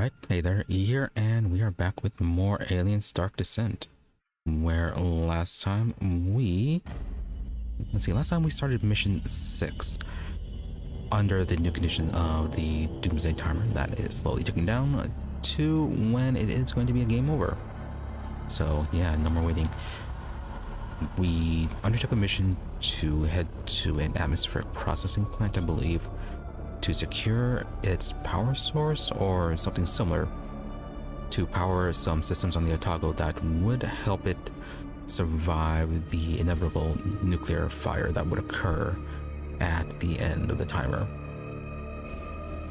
Alright, hey there, E here, and we are back with more Aliens Dark Descent. Where last time we... last time we started mission 6. Under the new condition of the doomsday timer that is slowly ticking down to when it is going to be a game over. So yeah, no more waiting. We undertook a mission to head to an atmospheric processing plant, I believe, to secure its power source or something similar to power some systems on the Otago that would help it survive the inevitable nuclear fire that would occur at the end of the timer.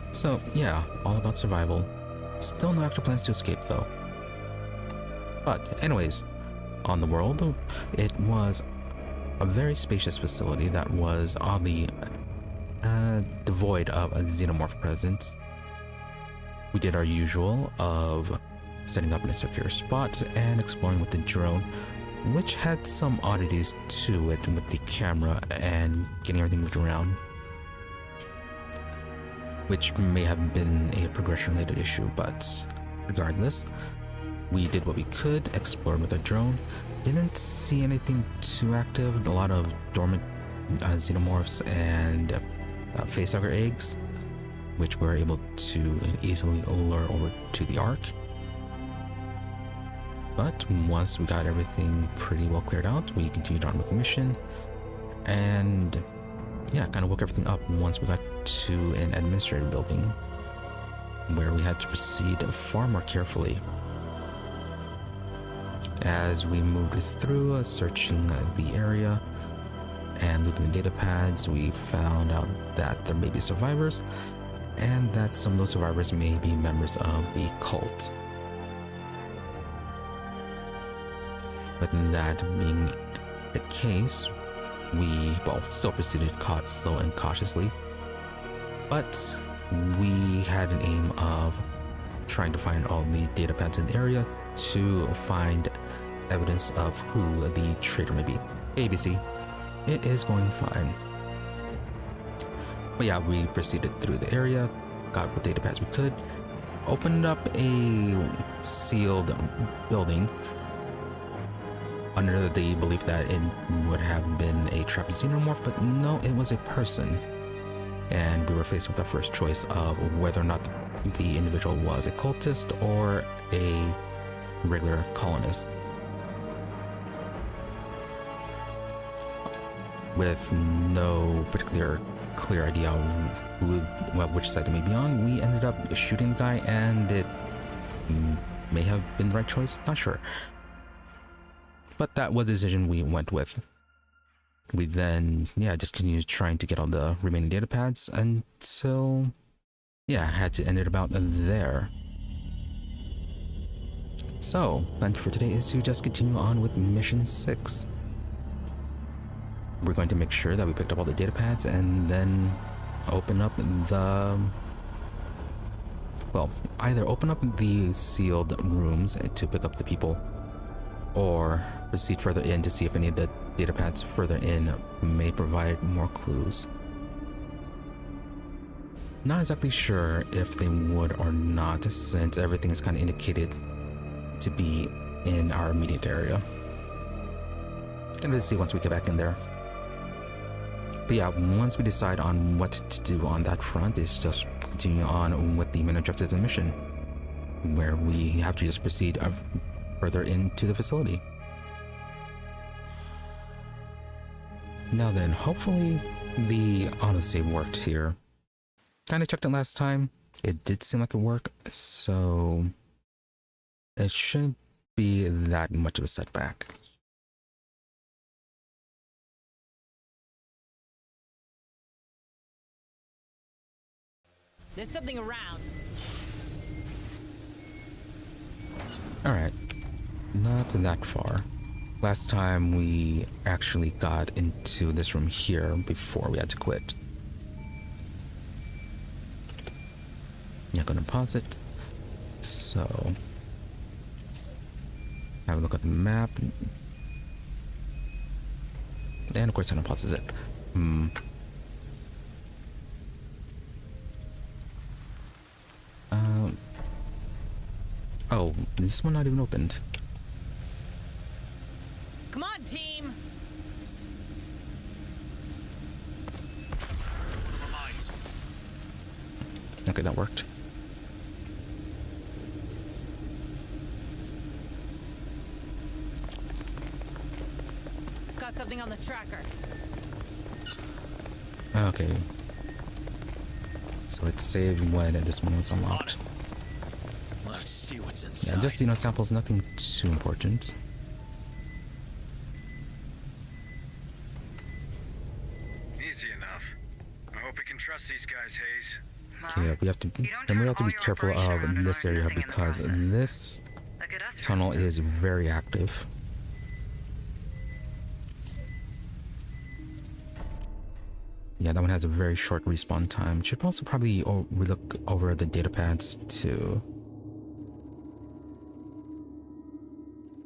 So yeah, all about survival. Still no actual plans to escape though. But anyways, on the world, it was a very spacious facility that was oddly devoid of a xenomorph presence. We did our usual of setting up in a secure spot and exploring with the drone, which had some oddities to it with the camera and getting everything moved around, which may have been a progression related issue, but regardless, we did what we could, explored with the drone, didn't see anything too active, a lot of dormant xenomorphs and facehugger eggs, which we were able to easily lure over to the Ark. But once we got everything pretty well cleared out, we continued on with the mission and yeah, kind of woke everything up once we got to an administrative building where we had to proceed far more carefully. As we moved through, searching the area and looking the datapads, we found out that there may be survivors and that some of those survivors may be members of the cult. But that being the case, we, still proceeded slow and cautiously, but we had an aim of trying to find all the datapads in the area to find evidence of who the traitor may be. ABC, it is going fine. But yeah, we proceeded through the area, got what datapads we could, opened up a sealed building under the belief that it would have been a trapped xenomorph, but no, it was a person. And we were faced with our first choice of whether or not the individual was a cultist or a regular colonist. With no particular clear idea of which side they may be on, we ended up shooting the guy, and it may have been the right choice, not sure. But that was the decision we went with. We then, just continued trying to get all the remaining datapads until, had to end it about there. So, plan for today is to just continue on with mission 6. We're going to make sure that we picked up all the datapads and then open up the... either open up the sealed rooms to pick up the people, or proceed further in to see if any of the datapads further in may provide more clues. Not exactly sure if they would or not, since everything is kind of indicated to be in our immediate area. And let's see once we get back in there. But yeah, once we decide on what to do on that front, it's just continue on with the main objective of the mission, where we have to just proceed further into the facility. Now then, hopefully the autosave worked here. Kind of checked it last time. It did seem like it worked, so it shouldn't be that much of a setback. There's something around. Alright, not that far. Last time we actually got into this room here before we had to quit. Yeah, gonna pause it. So, have a look at the map. And of course, I'm gonna pause it. Oh, this one not even opened. Come on, team. Okay, that worked. Got something on the tracker. Okay. So it saved when this one was unlocked. Let's see what's inside. Yeah, just samples, nothing too important. Easy enough. I hope we can trust these guys, Hayes. Okay, we have to be careful of this area because this tunnel is very active. Yeah, that one has a very short respawn time. Should also probably look over the datapads too.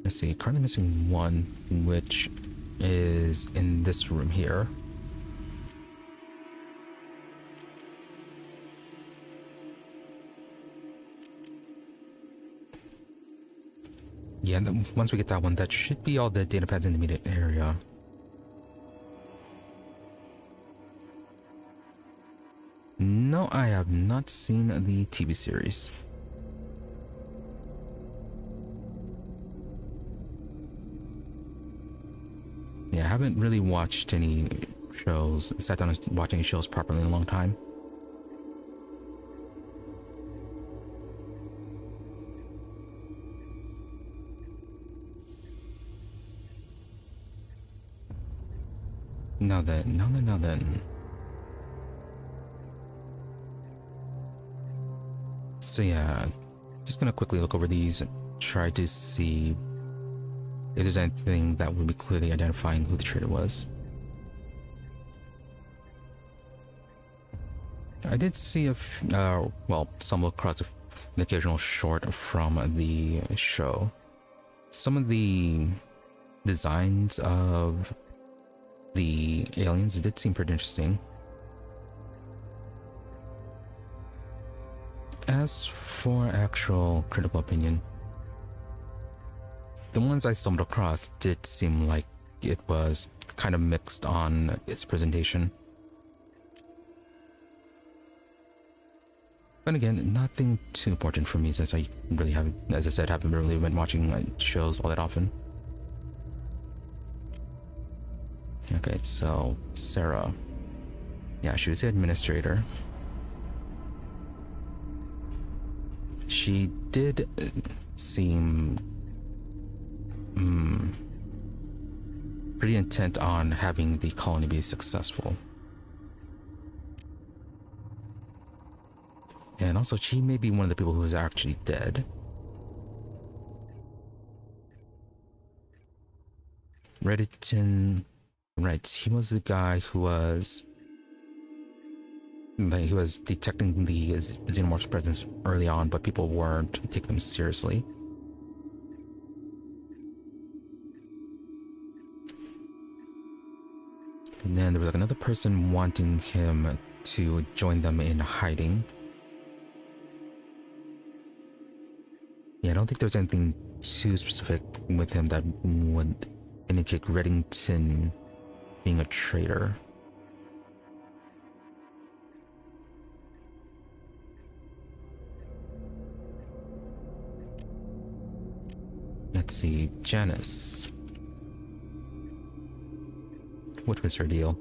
Let's see, currently missing one, which is in this room here. Yeah, once we get that one, that should be all the datapads in the immediate area. No, I have not seen the TV series. Yeah, I haven't really watched any shows, sat down and watched any shows properly in a long time. Now then. So yeah, just gonna quickly look over these and try to see if there's anything that would be clearly identifying who the traitor was. I did see stumble across the occasional short from the show. Some of the designs of the aliens did seem pretty interesting. As for actual critical opinion, the ones I stumbled across did seem like it was kind of mixed on its presentation. But again, nothing too important for me since I really haven't, as I said, haven't really been watching shows all that often. Okay, so Sarah. Yeah, she was the administrator. She did seem pretty intent on having the colony be successful. And also, she may be one of the people who is actually dead. Redditon, right, he was the guy who was detecting the Xenomorph's presence early on, but people weren't taking them seriously. And then there was like another person wanting him to join them in hiding. Yeah, I don't think there's anything too specific with him that would indicate Redditon being a traitor. Let's see, Janice. What was her deal?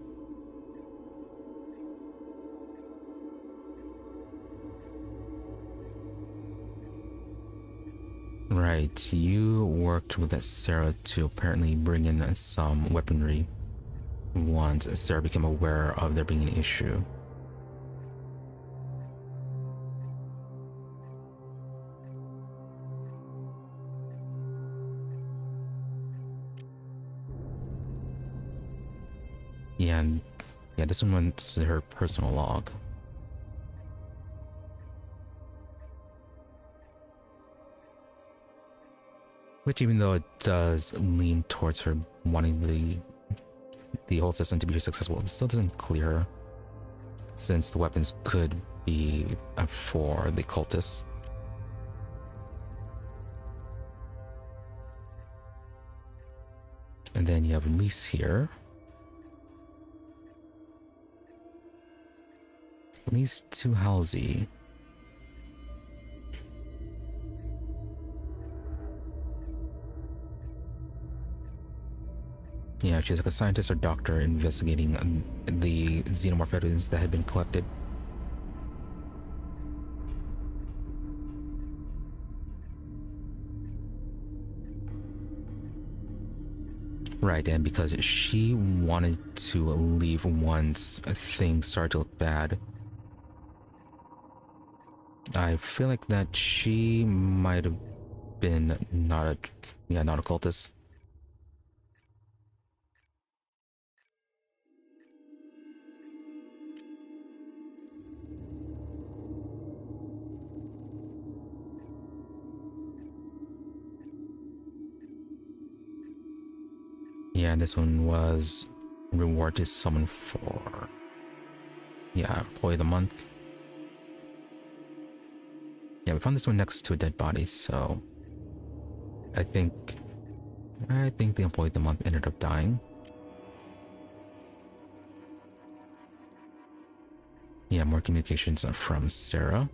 Right, you worked with Sarah to apparently bring in some weaponry once Sarah became aware of there being an issue. Yeah, this one went to her personal log. Which, even though it does lean towards her wanting the whole system to be successful, it still doesn't clear her, since the weapons could be for the cultists. And then you have Lise here. Lise to Halsey. Yeah, she's like a scientist or doctor investigating the xenomorph evidence that had been collected. Right, and because she wanted to leave once things started to look bad, I feel like that she might have been not a cultist. Yeah, this one was reward to summon for, yeah, employee of the month. Yeah, we found this one next to a dead body, so I think the employee of the month ended up dying. Yeah, more communications from Sarah.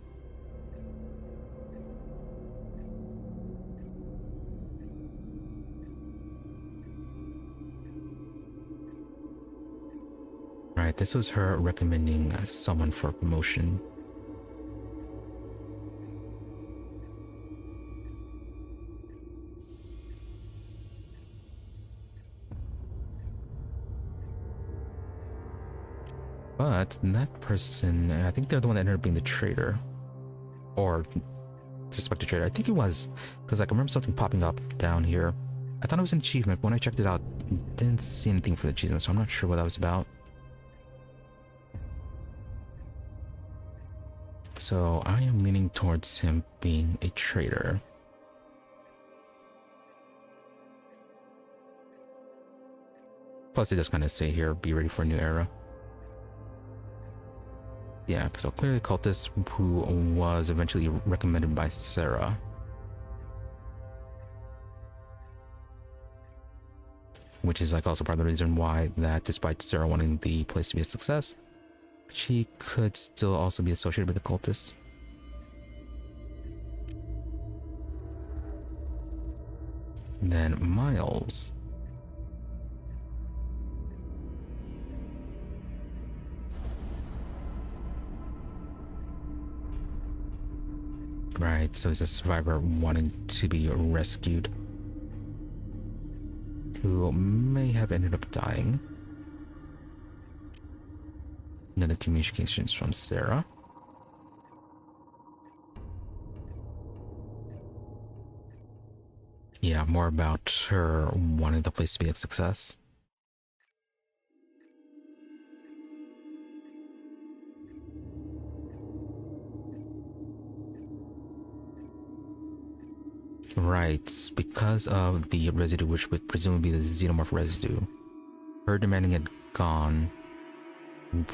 Right, this was her recommending someone for promotion. But that person, I think they're the one that ended up being the traitor. Or suspected traitor. I think it was, because I can remember something popping up down here. I thought it was an achievement, but when I checked it out, didn't see anything for the achievement, so I'm not sure what that was about. So I am leaning towards him being a traitor. Plus, they just kind of say here, be ready for a new era. Yeah, so clearly a cultist who was eventually recommended by Sarah. Which is like also part of the reason why that despite Sarah wanting the place to be a success, she could still also be associated with the cultists. Then Miles. Right, so he's a survivor wanting to be rescued, who may have ended up dying. Another communications from Sarah. Yeah, more about her wanting the place to be a success. Right, because of the residue, which would presumably be the xenomorph residue, her demanding it gone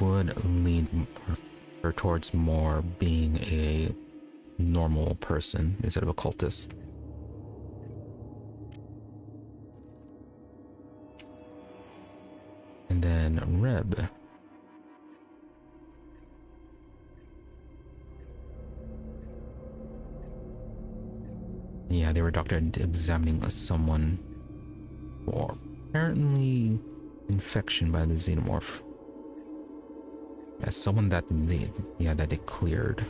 would lead her towards more being a normal person instead of a cultist. And then Reb. Yeah, they were doctor examining someone for apparently infection by the xenomorph. As someone that they cleared.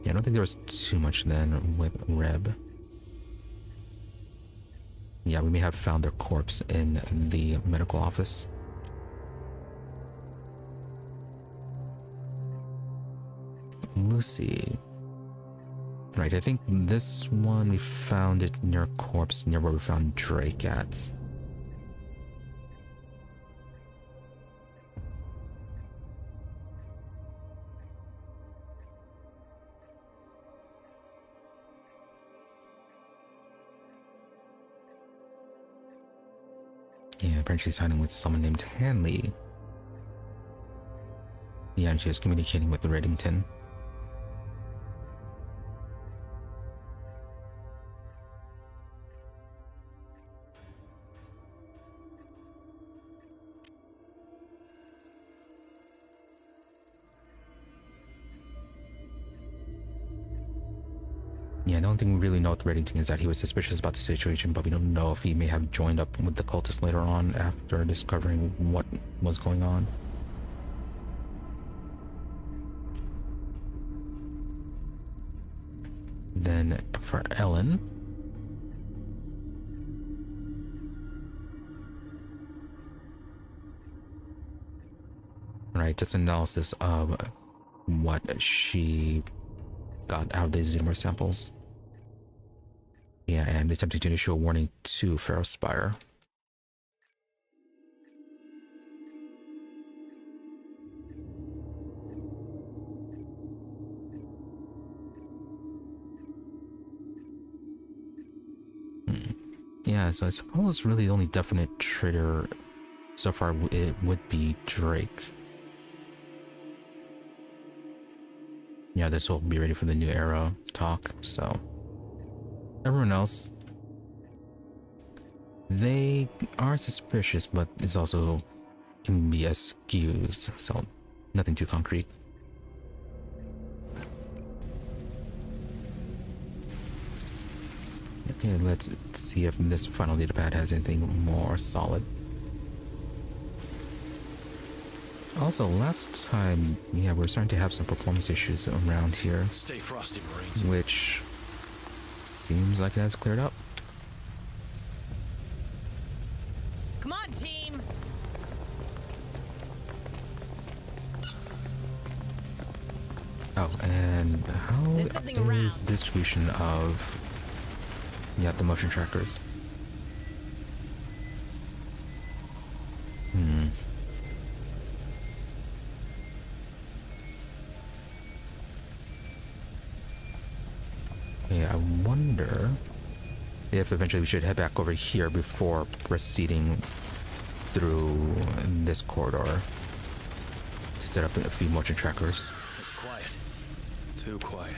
Yeah, I don't think there was too much then with Reb. Yeah, we may have found their corpse in the medical office. Lucy. Right, I think this one we found it near corpse, near where we found Drake at. Yeah, apparently she's hiding with someone named Hanley. Yeah, and she was communicating with the Reddington. Yeah, the only thing we really know with Reddington is that he was suspicious about the situation, but we don't know if he may have joined up with the cultists later on after discovering what was going on. Then for Ellen, right, just analysis of what she got out of these Xenomorph samples. Yeah, and attempting to issue a warning to Pharaoh Spire. Yeah, so I suppose really the only definite traitor so far it would be Drake. Yeah, this will be ready for the new era talk, so everyone else, they are suspicious, but it's also can be excused, so nothing too concrete. Okay, let's see if this final datapad has anything more solid. Also, last time, yeah, we're starting to have some performance issues around here. Stay frosty, Marines. Which seems like it has cleared up. Come on, team. Oh, and how There's something is around. distribution of the motion trackers? Yeah, I wonder if eventually we should head back over here before proceeding through this corridor to set up a few motion trackers. It's quiet. Too quiet.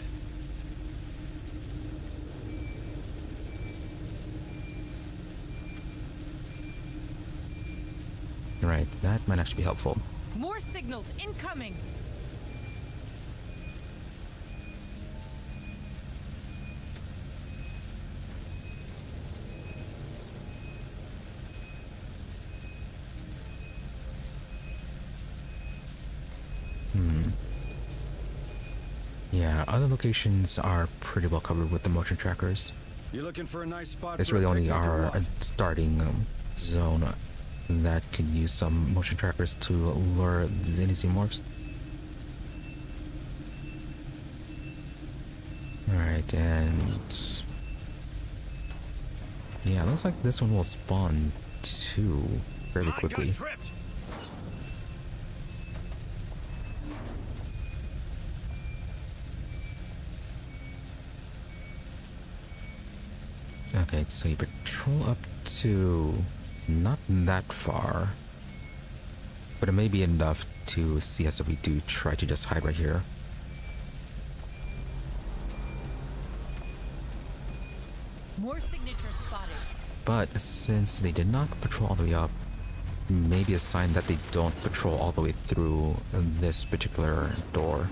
Right, that might actually be helpful. More signals incoming. Yeah, other locations are pretty well covered with the motion trackers. You're looking for a nice spot. It's for a really only picnic or our what? starting zone that can use some motion trackers to lure any Xenomorphs. Alright, and yeah, looks like this one will spawn two fairly quickly. Tripped. Okay, so you patrol up to not that far, but it may be enough to see us if we do try to just hide right here. More signatures spotted. But since they did not patrol all the way up, maybe a sign that they don't patrol all the way through this particular door.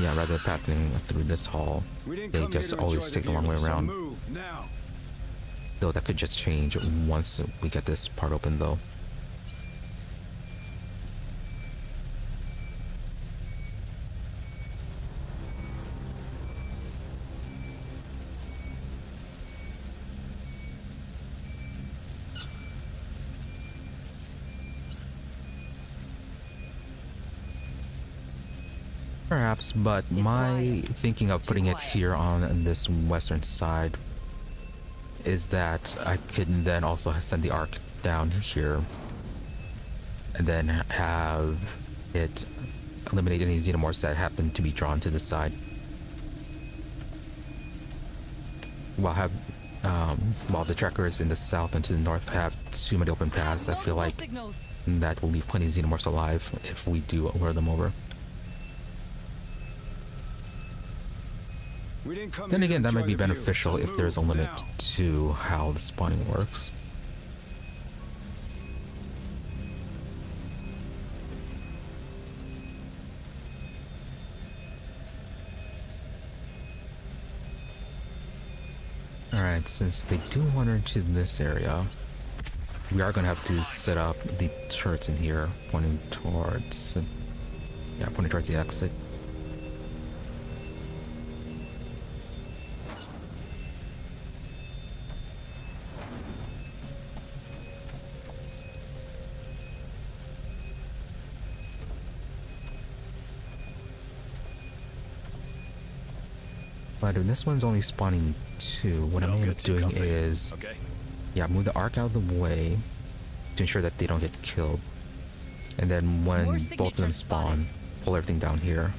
Yeah, rather than passing through this hall, We didn't they come here just to always enjoy take the long way view, so around. move now. Though that could just change once we get this part open though. Perhaps, but my thinking of putting it here on this western side is that I could then also send the arc down here and then have it eliminate any Xenomorphs that happen to be drawn to the side. While the trackers in the south and to the north have too many open paths, I feel like Signals. that will leave plenty of Xenomorphs alive if we do lure them over. We didn't come Then here to again, that might enjoy be the view, beneficial so if there's a move limit now. to how the spawning works. Alright, since they do wander into this area, we are going to have to set up the turrets in here, pointing towards the exit. But if this one's only spawning 2, what I may end up doing is, move the arc out of the way to ensure that they don't get killed. And then when both of them spawn, pull everything down here.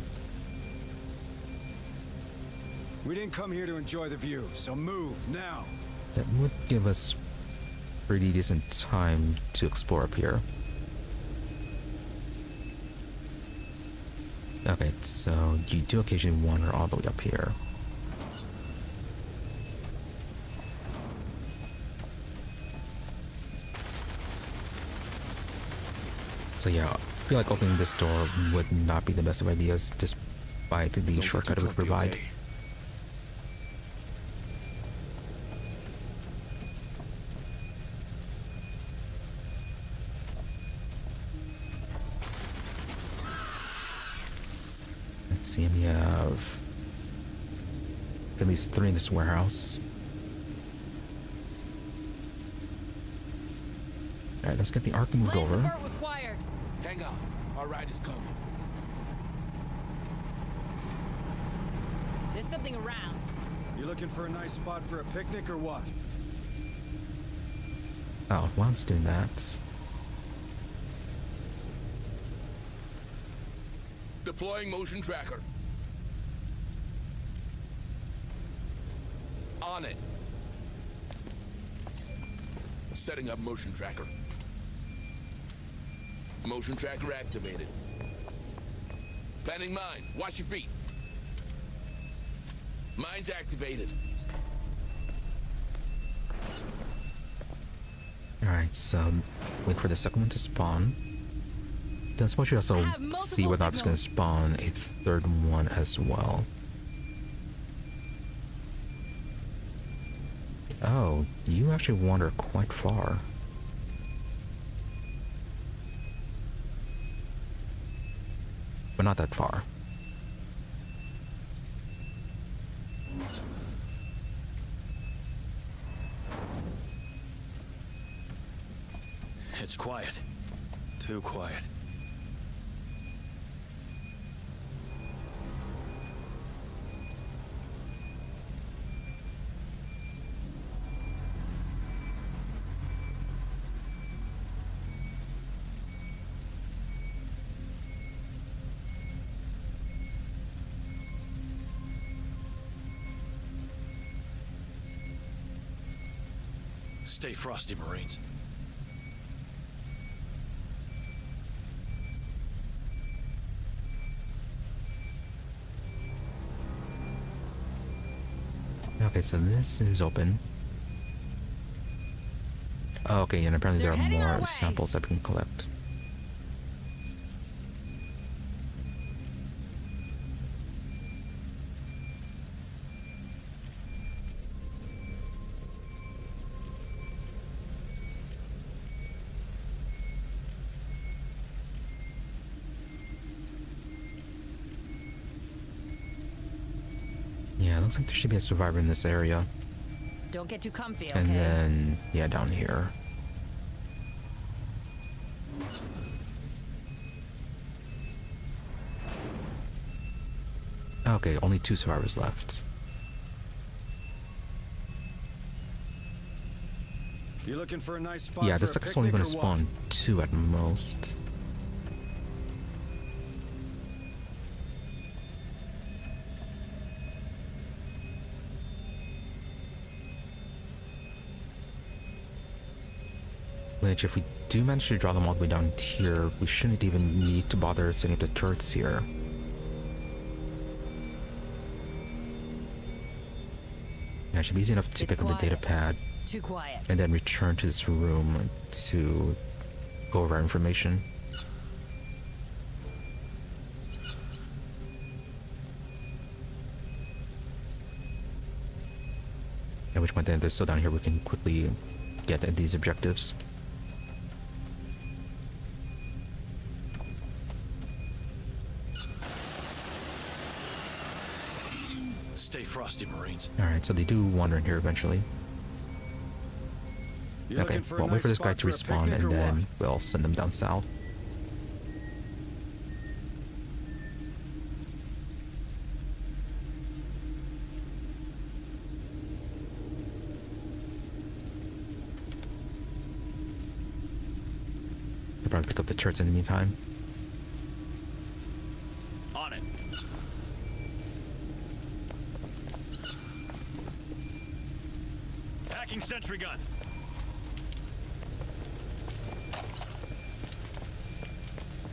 We didn't come here to enjoy the view, so move now. That would give us pretty decent time to explore up here. Okay, so you do occasionally wander all the way up here. So yeah, I feel like opening this door would not be the best of ideas, despite the shortcut it would provide. Let's see, we have at least 3 in this warehouse. Alright, let's get the arc moved over. Hang on, our ride is coming. There's something around. You looking for a nice spot for a picnic or what? Oh, while it's doing that. Deploying motion tracker. On it. Setting up motion tracker. Motion tracker activated. Planning mine. Watch your feet. Mine's activated. Alright, so wait for the second one to spawn. Then suppose you also see whether or not it's going to spawn a third one as well. Oh, you actually wander quite far. But not that far. It's quiet. Too quiet. Stay frosty, Marines. Okay, so this is open. Oh, okay, and apparently there are more samples that we can collect. Yeah, it looks like there should be a survivor in this area. Don't get too comfy, okay? And then, yeah, down here. Okay, only 2 survivors left. You looking for a nice spot? Yeah, for this a like it's only going to picnic or what? spawn 2 at most. Which, if we do manage to draw them all the way down here, we shouldn't even need to bother setting up the turrets here. Yeah, it should be easy enough to pick up the data pad Too quiet. and then return to this room to go over our information. At which point then they're still down here, we can quickly get these objectives. Stay frosty, Marines. Alright, so they do wander in here eventually. You Okay, looking for a well, wait nice for this guy spot to for a respawn picnic and or then what? we'll send them down south. I'll probably pick up the turrets in the meantime. On it. Hacking sentry gun.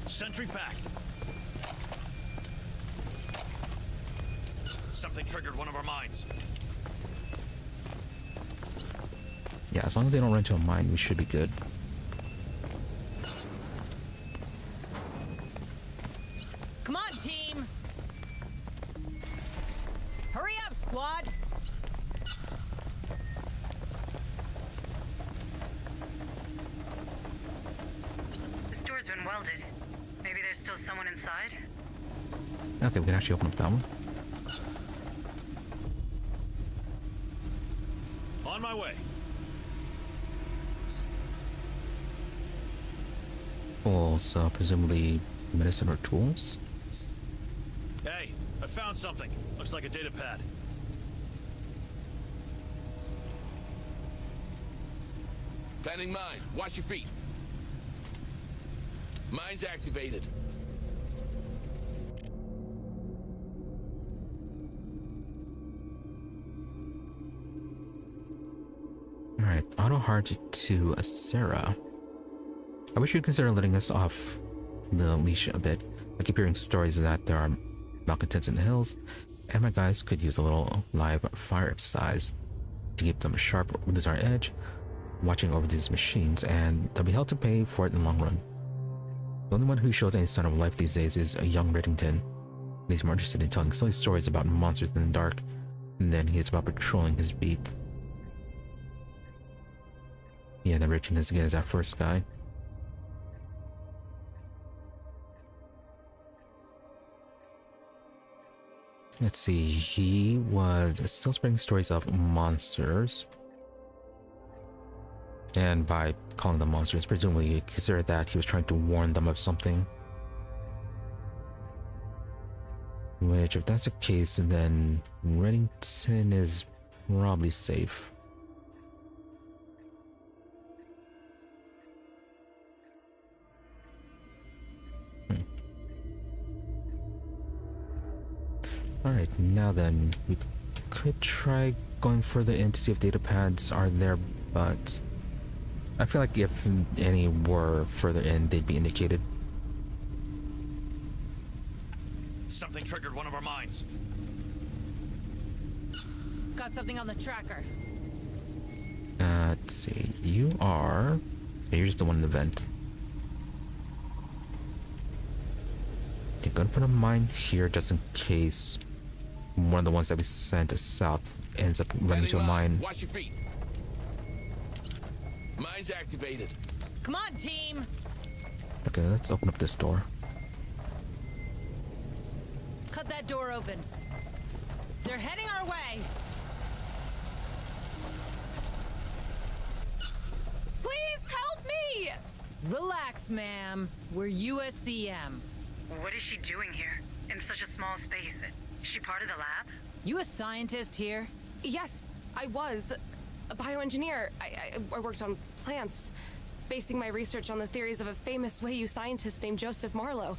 Sentry packed. Something triggered one of our mines. Yeah, as long as they don't run into a mine, we should be good. Come on, team. Hurry up, squad. This door's been welded. Maybe there's still someone inside? Okay, we can actually open up that one. On my way. Cool, so presumably medicine or tools. Hey, I found something. Looks like a datapad. Planning mine. Watch your feet. Mine's activated. Alright, auto hard to Sarah. I wish you'd consider letting us off the leash a bit. I keep hearing stories that there are malcontents in the hills, and my guys could use a little live fire exercise to keep them sharp, lose our edge, watching over these machines, and they'll be held to pay for it in the long run. The only one who shows any sign of life these days is a young Reddington. He's more interested in telling silly stories about monsters in the dark than he is about patrolling his beat. Yeah, then Richard is again as that first guy. Let's see, he was still spreading stories of monsters. And by calling them monsters, presumably you consider that he was trying to warn them of something. Which, if that's the case, then Reddington is probably safe. Alright, now then, we could try going further in to see if datapads are there, but I feel like if any were further in, they'd be indicated. Something triggered one of our mines. Got something on the tracker. Let's see, you are... yeah, you're just the one in the vent. Okay, gonna put a mine here just in case one of the ones that we sent south ends up running into a mine. Watch your feet. Mine's activated. Come on, team. Okay, let's open up this door. Cut that door open. They're heading our way. Please help me. Relax, ma'am. We're USCM. What is she doing here? In such a small space? Is she part of the lab? You a scientist here? Yes, I was. A bioengineer. I worked on plants, basing my research on the theories of a famous Weyland-Yutani scientist named Joseph Marlowe.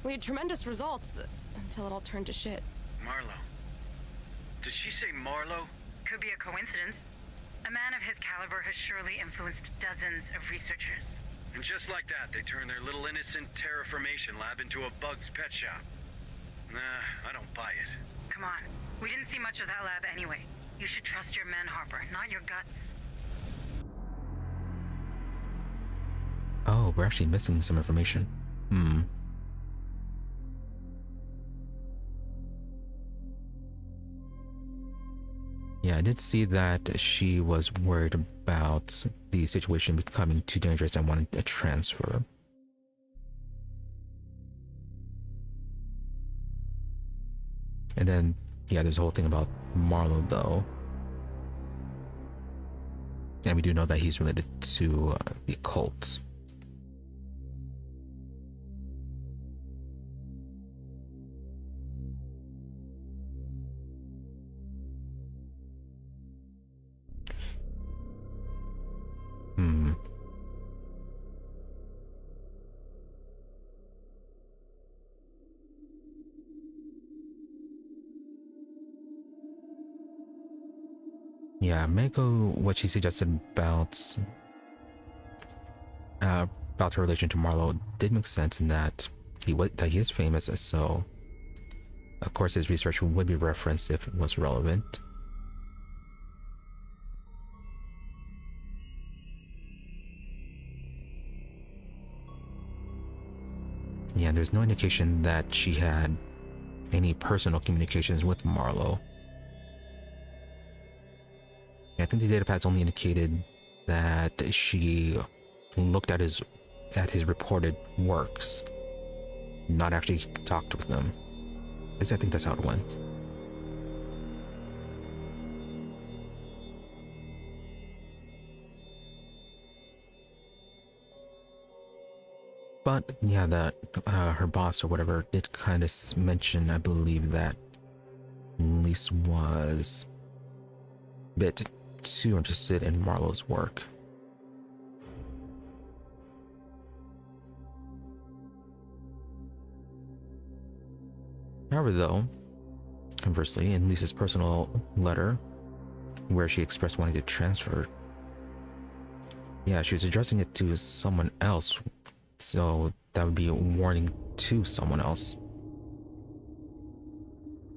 We had tremendous results, until it all turned to shit. Marlowe. Did she say Marlowe? Could be a coincidence. A man of his caliber has surely influenced dozens of researchers. And just like that, they turned their little innocent terraformation lab into a bug's pet shop. Nah, I don't buy it. Come on. We didn't see much of that lab anyway. You should trust your men, Harper, not your guts. Oh, we're actually missing some information. Yeah, I did see that she was worried about the situation becoming too dangerous and wanted a transfer. And then, yeah, there's a whole thing about Marlowe, though. And we do know that he's related to the cult. Yeah, Mako, what she suggested about her relation to Marlowe did make sense in that he is famous, so of course his research would be referenced if it was relevant. Yeah, there's no indication that she had any personal communications with Marlowe. I think the datapads only indicated that she looked at his reported works, not actually talked with them. I think that's how it went. But yeah, that her boss or whatever did kind of mention, I believe, that Lise was a bit too interested in Marlowe's work. However, though, conversely, in Lisa's personal letter, where she expressed wanting to transfer, yeah, she was addressing it to someone else, so that would be a warning to someone else.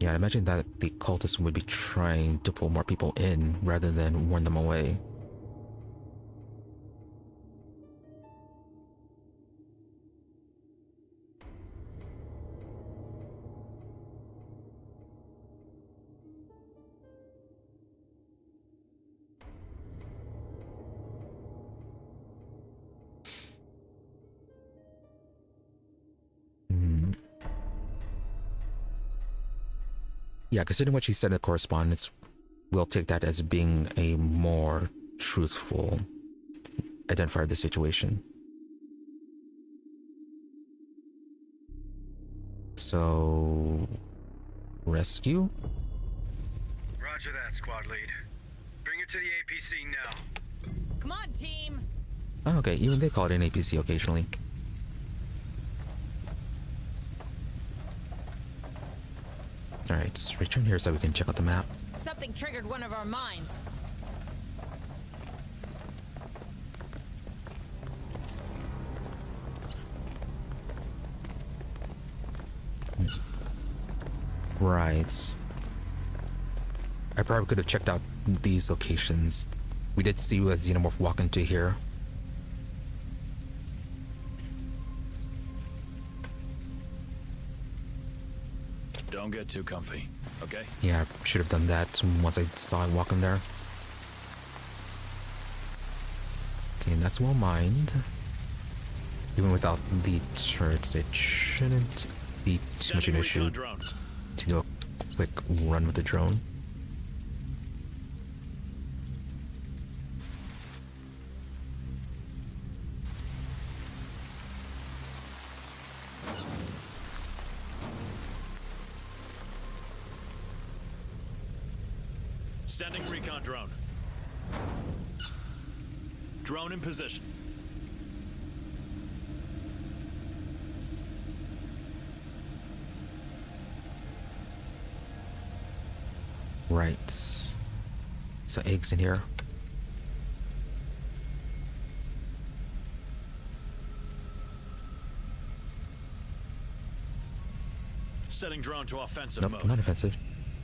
Yeah, I imagine that the cultists would be trying to pull more people in rather than warn them away. Yeah, considering what she said in the correspondence, we'll take that as being a more truthful identifier of the situation. So, rescue? Roger that, squad lead. Bring it to the APC now. Come on, team. Oh, okay, even they call it an APC occasionally. Alright, let's return here so we can check out the map. Something triggered one of our mines. Right. I probably could have checked out these locations. We did see a Xenomorph walk into here. Don't get too comfy, okay? Yeah, I should have done that once I saw it walking there. Okay, and that's well mined. Even without the turrets, it shouldn't be too much of an issue to do a quick run with the drone. Sending recon drone. Drone in position. Right. So eggs in here. Setting drone to offensive Nope, mode. not offensive.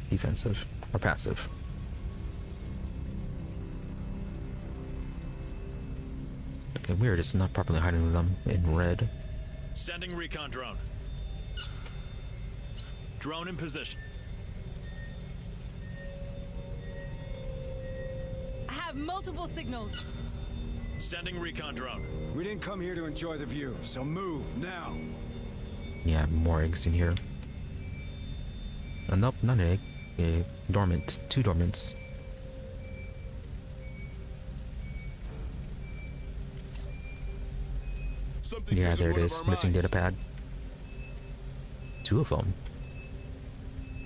Defensive. Or passive. Okay, weird. It's not properly hiding them in red. Sending recon drone. Drone in position. have multiple signals. Sending recon drone. We didn't come here to enjoy the view, so move now. Yeah, more eggs in here. Nope, not an egg. Dormant. 2 dormants. Something Yeah, triggered there it one of is. our Missing minds. datapad. 2 of them.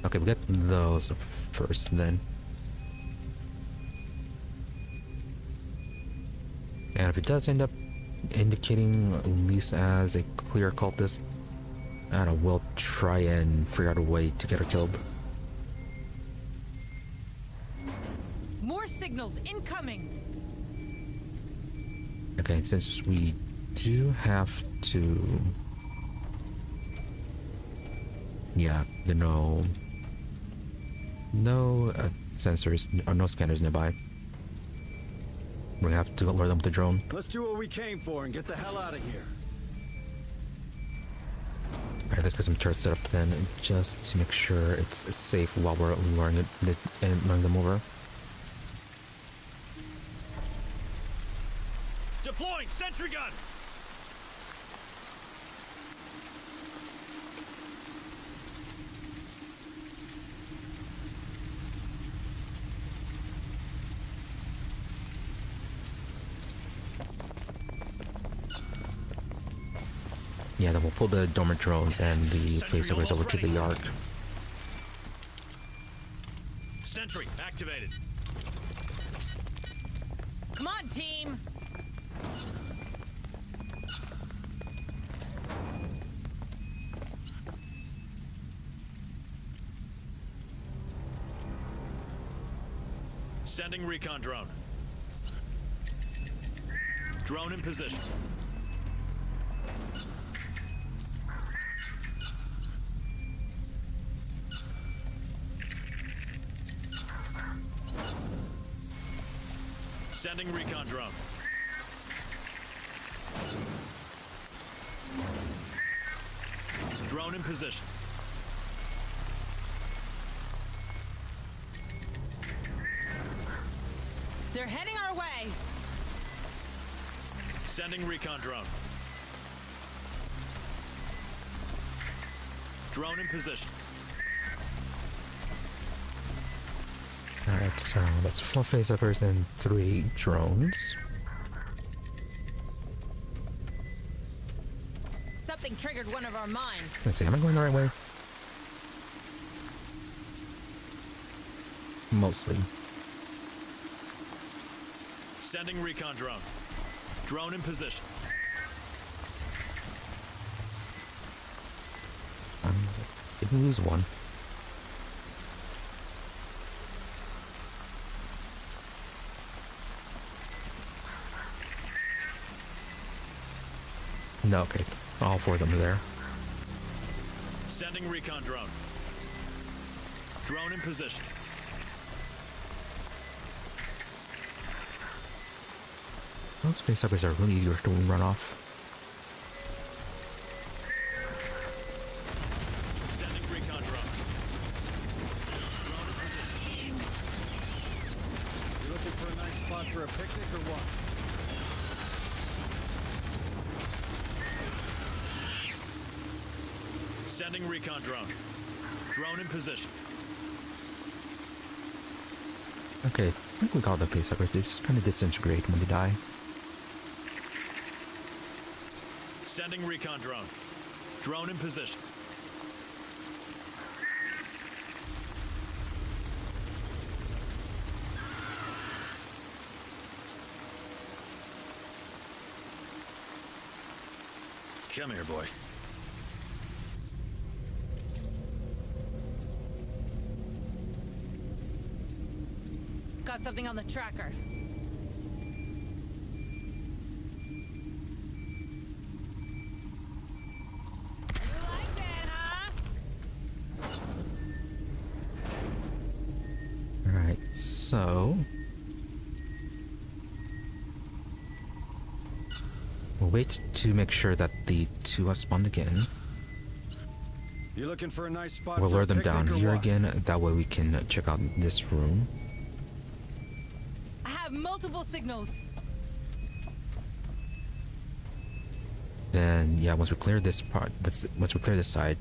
Okay, we get those first, then. And if it does end up indicating Lisa as a clear cultist, I don't know, we'll try and figure out a way to get her killed. More signals incoming. Okay, and since we do have to... Yeah, there are no sensors or no scanners nearby. We're gonna have to alert them with the drone. Let's do what we came for and get the hell out of here. Alright, let's get some turrets set up then, just to make sure it's safe while we're luring them over. Deploying sentry gun. Yeah, then we'll pull the dormant drones and the faceovers over to the yard. Sentry activated. Come on, team. Sending recon drone. Drone in position. Sending recon drone. Drone in position. They're heading our way. Sending recon drone. Drone in position. Alright, so that's 4 faceovers and 3 drones. Something triggered one of our mines. Let's see, am I going the right way? Mostly. Sending recon drone. Drone in position. Didn't lose one. No, okay. All 4 of them are there. Sending recon drone. Drone in position. Those faceovers are really eager to run off. Sending recon drone. Drone in position. You looking for a nice spot for a picnic or what? Sending recon drone. Drone in position. Okay, I think we got the faceovers. They just kind of disintegrate when they die. Sending recon drone. Drone in position. Come here, boy. Got something on the tracker. You like that, huh? Alright, so... we'll wait to make sure that the 2 have spawned again. You looking for a nice spot We'll for lure a them picnic down or here what? again. That way we can check out this room. I have have multiple signals. Then yeah, once we clear this part, once we clear this side,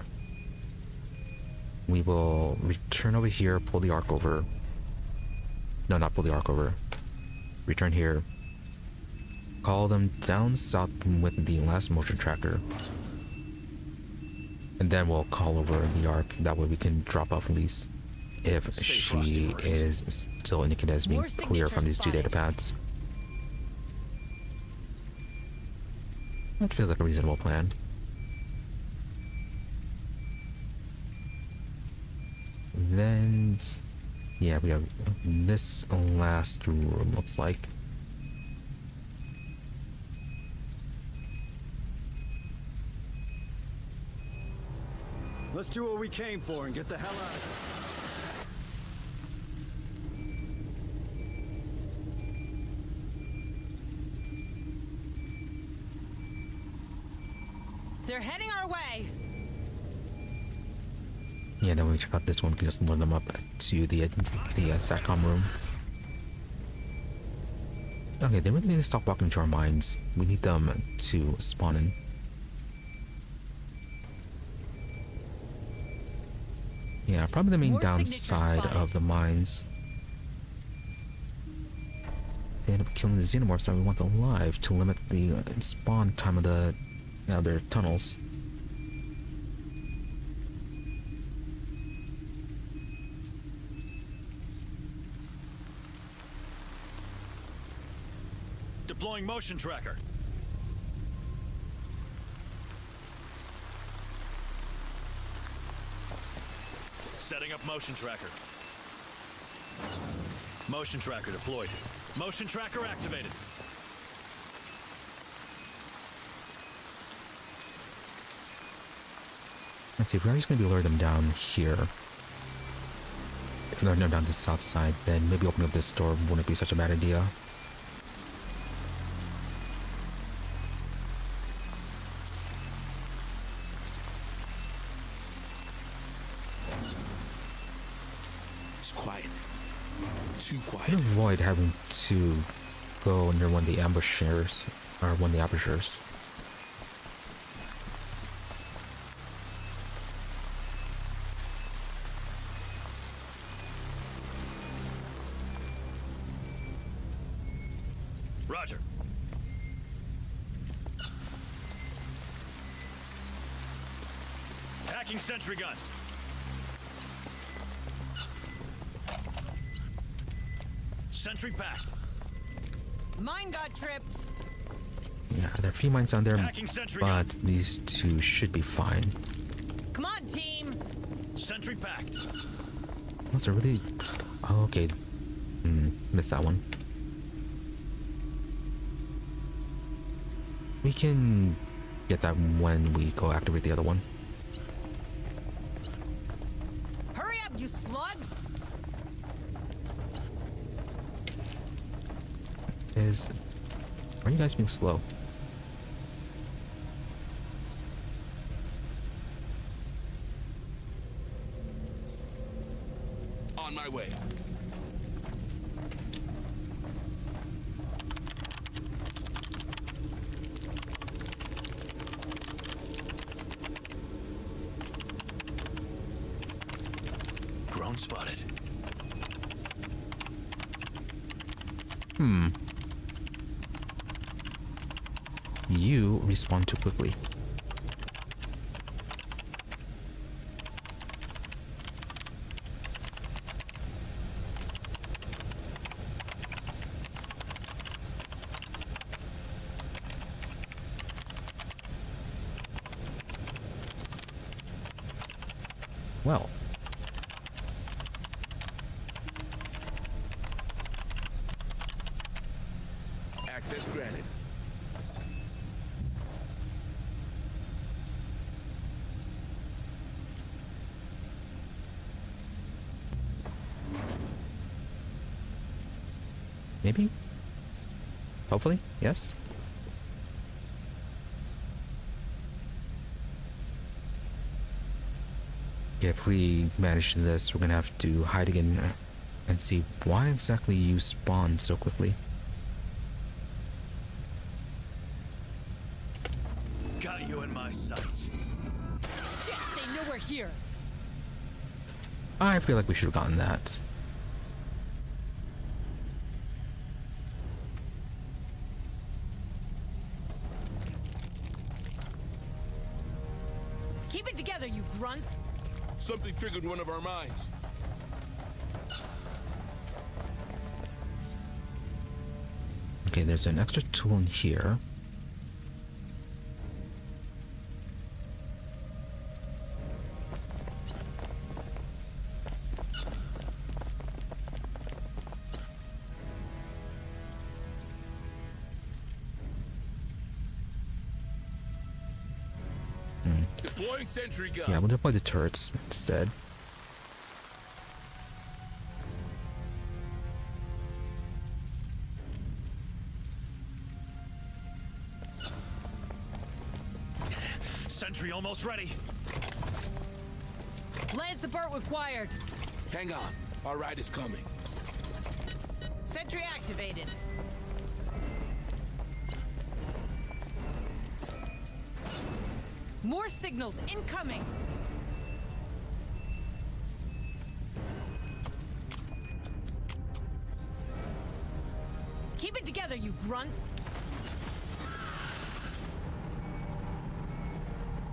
we will return over here, pull the arc over. No, not pull the arc over. Return here. Call them down south with the last motion tracker. And then we'll call over the arc. That way we can drop off Elise if she is still indicated as being clear from these two data pads. That feels like a reasonable plan. Then, yeah, we have this last room, looks like. Let's do what we came for and get the hell out of here. They're heading our way. Yeah, then when we check out this one, we can just load them up to the SATCOM room. Okay, they really need to stop walking into our mines. We need them to spawn in. Yeah, probably the main More signature downside spotted. of the mines. They end up killing the Xenomorphs that we want alive to limit the spawn time of their tunnels. Deploying motion tracker. Setting up motion tracker. Motion tracker deployed. Motion tracker activated. Let's see, if we're just going to be luring them down here. If we're luring them down the south side, then maybe opening up this door wouldn't be such a bad idea. It's quiet. Too I quiet. can avoid having to go near one of the ambushers, or one of the ambushers. Roger. Hacking sentry gun. Sentry pack. Mine got tripped. Yeah, there are a few mines down there, Hacking sentry but these two should be fine. Come on, team. Sentry pack. Unless they're really... Oh, okay. Missed that one. We can get that when we go activate the other one. Hurry up, you slugs. Are you guys being slow? On my way. Drone spotted. You respond too quickly. Well, Access granted. maybe? Hopefully, yes? If we manage this, we're gonna have to hide again and see why exactly you spawned so quickly. Got you in my sights. Shit, they know we're here. I feel like we should have gotten that. Keep it together, you grunts. Something triggered one of our minds. Okay, there's an extra tool in here. Deploying sentry gun. Yeah, we'll deploy the turrets instead. Sentry almost ready. Land support required. Hang on. Our ride is coming. Sentry activated. More signals incoming. Keep it together, you grunts.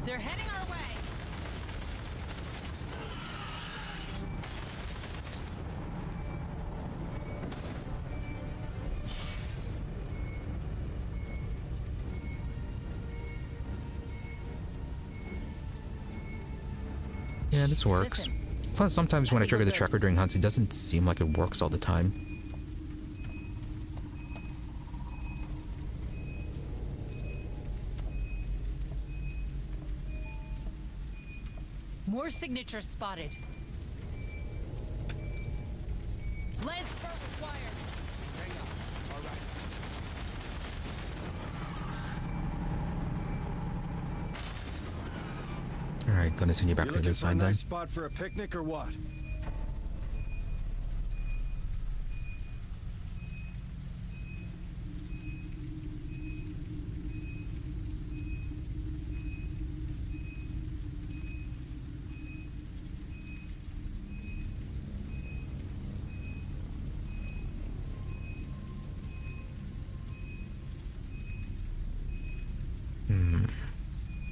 They're heading our way. Yeah, this works. Listen. Plus, sometimes when I trigger the tracker during hunts, it doesn't seem like it works all the time. More signatures spotted. Land support required. Hang on. All right. Alright, gonna send you back You to the looking other for a side then. nice spot for a picnic or what?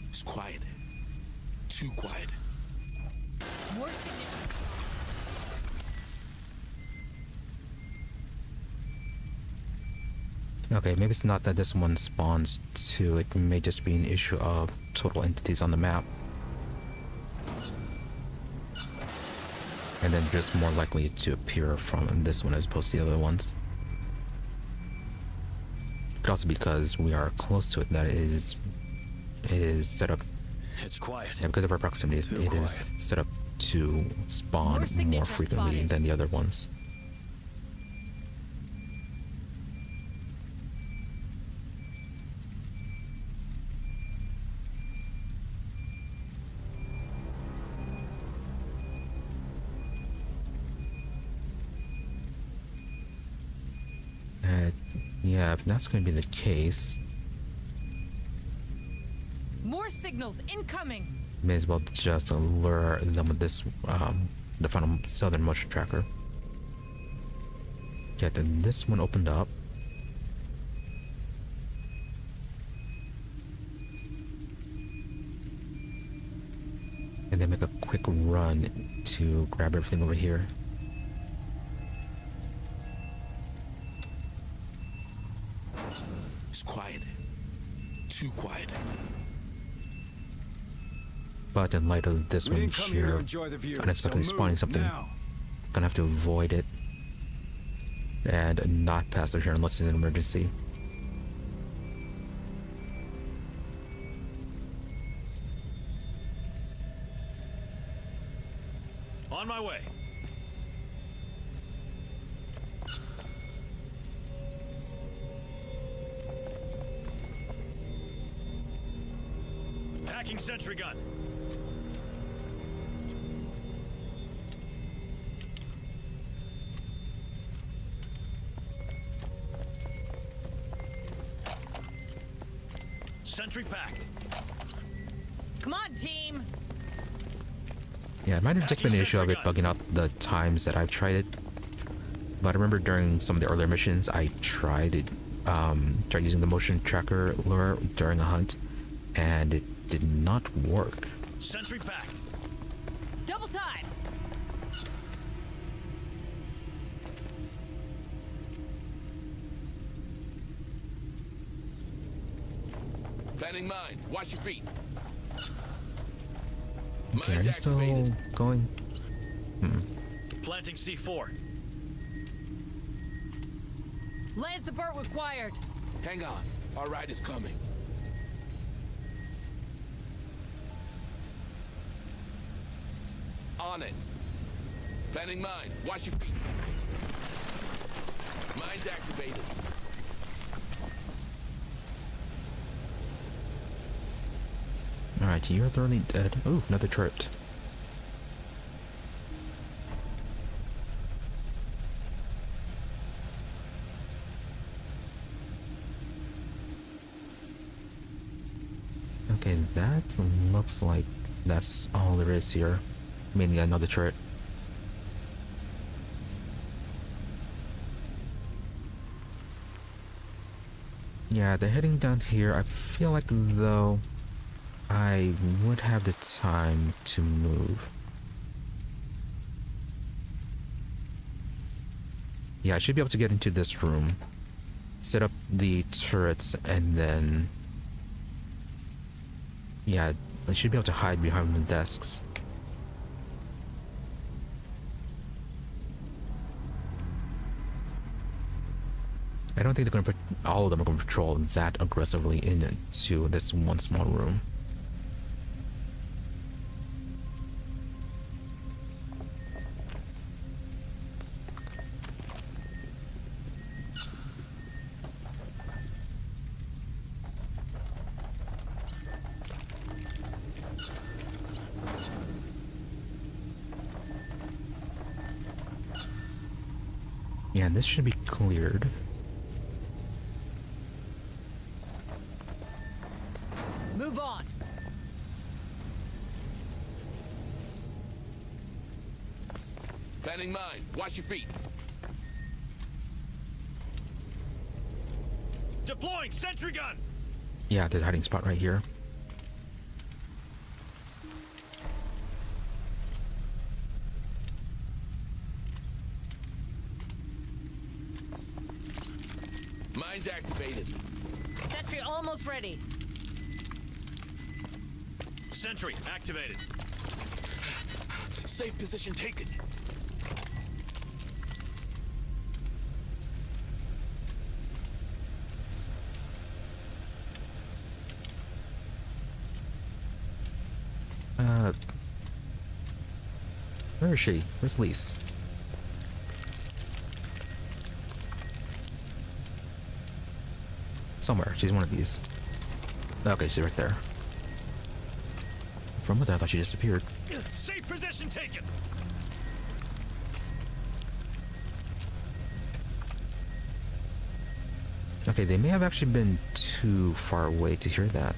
It's quiet. Too quiet. More signatures. Okay, maybe it's not that this one spawns too. It may just be an issue of total entities on the map. And then just more likely to appear from this one as opposed to the other ones. Could also be because we are close to it that it is set up. It's quiet. Yeah, because of our proximity, it is set up to spawn More more signatures frequently spotted. than the other ones. Yeah, if that's going to be the case, More signals incoming. may as well just lure them with this, the final southern motion tracker. Yeah, then this one opened up. And then make a quick run to grab everything over here. It's quiet. Too quiet. But in light of this We one didn't come here to here, enjoy the view. unexpectedly so spawning move something, now. gonna have to avoid it and not pass through here unless it's an emergency. On my way. Hacking sentry gun. Sentry packed. Come on, team. Yeah, it might have just been an issue of it bugging out the times that I've tried it. But I remember during some of the earlier missions, I tried using the motion tracker lure during a hunt, and it did not work. Sentry packed. Double time. Planning mine. Watch your feet. Okay, are Mine's you still activated. going? Planting C4. Land support required. Hang on. Our ride is coming. On it. Planning mine. Watch your feet. Mine's activated. Alright, you're thoroughly dead. Ooh, another turret. Okay, that looks like that's all there is here. Mainly another turret. Yeah, they're heading down here. I feel like, though, I would have the time to move. Yeah, I should be able to get into this room, set up the turrets, and then... yeah, I should be able to hide behind the desks. I don't think they're going to put all of them are going to patrol that aggressively into this one small room. Yeah, this should be cleared. Move on. Planning mine. Watch your feet. Deploying sentry gun. Yeah, the hiding spot right here. Mine's activated. Sentry almost ready. Sentry activated. Safe position taken. Where is she? Where's Lise? Somewhere. She's one of these. Okay, she's right there. From what I thought she disappeared. Safe position taken. Okay, they may have actually been too far away to hear that.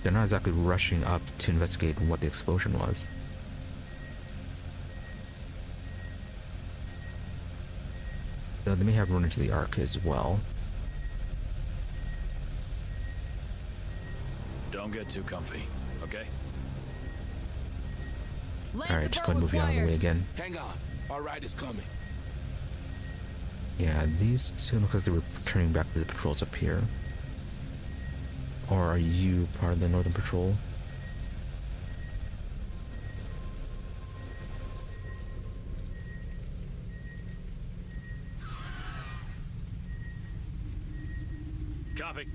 They're not exactly rushing up to investigate what the explosion was. So they may have run into the Ark as well. Don't get too comfy, okay? Land Alright, just go support and move you out of the way required. again. Hang on. Our ride is coming. Yeah, these two look like they were returning back to the patrols up here. Or are you part of the Northern Patrol? Copy.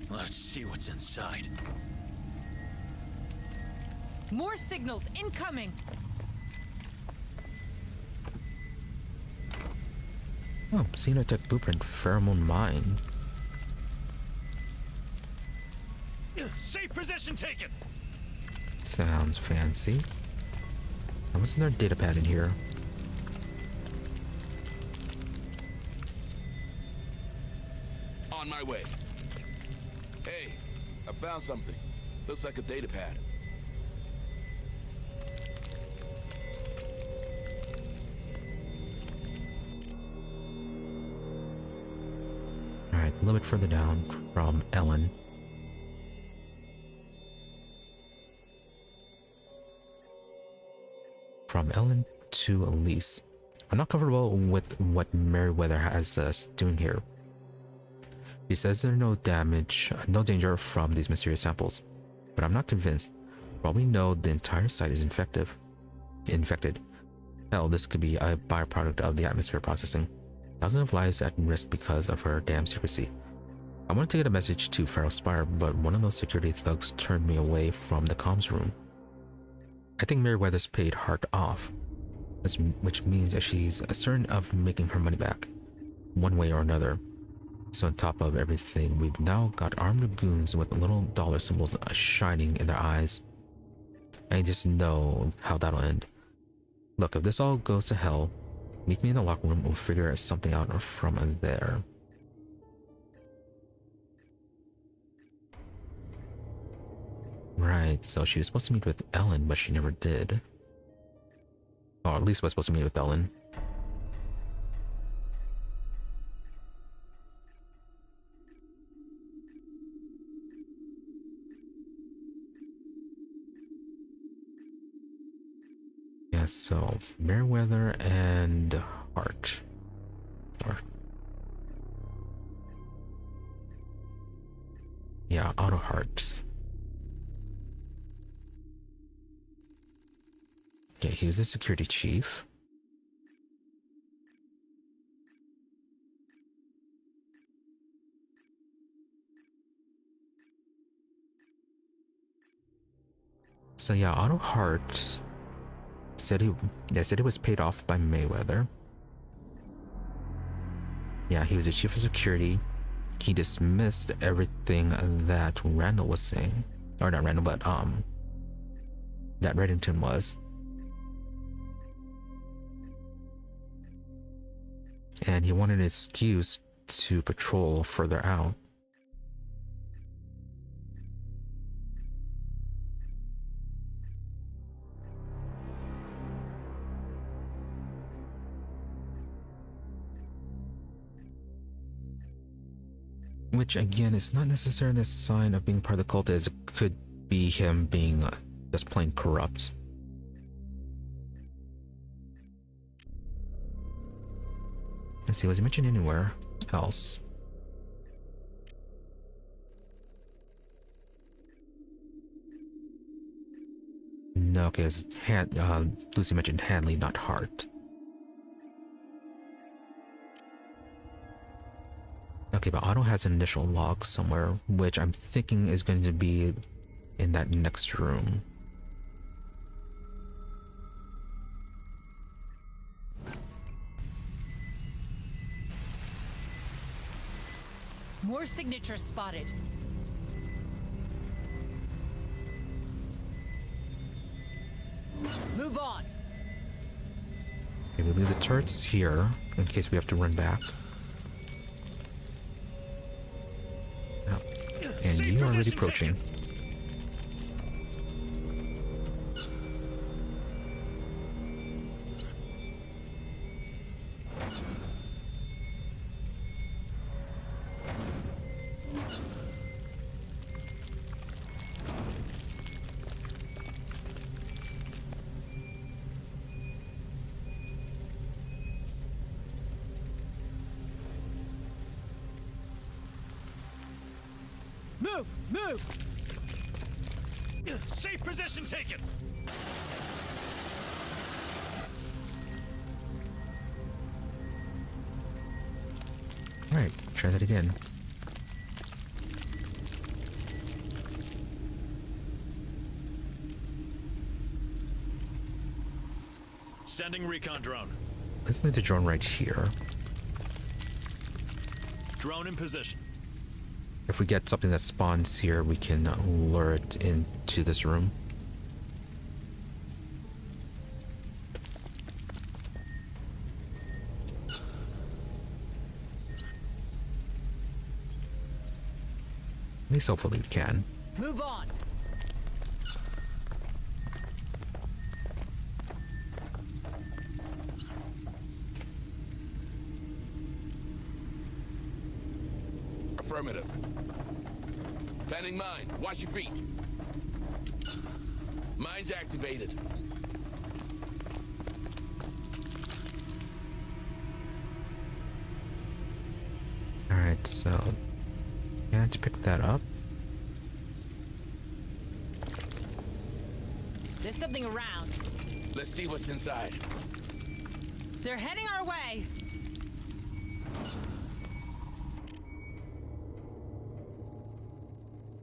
Let's see what's inside. More signals incoming. Oh, Xenotech Blueprint Pheromone Mine. Safe position taken. Sounds fancy. And what's another data pad in here? On my way. Hey, I found something. Looks like a datapad. Alright, a little bit further down from Ellen. From Ellen to Elise. I'm not comfortable with what Merryweather has us doing here. She says there's no danger from these mysterious samples, but I'm not convinced. For all we know, the entire site is infected. Hell, this could be a byproduct of the atmosphere processing. Thousands of lives at risk because of her damn secrecy. I wanted to get a message to Pharaoh Spire, but one of those security thugs turned me away from the comms room. I think Merryweather's paid Hart off, which means that she's certain of making her money back, one way or another. So on top of everything, we've now got armed goons with little dollar symbols shining in their eyes. I just know how that'll end. Look, if this all goes to hell, meet me in the locker room. We'll figure something out from there. Right, so she was supposed to meet with Ellen, but she never did. Or at least was supposed to meet with Ellen. Yeah, so Merryweather and Hart. Yeah, Auto Hearts. Okay, he was a security chief. So yeah, Otto Hart said he was paid off by Mayweather. Yeah, he was the chief of security. He dismissed everything that Randall was saying. Or not Randall, but that Reddington was. And he wanted an excuse to patrol further out. Which again is not necessarily a sign of being part of the cult, as it could be him being just plain corrupt. Let's see, was he mentioned anywhere else? No, okay, it was Lucy mentioned Hanley, not Hart. Okay, but Otto has an initial log somewhere, which I'm thinking is going to be in that next room. More signatures spotted. Move on. Okay, we leave the turrets here in case we have to run back. And you are already approaching. Move! Safe position taken! Alright, try that again. Sending recon drone. Let's need the drone right here. Drone in position. If we get something that spawns here, we can lure it into this room. least hopefully we can. Move on. Affirmative. Planning mine. Watch your feet. Mine's activated. Alright, so can't pick that up. There's something around. Let's see what's inside. They're heading our way.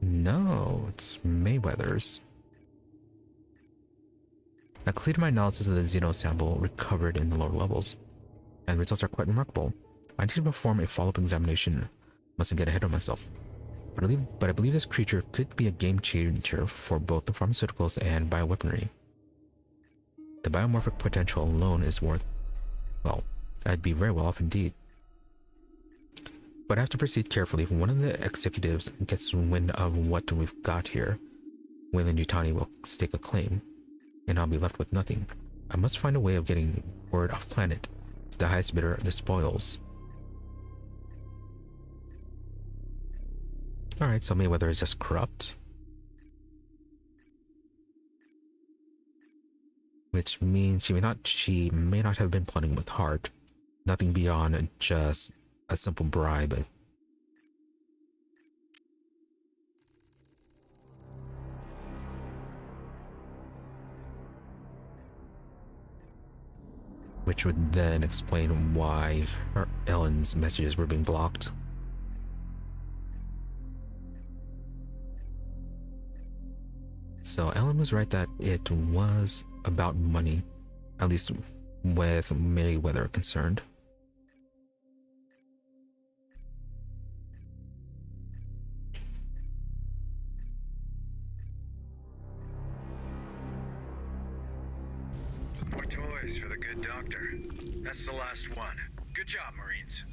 No, it's Mayweather's. I completed my analysis of the Xeno sample recovered in the lower levels, and the results are quite remarkable. I need to perform a follow-up examination. Mustn't get ahead of myself. But I believe this creature could be a game changer for both the pharmaceuticals and bioweaponry. The biomorphic potential alone is worth, well, I'd be very well off indeed. But I have to proceed carefully. If one of the executives gets wind of what we've got here, Weyland-Yutani will stake a claim, and I'll be left with nothing. I must find a way of getting word off planet to the highest bidder of the spoils. Alright, so Mayweather is just corrupt. Which means she may not have been plotting with heart. Nothing beyond just a simple bribe. Which would then explain why Ellen's messages were being blocked. So Ellen was right that it was about money, at least with Mayweather concerned. More toys for the good doctor. That's the last one. Good job, Marines.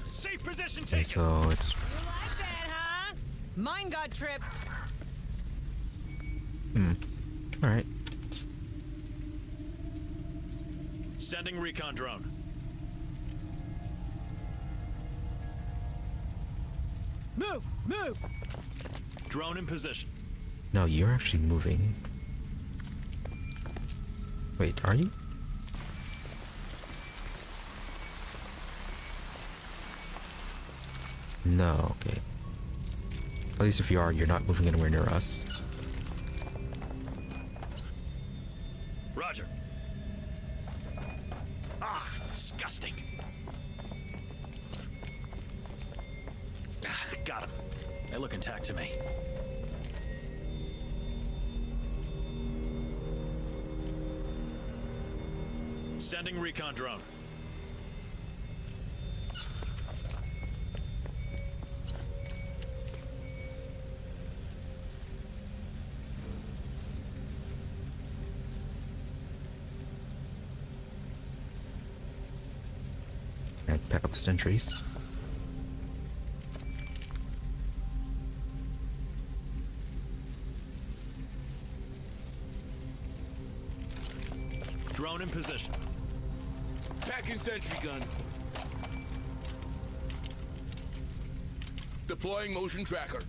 Safe position Okay, taken. so it's You like that, huh? Mine got tripped. alright. Sending recon drone. Move! Move! Drone in position. No, you're actually moving. Wait, are you? No, okay. At least if you are, you're not moving anywhere near us. Roger. Ah, disgusting. Ah, got him. They look intact to me. Sending recon drone. And pack up the sentries. Drone in position. Packing sentry gun. Deploying motion tracker.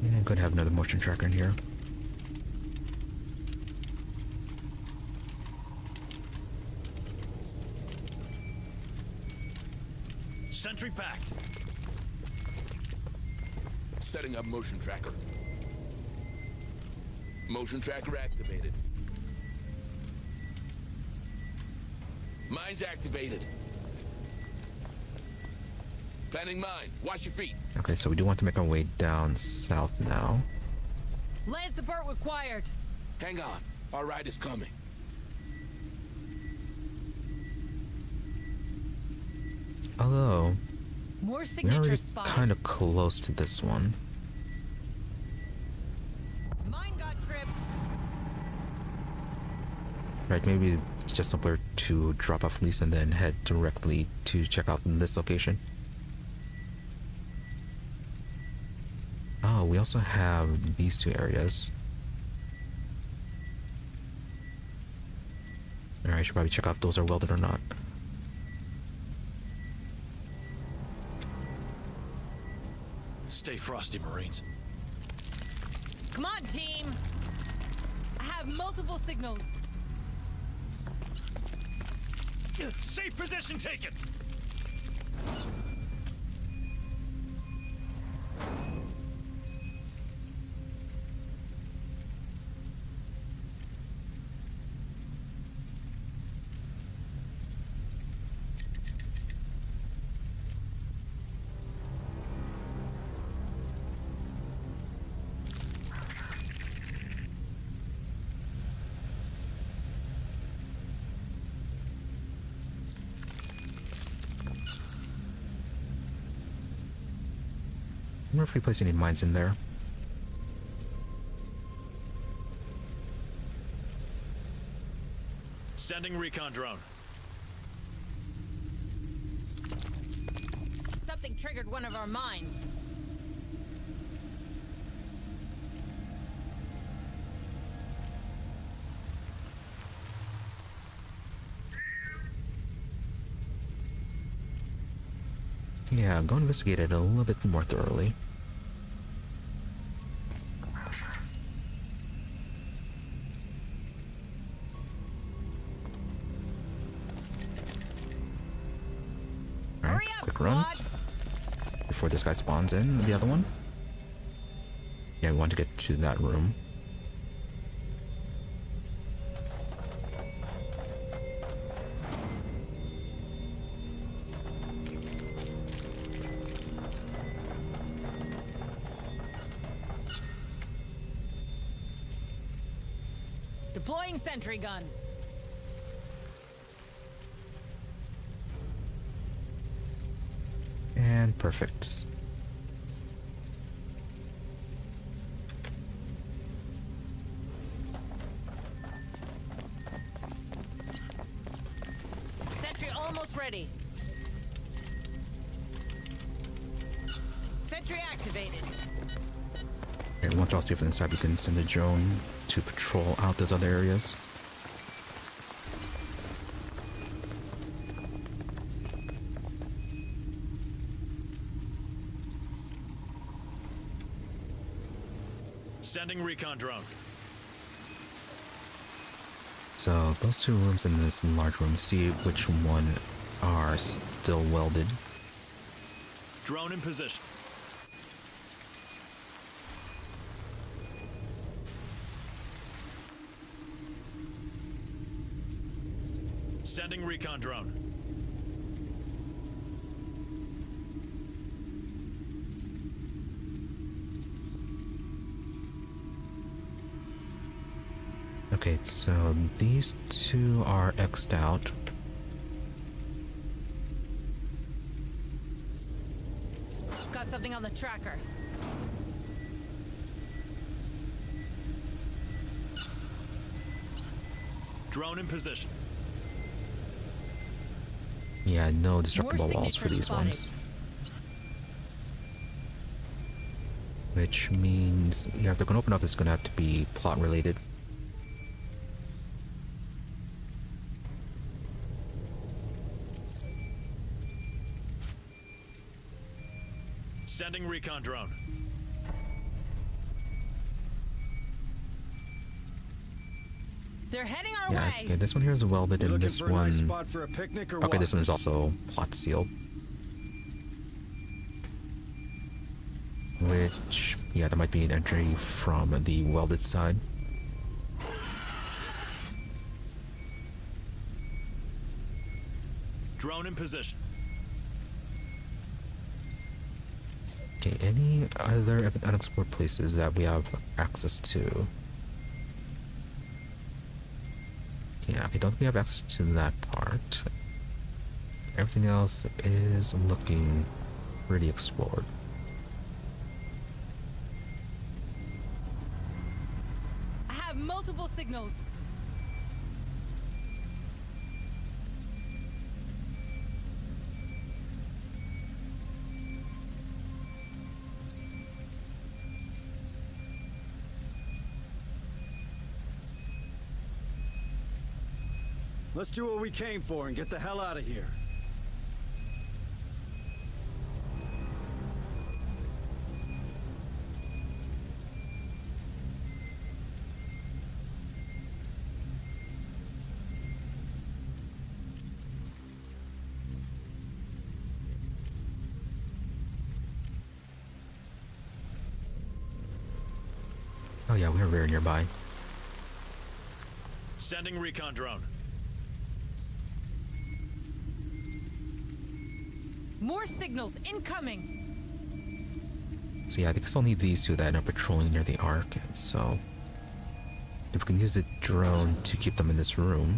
Yeah, I'm gonna have another motion tracker in here. Sentry packed. Setting up motion tracker. Motion tracker activated. Mine's activated. Planning mine. Watch your feet. Okay, so we do want to make our way down south now. Land support required. Hang on. Our ride is coming. Although, More we're signature already spotted. kind of close to this one. Right, maybe it's just simpler to drop off Lisa and then head directly to check out this location. Oh, we also have these two areas. Alright, I should probably check out if those are welded or not. Stay frosty, Marines. Come on, team! I have multiple signals. Safe position taken! I wonder if we place any mines in there. Sending recon drone. Something triggered one of our mines. Yeah, go investigate it a little bit more thoroughly. Alright, Hurry up, quick run squad! before this guy spawns in the other one. Yeah, we want to get to that room. Deploying sentry gun. And perfect. Sentry almost ready. Sentry activated. And once y'all see from inside, we can send a drone to patrol out those other areas. Sending recon drone. So those two rooms in this large room, see which one are still welded. Drone in position. Sending recon drone. Okay, so these two are X'd out. Got something on the tracker. Drone in position. Yeah, no destructible More walls for signatures these spotted. ones. Which means, yeah, if they're gonna open up, it's gonna have to be plot related. Sending recon drone. They're heading our Yeah, way. okay, this one here is welded, You and looking this for a one. nice spot for a picnic or Okay, what? this one is also plot sealed. Which, yeah, that might be an entry from the welded side. Drone in position. Okay, any other unexplored places that we have access to? Yeah, I don't think we have access to that part. Everything else is looking pretty explored. I have multiple signals. Let's do what we came for and get the hell out of here. Oh yeah, we are very nearby. Sending recon drone. More signals incoming. So yeah, I think it's only these two that are patrolling near the Ark, so if we can use the drone to keep them in this room,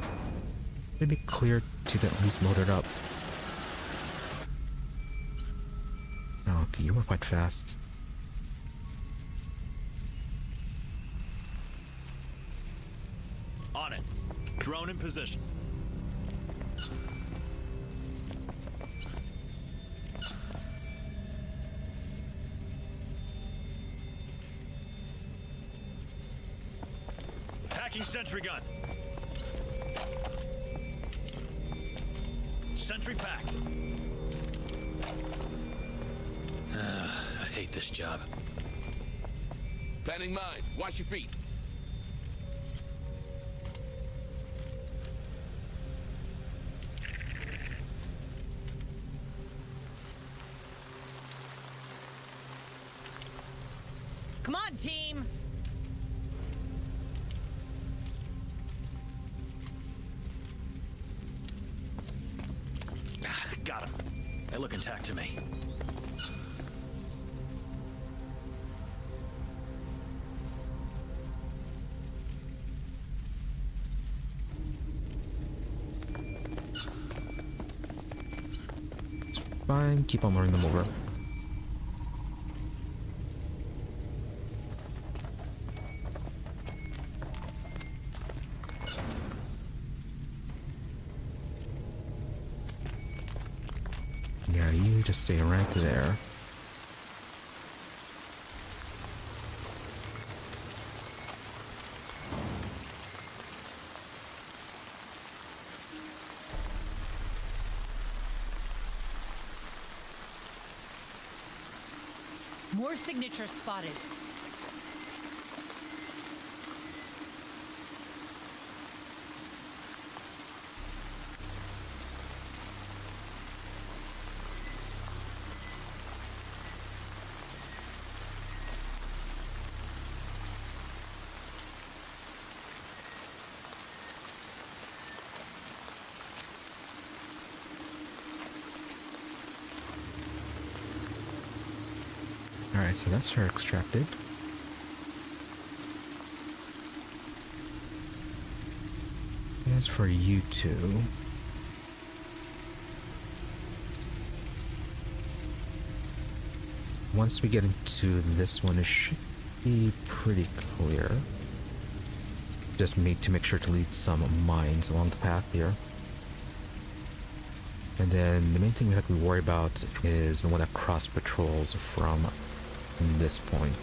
it'd be clear to at least load it up. Oh, okay, you were quite fast. On it. Drone in position. Hacking sentry gun. Sentry pack. I hate this job. Planning mine. Watch your feet. Come on, team. Got him. They look intact to me. It's fine, keep on running them over. Yeah, you just stay right there. More signatures spotted. Alright, so that's her extracted. As for you two, once we get into this one, it should be pretty clear. Just to make sure to lead some mines along the path here. And then the main thing we have to worry about is the one that cross patrols from this point.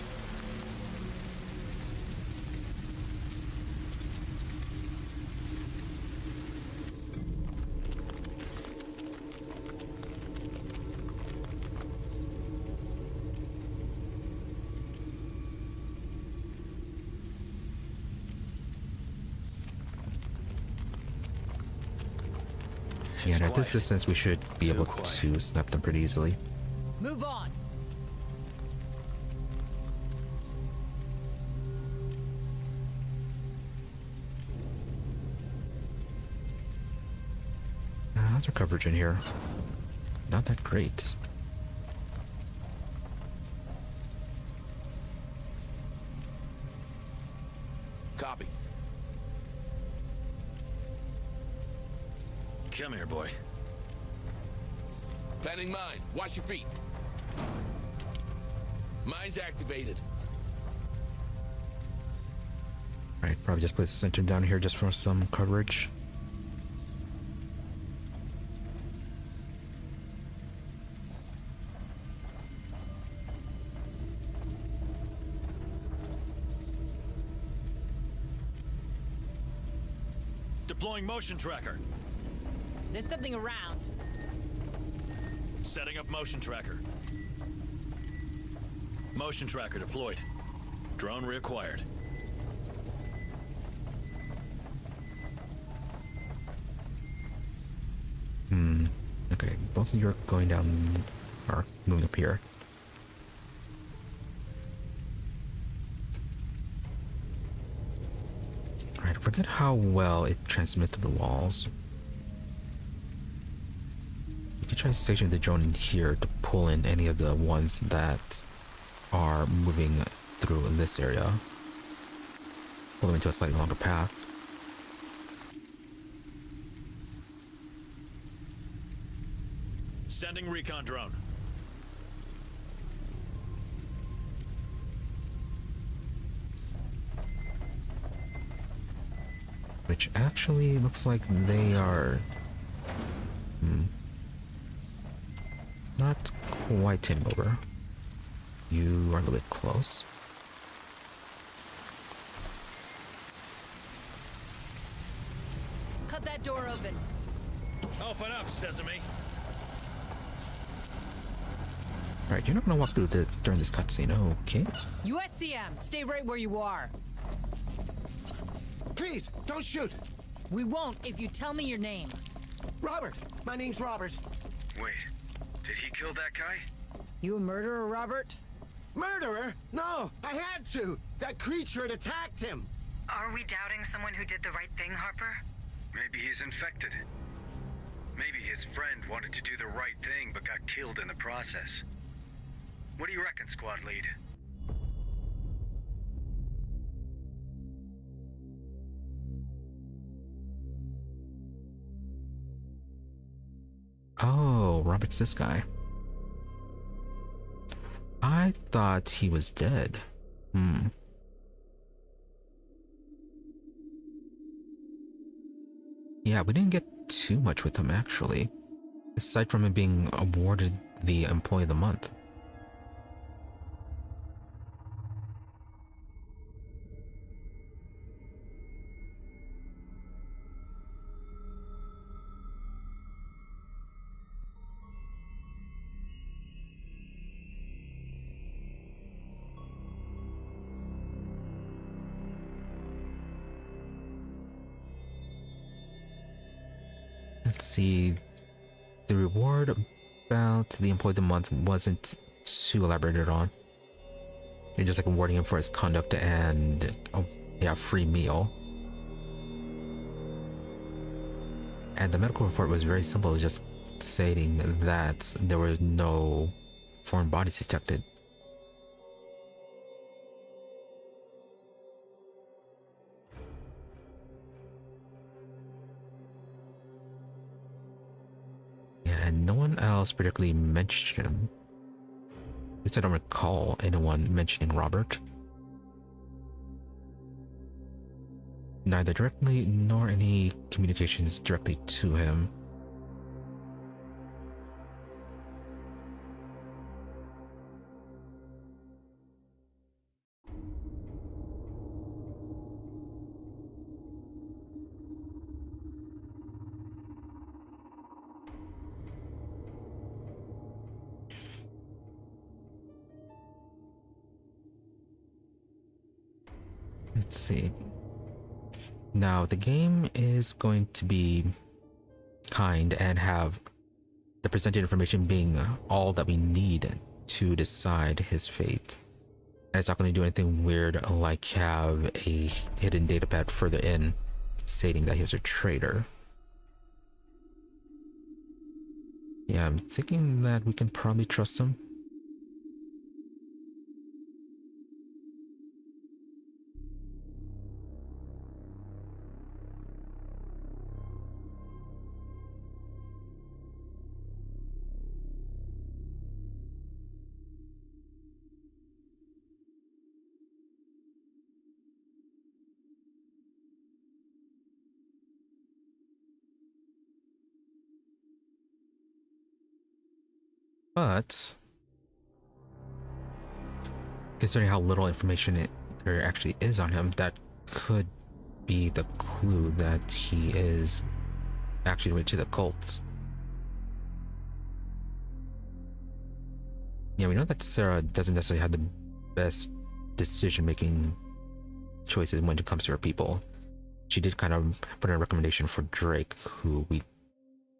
Yeah, and at this distance we should be able to snap them pretty easily. Move on. How's our coverage in here? Not that great. Copy. Come here, boy. Planning mine. Watch your feet. Mine's activated. Alright, probably just place the center down here just for some coverage. Deploying motion tracker. There's something around. Setting up motion tracker. Motion tracker deployed. Drone reacquired. Okay, both of you are going down, or moving up here. Alright, I forget how well it transmits to the walls. You can try stationing the drone in here to pull in any of the ones that are moving through in this area. Pull them into a slightly longer path. Sending recon drone. Which actually looks like they are not quite hitting over. You are a little bit close. Cut that door open. Open up, Sesame. Alright, you're not gonna walk through during this cutscene, okay? USCM, stay right where you are. Please, don't shoot! We won't if you tell me your name. Robert! My name's Robert. Wait, did he kill that guy? You a murderer, Robert? Murderer? No, I had to! That creature had attacked him! Are we doubting someone who did the right thing, Harper? Maybe he's infected. Maybe his friend wanted to do the right thing but got killed in the process. What do you reckon, squad lead? Oh, Robert's this guy. I thought he was dead. Yeah, we didn't get too much with him actually. Aside from him being awarded the Employee of the Month. Let's see. The reward about the Employee of the Month wasn't too elaborated on. It's just like awarding him for his conduct and free meal. And the medical report was very simple, just stating that there was no foreign bodies detected. And no one else particularly mentioned him. At least I don't recall anyone mentioning Robert. Neither directly nor any communications directly to him. Let's see. Now, the game is going to be kind and have the presented information being all that we need to decide his fate. And it's not going to do anything weird like have a hidden datapad further in stating that he was a traitor. Yeah, I'm thinking that we can probably trust him. But considering how little information there actually is on him, that could be the clue that he is actually related to the cult. Yeah, we know that Sarah doesn't necessarily have the best decision-making choices when it comes to her people. She did kind of put in a recommendation for Drake, who we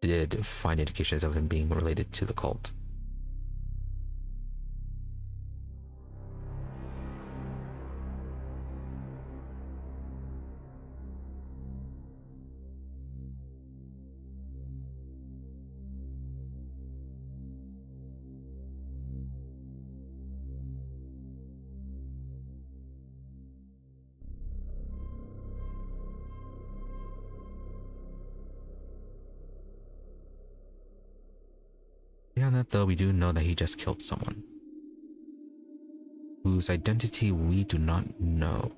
did find indications of him being related to the cult. Beyond that, though, we do know that he just killed someone whose identity we do not know.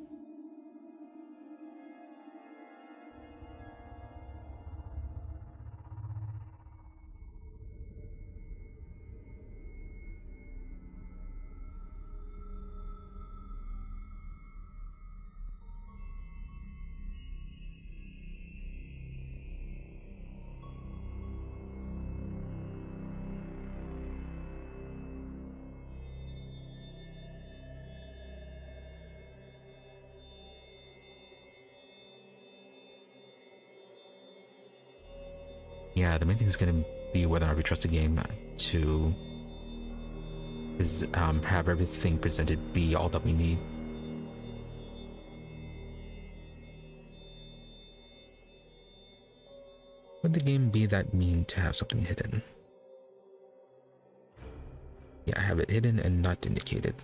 Yeah, the main thing is going to be whether or not we trust the game to have everything presented be all that we need. Would the game be that mean to have something hidden? Yeah, have it hidden and not indicated.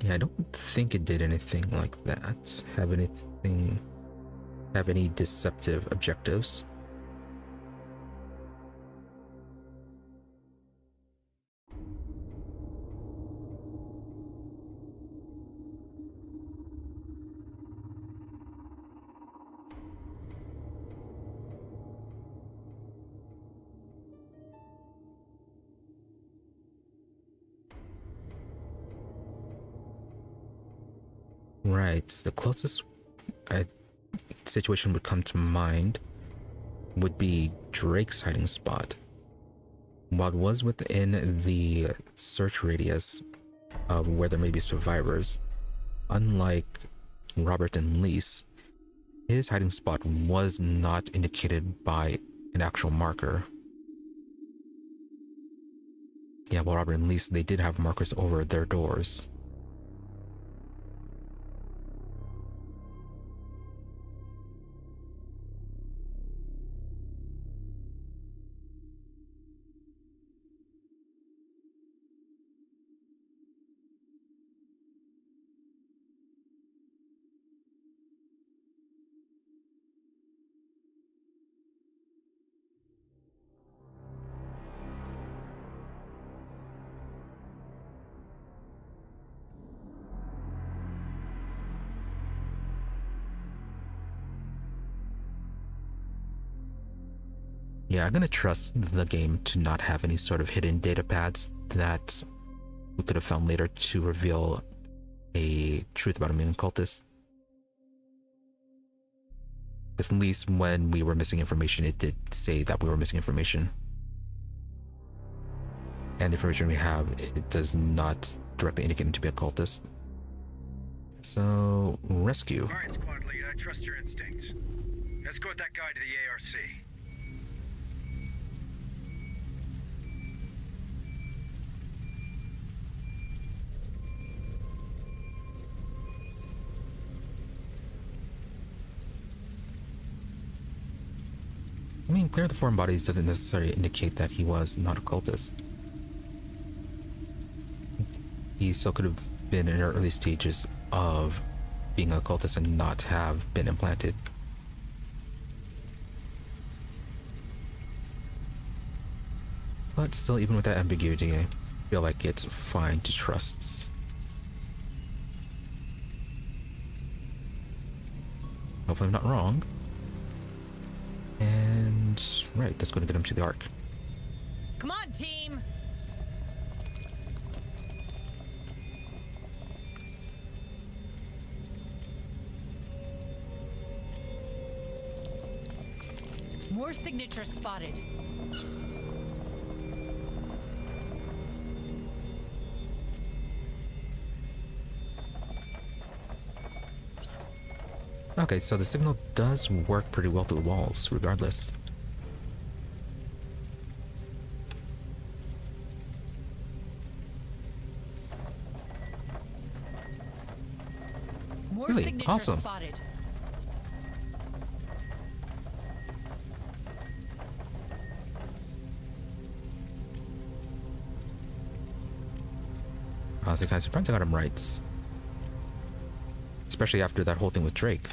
Yeah, I don't think it did anything like that. Have any deceptive objectives? Right, the closest situation would come to mind would be Drake's hiding spot. While it was within the search radius of where there may be survivors, unlike Robert and Lise, his hiding spot was not indicated by an actual marker. Yeah, while Robert and Lise, they did have markers over their doors. Yeah, I'm gonna trust the game to not have any sort of hidden datapads that we could have found later to reveal a truth about a mutant cultist. At least when we were missing information, it did say that we were missing information. And the information we have, it does not directly indicate him to be a cultist. So, rescue. All right, squad lead, I trust your instincts. Escort that guy to the ARC. I mean, clear the foreign bodies doesn't necessarily indicate that he was not a cultist. He still could have been in early stages of being a cultist and not have been implanted. But still, even with that ambiguity, I feel like it's fine to trust. Hopefully I'm not wrong. And right, that's going to get him to the Ark. Come on, team! More signatures spotted. Okay, so the signal does work pretty well through the walls, regardless. More Really? signatures Awesome. spotted. I was kind of surprised I got him right. Especially after that whole thing with Drake.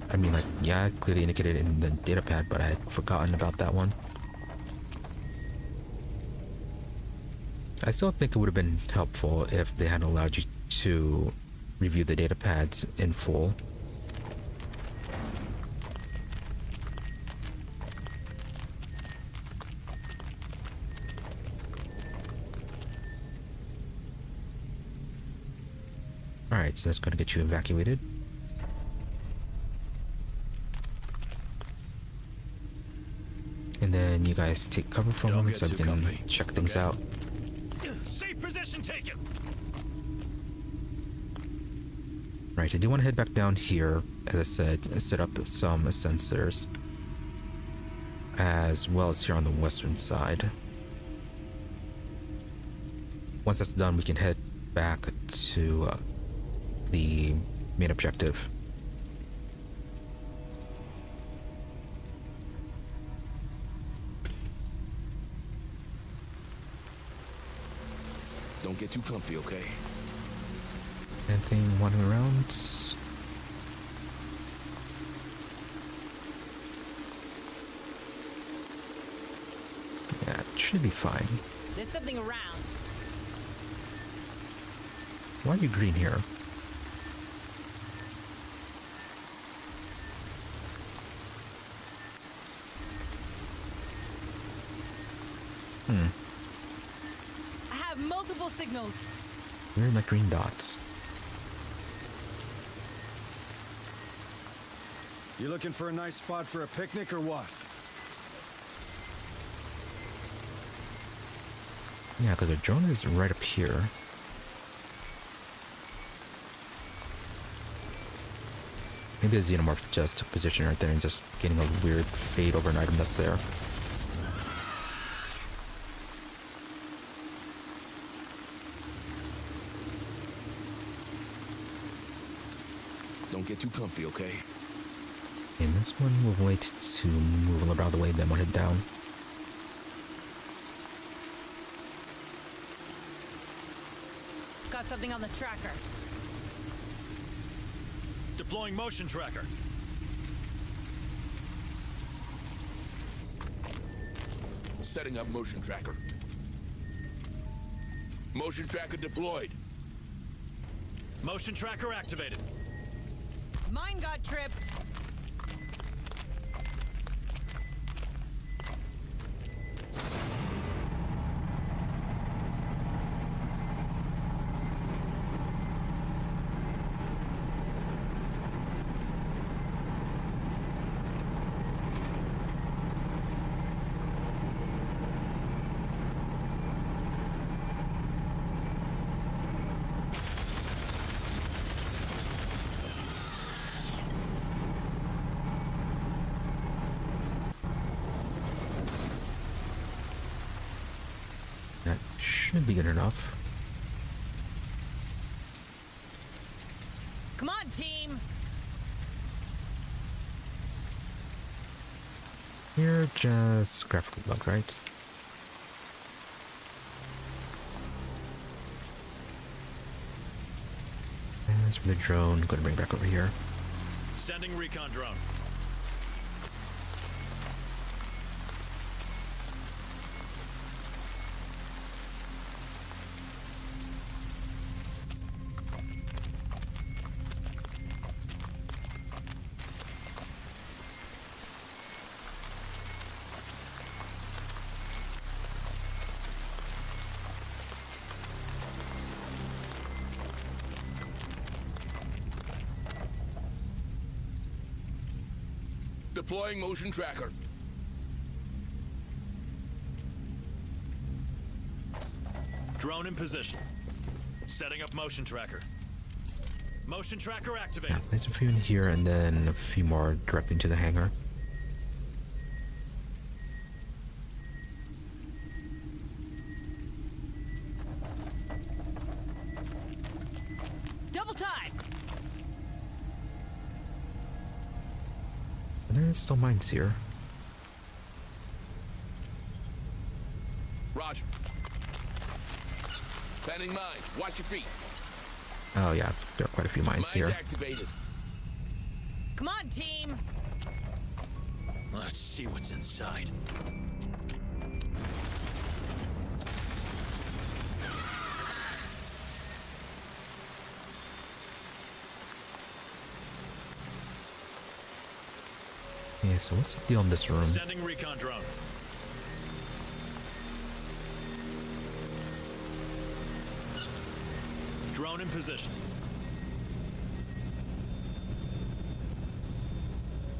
I mean, like, yeah, it clearly indicated in the datapad, but I had forgotten about that one. I still think it would have been helpful if they had allowed you to review the datapads in full. Alright, so that's going to get you evacuated. And then you guys take cover for a Don't moment get so we too can comfy, check things okay? out. Safe position taken. Right, I do want to head back down here, as I said, set up some sensors, as well as here on the western side. Once that's done, we can head back to the main objective. Don't get too comfy, okay? Anything wandering around? Yeah, it should be fine. There's something around. Why are you green here? I have multiple signals. Where are my green dots? You looking for a nice spot for a picnic or what? Yeah, because our drone is right up here. Maybe the Xenomorph just took position right there and just getting a weird fade over an item that's there. Don't get too comfy, okay? And this one will wait to move a little out of the way, then we'll head down. Got something on the tracker. Deploying motion tracker. Setting up motion tracker. Motion tracker deployed. Motion tracker activated. Mine got tripped. That should be good enough. Come on, team. You're just graphical bug, right? As for the drone, I'm going to bring it back over here. Sending recon drone. Deploying motion tracker. Drone in position. Setting up motion tracker. Motion tracker Yeah, activated. there's a few in here and then a few more directly into the hangar. Double time! And there's still mines here. Roger. Planning mine. Watch your feet. Oh yeah, there are quite a few mines here. Activated. Come on, team! Let's see what's inside. Yeah, so what's the deal in this room? Sending recon drone. Drone in position.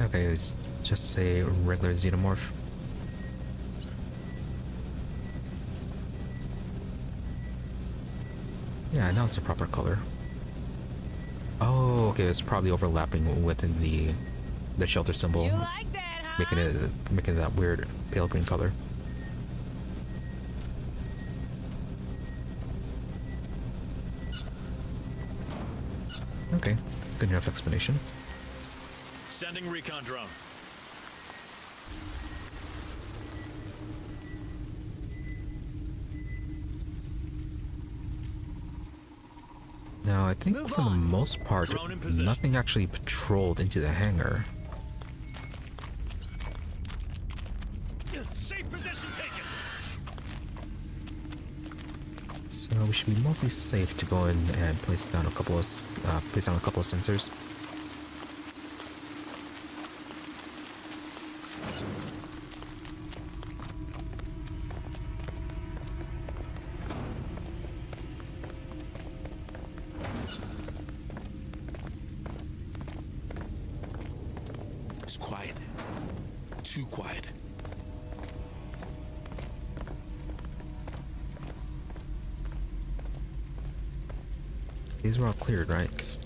Okay, it's just a regular Xenomorph. Yeah, now it's a proper color. Oh, okay, it's probably overlapping with the shelter symbol, You like that, huh? making it that weird pale green color. Okay, good enough explanation. Sending recon drone. Now, I think Move for the on. most part, Drone in position. nothing actually patrolled into the hangar. Safe position taken. So we should be mostly safe to go in and place down a couple of sensors. It's quiet. Too quiet. These were all cleared, right?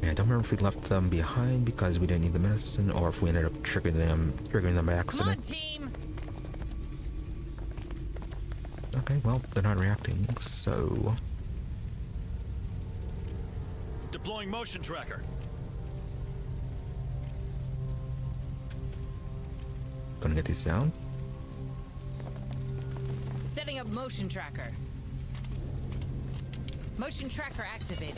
Yeah, I don't remember if we left them behind because we didn't need the medicine, or if we ended up triggering them by Come on, accident. team! Okay, well, they're not reacting, so Deploying motion tracker. gonna get these down. Setting up motion tracker. Motion tracker activated.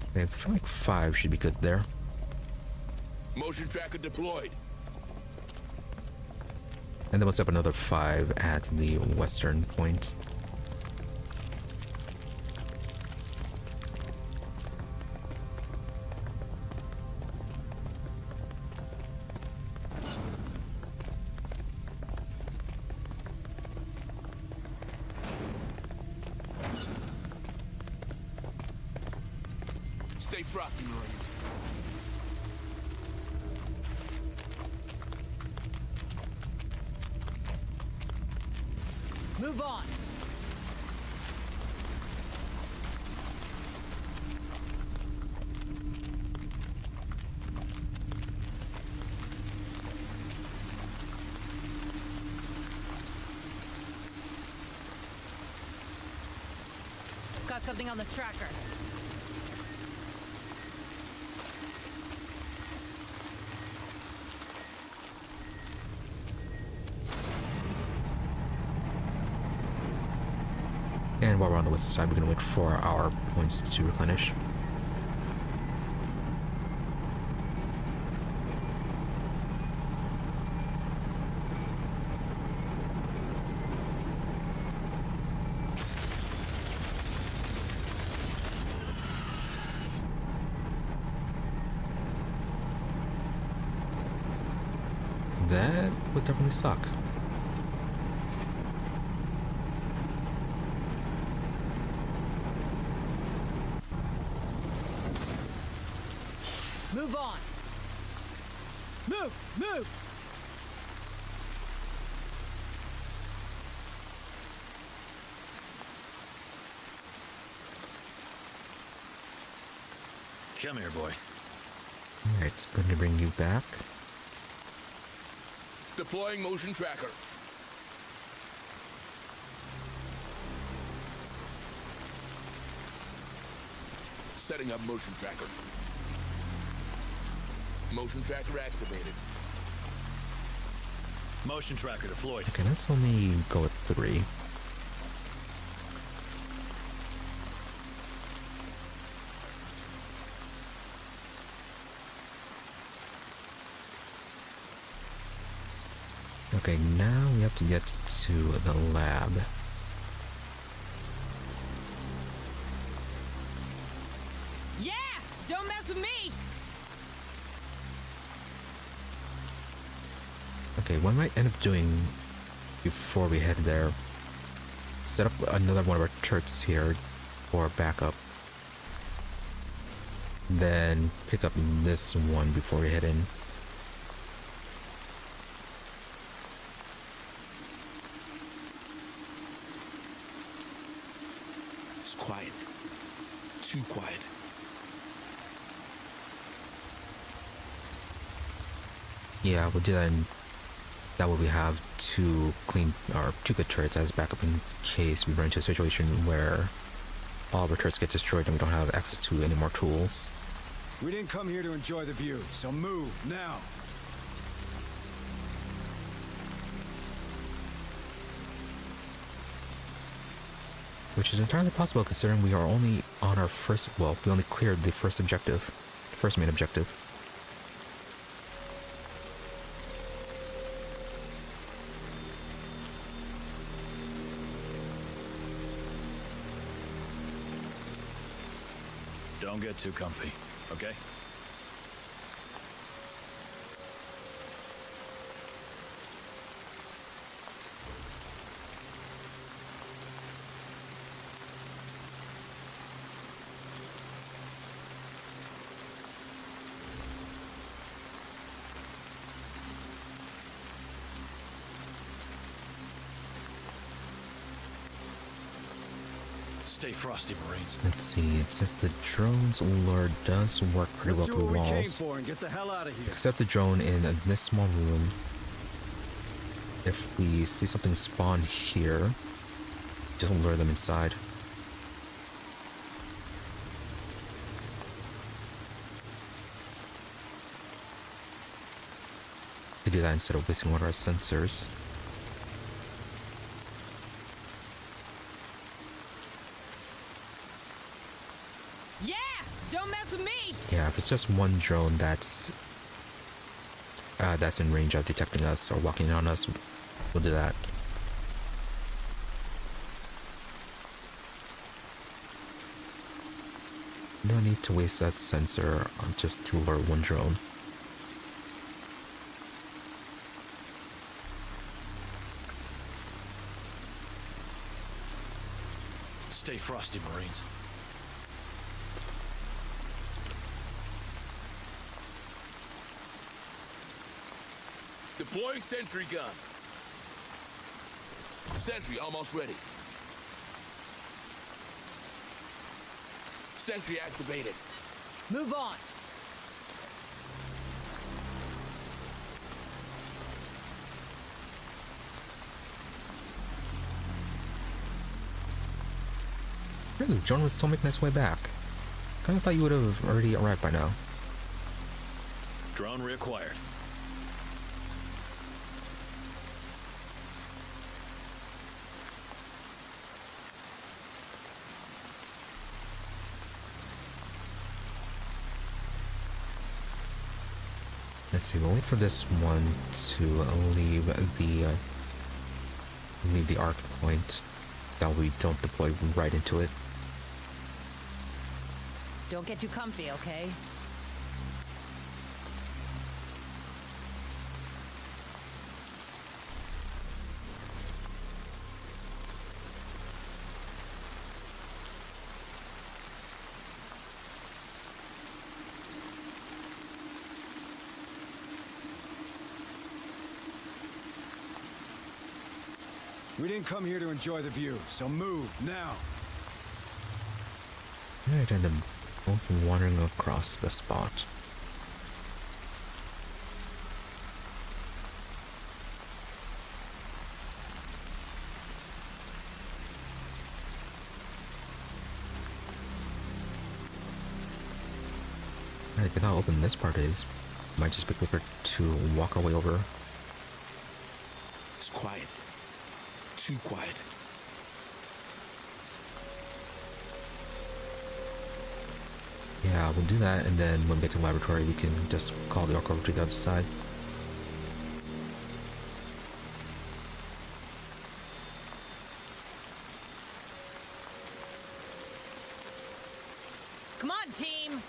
Okay, I feel like 5 should be good there. Motion tracker deployed. And then we'll set up another 5 at the western point. Stay frosty, Marines. Move on. Got something on the tracker. And while we're on the western side, we're gonna wait for our points to replenish. That definitely suck. Move on. Move! Move! Come here, boy. Alright, going to bring you back. Deploying motion tracker. Setting up motion tracker. Motion tracker activated. Motion tracker deployed. Okay, let's only go with 3. Okay, now we have to get to the lab. Yeah! Don't mess with me! Okay, what I might end up doing before we head there, set up another one of our turrets here for backup. Then pick up this one before we head in. It's quiet. Too quiet. Yeah, we'll do that in that way we have 2 good turrets as backup in case we run into a situation where all of our turrets get destroyed and we don't have access to any more tools. We didn't come here to enjoy the view, so move now. Which is entirely possible considering we are only on our first, well, we only cleared the first objective, first main objective. Don't get too comfy, okay? Stay frosty, Marines. Let's see, it says the drone's lure does work pretty well Let's do through what we came walls. for and get the hell out of here. Except the drone in this small room. If we see something spawn here, just lure them inside. To do that instead of wasting one of our sensors. Yeah! Don't mess with me! Yeah, if it's just one drone that's in range of detecting us or walking in on us, we'll do that. No need to waste that sensor on just to lure one drone. Stay frosty, Marines. Deploying sentry gun. Sentry almost ready. Sentry activated. Move on! Really, drone was still making its way back. Kinda thought you would have already arrived by now. Drone reacquired. Let's see, we'll wait for this one to leave the arc point. That way we don't deploy right into it. Don't get too comfy, okay? We didn't come here to enjoy the view, so move, now. Alright, and then both wandering across the spot. Alright, if how open this part is, might just be quicker to walk our way over. It's quiet. Too quiet. Yeah, we'll do that, and then when we get to the laboratory, we can just call the orc over to the other side. Come on, team!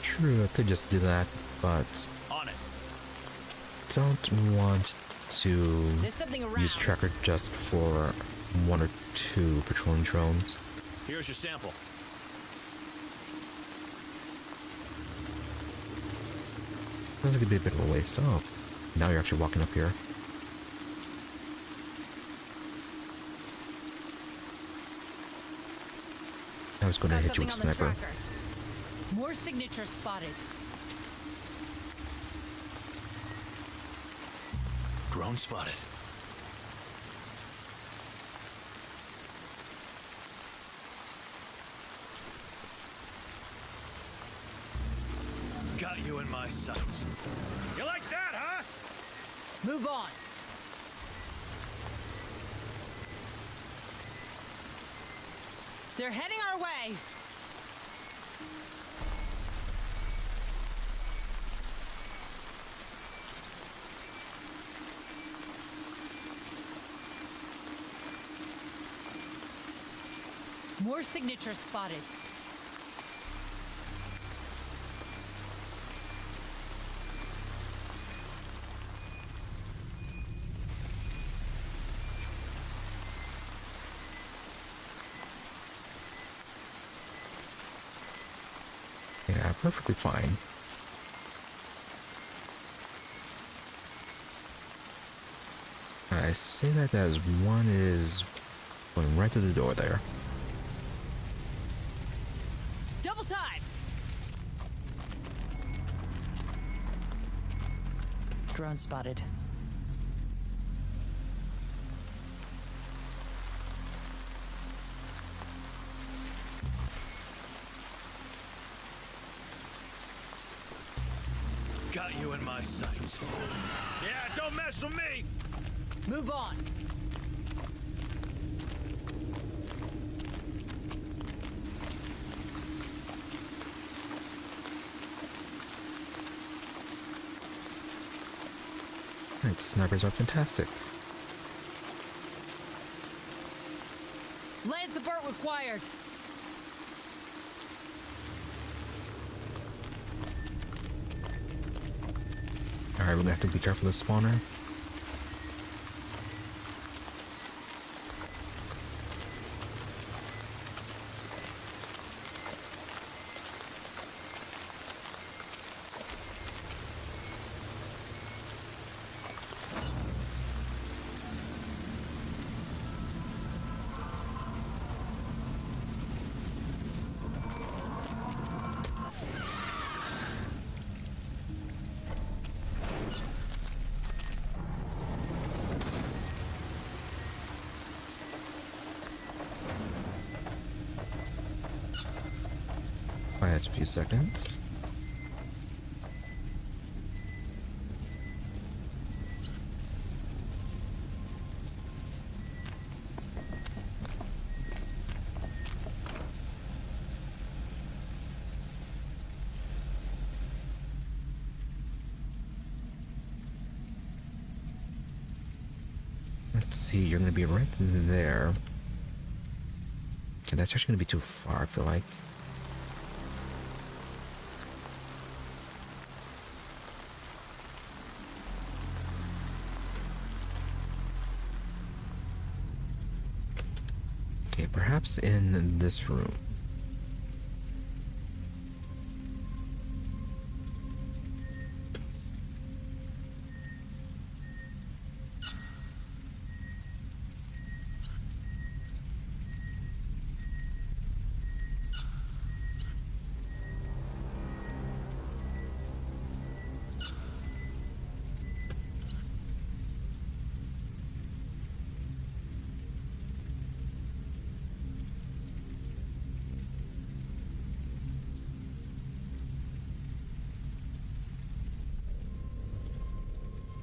True, I could just do that, but On it. don't want to There's something around. use tracker just for 1 or 2 patrolling drones. Here's your sample. Sounds like it'd be a bit of a waste. Oh, now you're actually walking up here. I was going to Got hit you with a something on the sniper. tracker. More signatures spotted. Drone spotted. Got you in my sights. You like that, huh? Move on. They're heading our way. More signatures spotted. Yeah, perfectly fine. I say that as one is going right through the door there. Double time. Drone spotted. Got you in my sights. Yeah, don't mess with me! Move on. Right, snipers are fantastic. Land support required. Alright, we're gonna have to be careful of the spawner. That's a few seconds. Let's see, you're going to be right there. Okay, that's actually going to be too far, I feel like. perhaps in this room.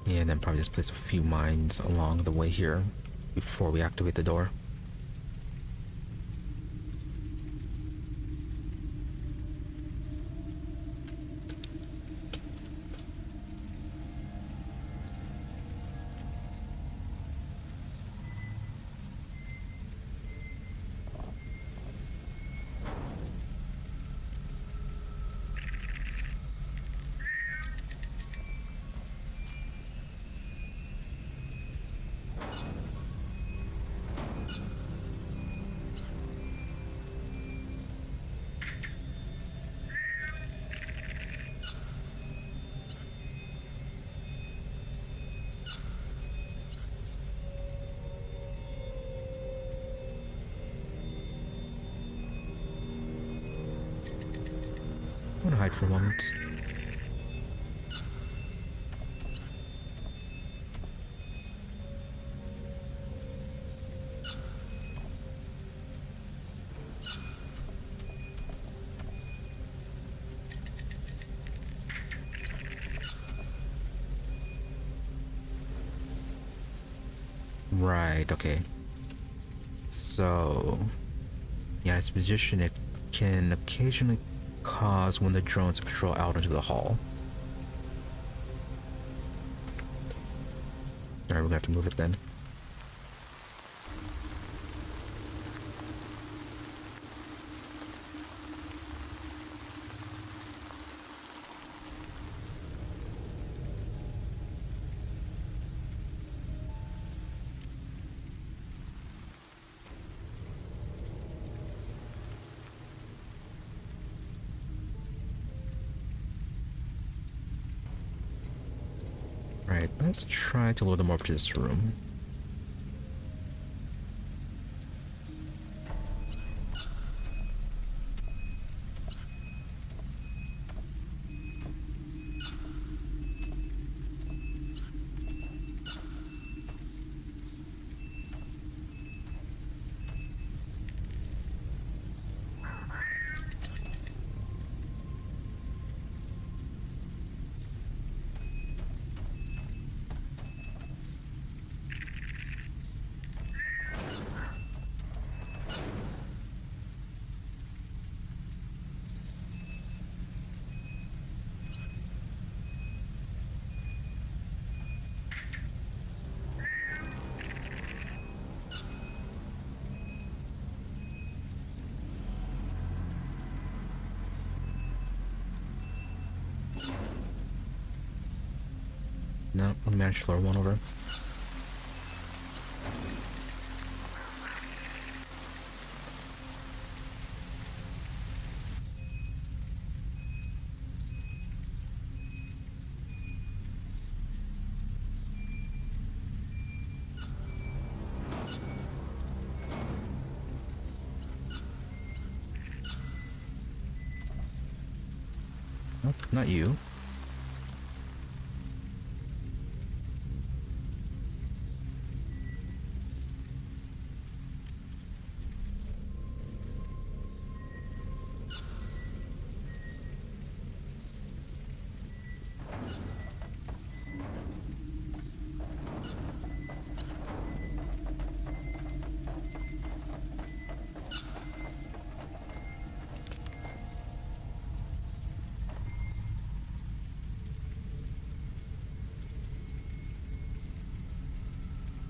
Yeah, and then probably just place a few mines along the way here before we activate the door. I'm gonna hide for a moment. Right, okay. So, yeah, its position, it can occasionally cause one of the drones to patrol out into the hall. Alright, we're gonna have to move it then. Right, let's try to lure them over to this room. No, we managed to lure one over. Nope, not you.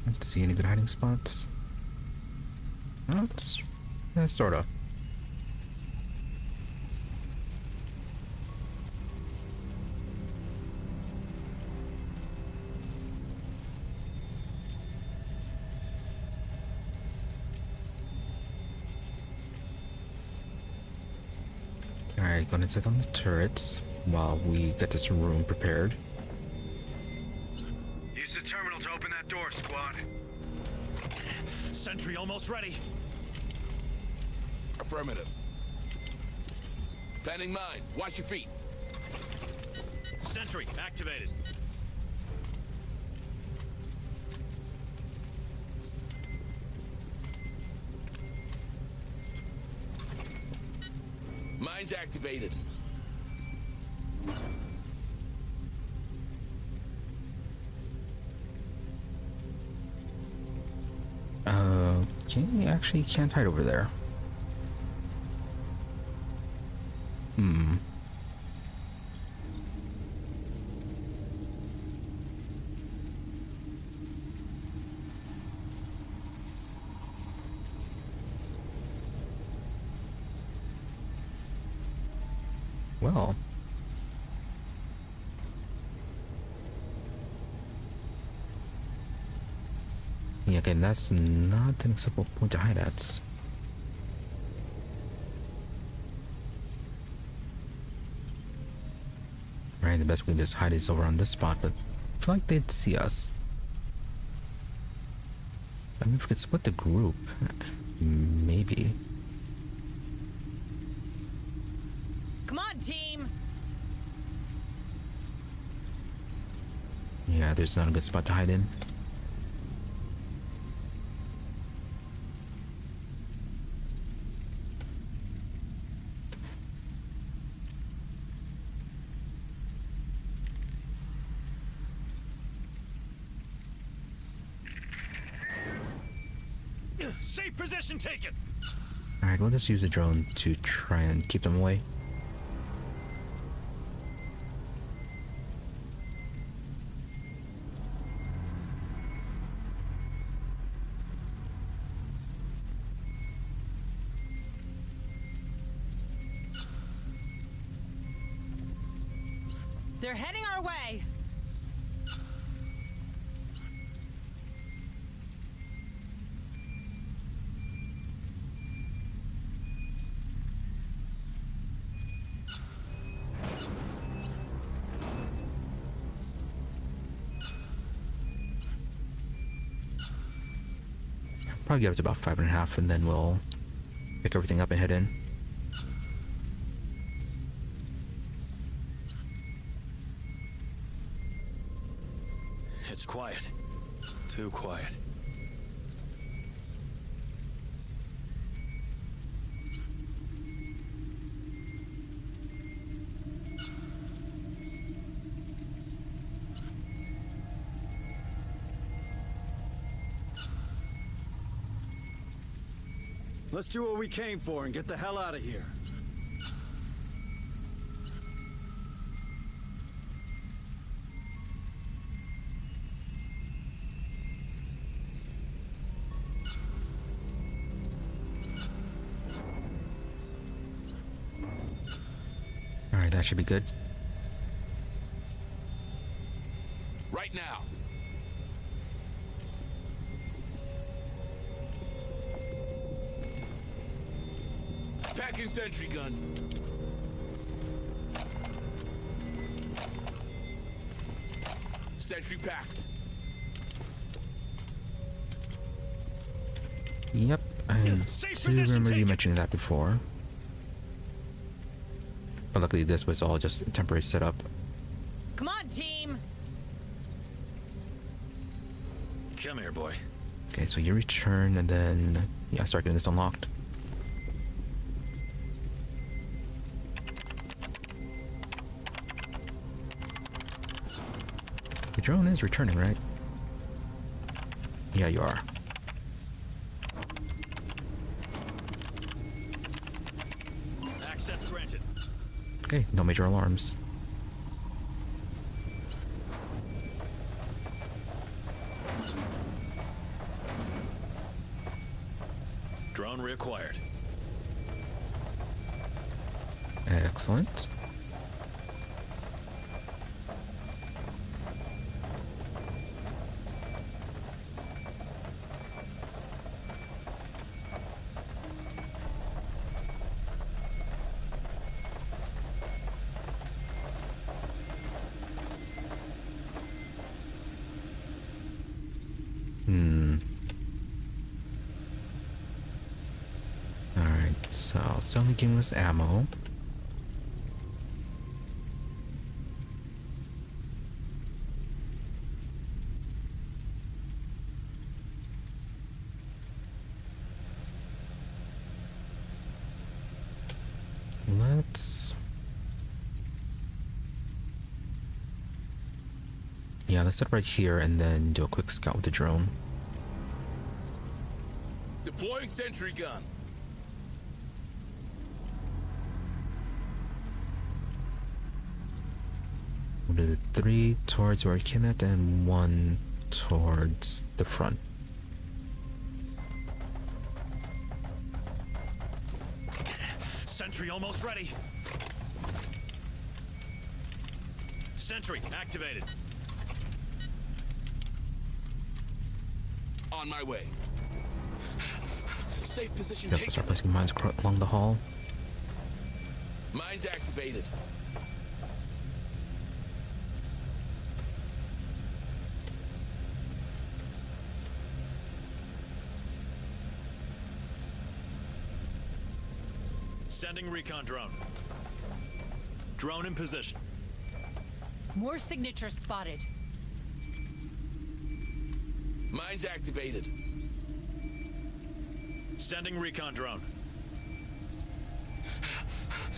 Let's see any good hiding spots. Oh, it's sort of. Alright, gonna check on the turrets while we get this room prepared. Use the terminal to open that door, squad. Sentry almost ready. Affirmative. Planning mine. Watch your feet. Sentry activated. Mine's activated. Okay, actually can't hide over there. Well. Yeah, okay, that's not an acceptable point to hide at. Right, the best we can just hide is over on this spot, but I feel like they'd see us. I mean, if we could split the group, maybe. Come on, team. Yeah, there's not a good spot to hide in. Safe position taken. Alright, we'll just use the drone to try and keep them away. They're heading our way. Probably get up to about 5.5 and then we'll pick everything up and head in. It's quiet. Too quiet. Let's do what we came for and get the hell out of here. Alright, that should be good. Right now. Packing sentry gun. Sentry packed. Yep, I do remember you mentioning that before. But luckily this was all just a temporary setup. Come on, team. Come here, boy. Okay, so you return and then, yeah, start getting this unlocked. The drone is returning, right? Yeah, you are. Access granted. Okay, no major alarms. Drone reacquired. Excellent. Alright, so it's only giving us ammo. Let's set right here and then do a quick scout with the drone. Deploying sentry gun. We'll do 3 towards where we came at and 1 towards the front. Sentry almost ready. Sentry activated. On my way. Safe position Yes, I'll taken. start placing mines along the hall. Mines activated. Sending recon drone. Drone in position. More signatures spotted. Mines activated. Sending recon drone.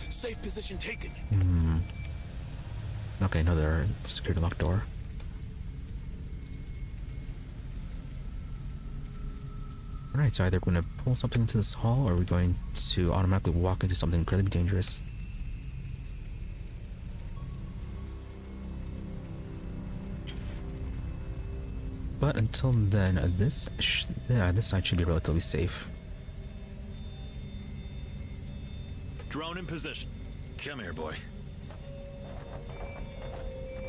Safe position taken. Okay, another security lock door. Alright, so either we're going to pull something into this hall or we're going to automatically walk into something incredibly dangerous. But until then, this side should be relatively safe. Drone in position. Come here, boy.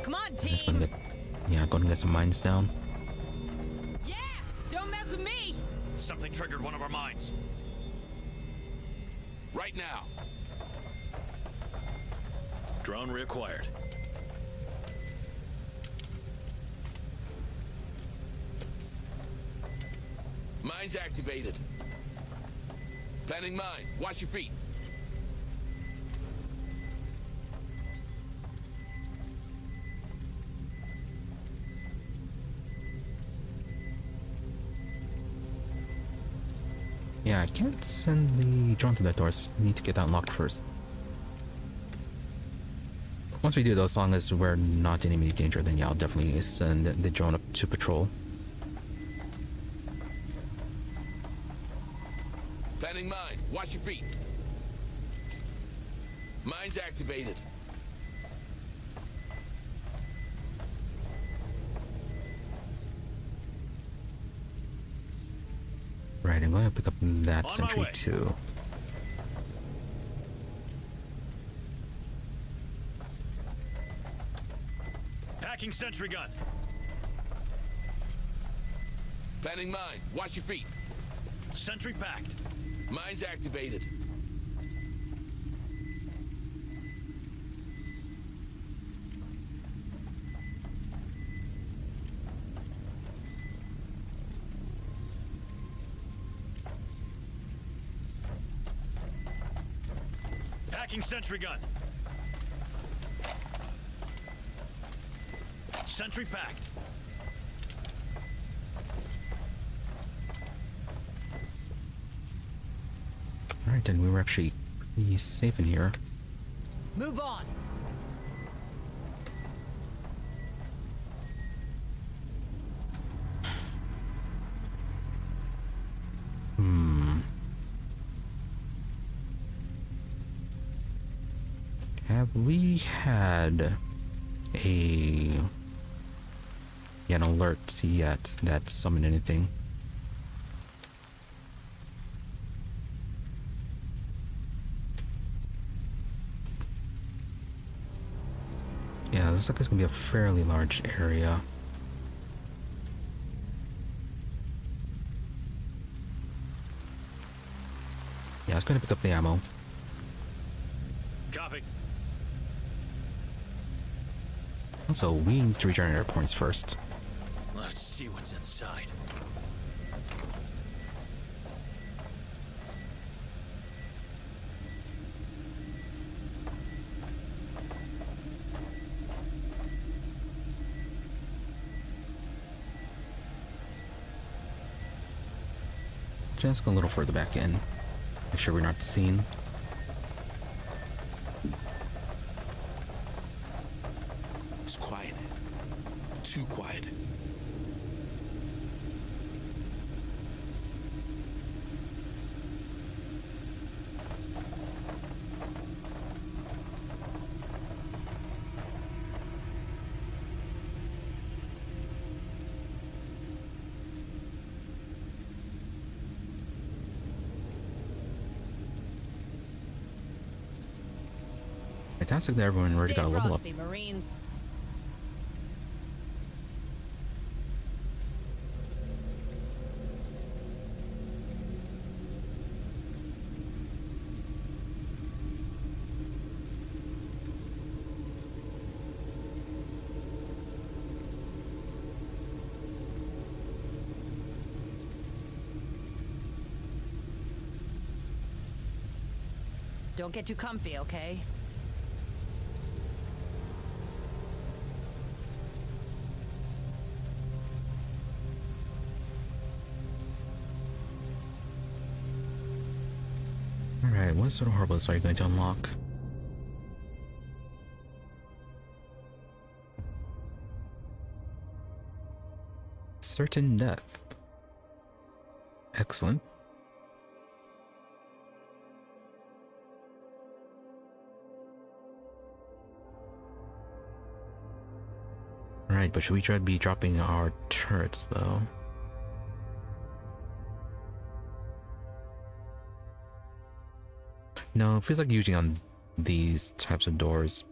Come on, I'm team. just gonna get some mines down. Yeah, don't mess with me. Something triggered one of our mines. Right now. Drone reacquired. Mines activated. Planning mine. Watch your feet. Yeah, I can't send the drone to that door. Need to get that unlocked first. Once we do though, as long as we're not in immediate danger, then yeah, I'll definitely send the drone up to patrol. Planning mine. Watch your feet. Mines activated. Right, I'm going to pick up that On my sentry way. too. Packing sentry gun. Planning mine. Watch your feet. Sentry packed. Mines activated. Packing sentry gun. Sentry packed. Alright, then we were actually pretty safe in here. Move on. Have we had an alert yet that summoned anything? Yeah, looks like it's gonna be a fairly large area. Yeah, I was gonna pick up the ammo. Copy. Also, we need to regenerate our points first. Let's see what's inside. Just go a little further back in. Make sure we're not seen. It's quiet. Too quiet. Fantastic that everyone already Stay got a level up. frosty, Marines. Don't get too comfy, okay? Alright, what sort of horribles are you going to unlock? Certain death. Excellent. Alright, but should we try to be dropping our turrets though? No, it feels like using on these types of doors.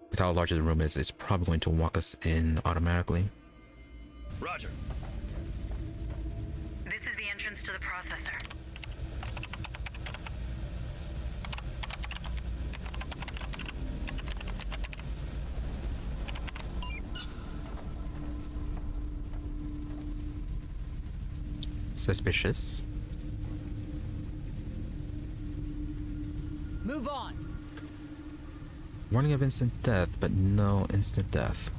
With how large the room is, it's probably going to walk us in automatically. Roger. This is the entrance to the processor. Suspicious. Move on. Warning of instant death, but no instant death.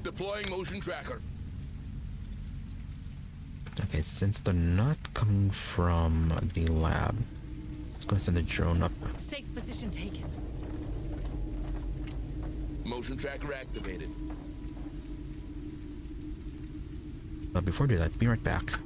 Deploying motion tracker. Okay, since they're not coming from the lab, let's go send the drone up. Safe position taken. Motion tracker activated. But before I do that, be right back.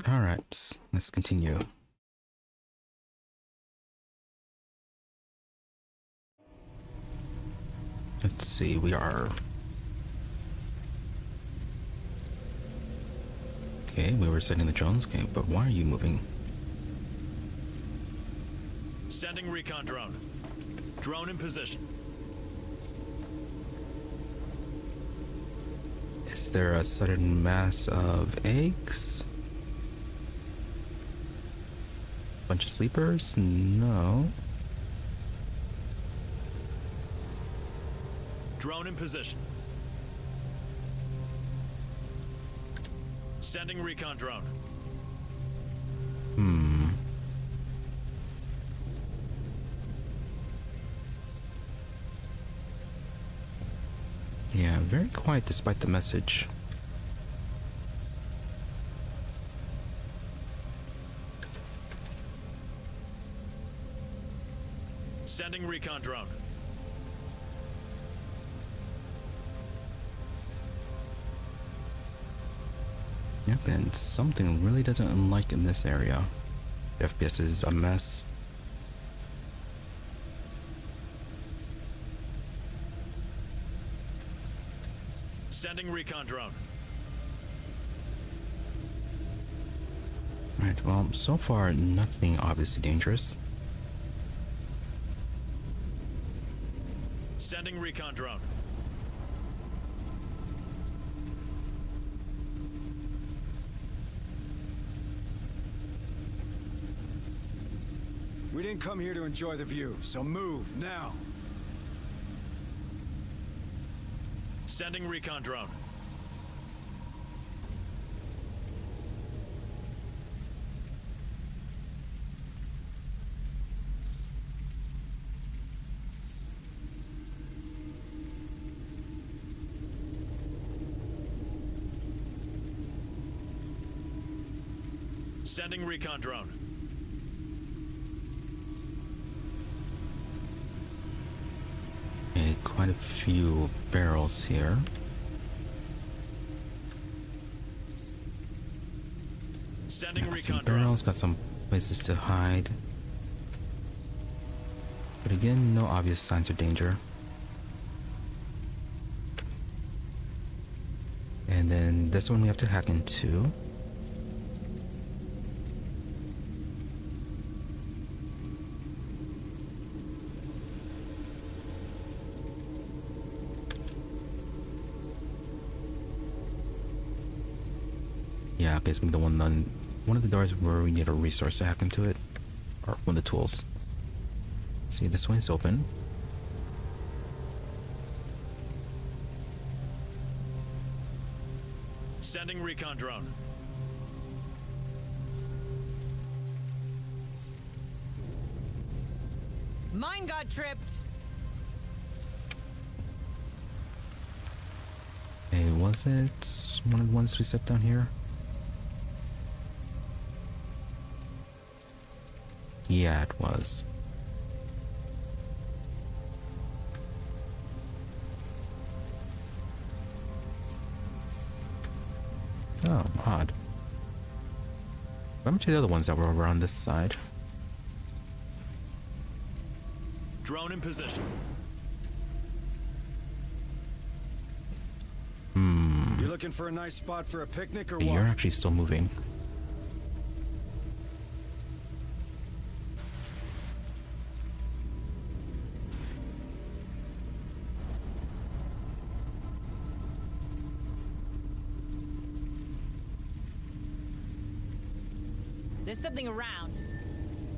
All right, let's continue. Let's see, we are... Okay, we were setting the drones. Okay, but why are you moving? Sending recon drone. Drone in position. Is there a sudden mass of eggs? Bunch of sleepers? No. Drone in position. Sending recon drone. Yeah, very quiet despite the message. Sending recon drone. Yep, and something really doesn't like in this area. FPS is a mess. Sending recon drone. Right, well, so far, nothing obviously dangerous. Sending recon drone. We didn't come here to enjoy the view, so move now. Sending recon drone. Sending recon drone. Okay, quite a few barrels here. Sending Got some recon drone. barrels, got some places to hide. But again, no obvious signs of danger. And then this one we have to hack into. Yeah, okay, it's gonna be the one of the doors where we need a resource to hack into it. Or one of the tools. See, this way is open. Sending recon drone. Mine got tripped. Hey, was it one of the ones we set down here? Yeah, it was. Oh, odd. What happened to the other ones that were over on this side? Drone in position. You looking for a nice spot for a picnic or You're what? actually still moving. There's something around.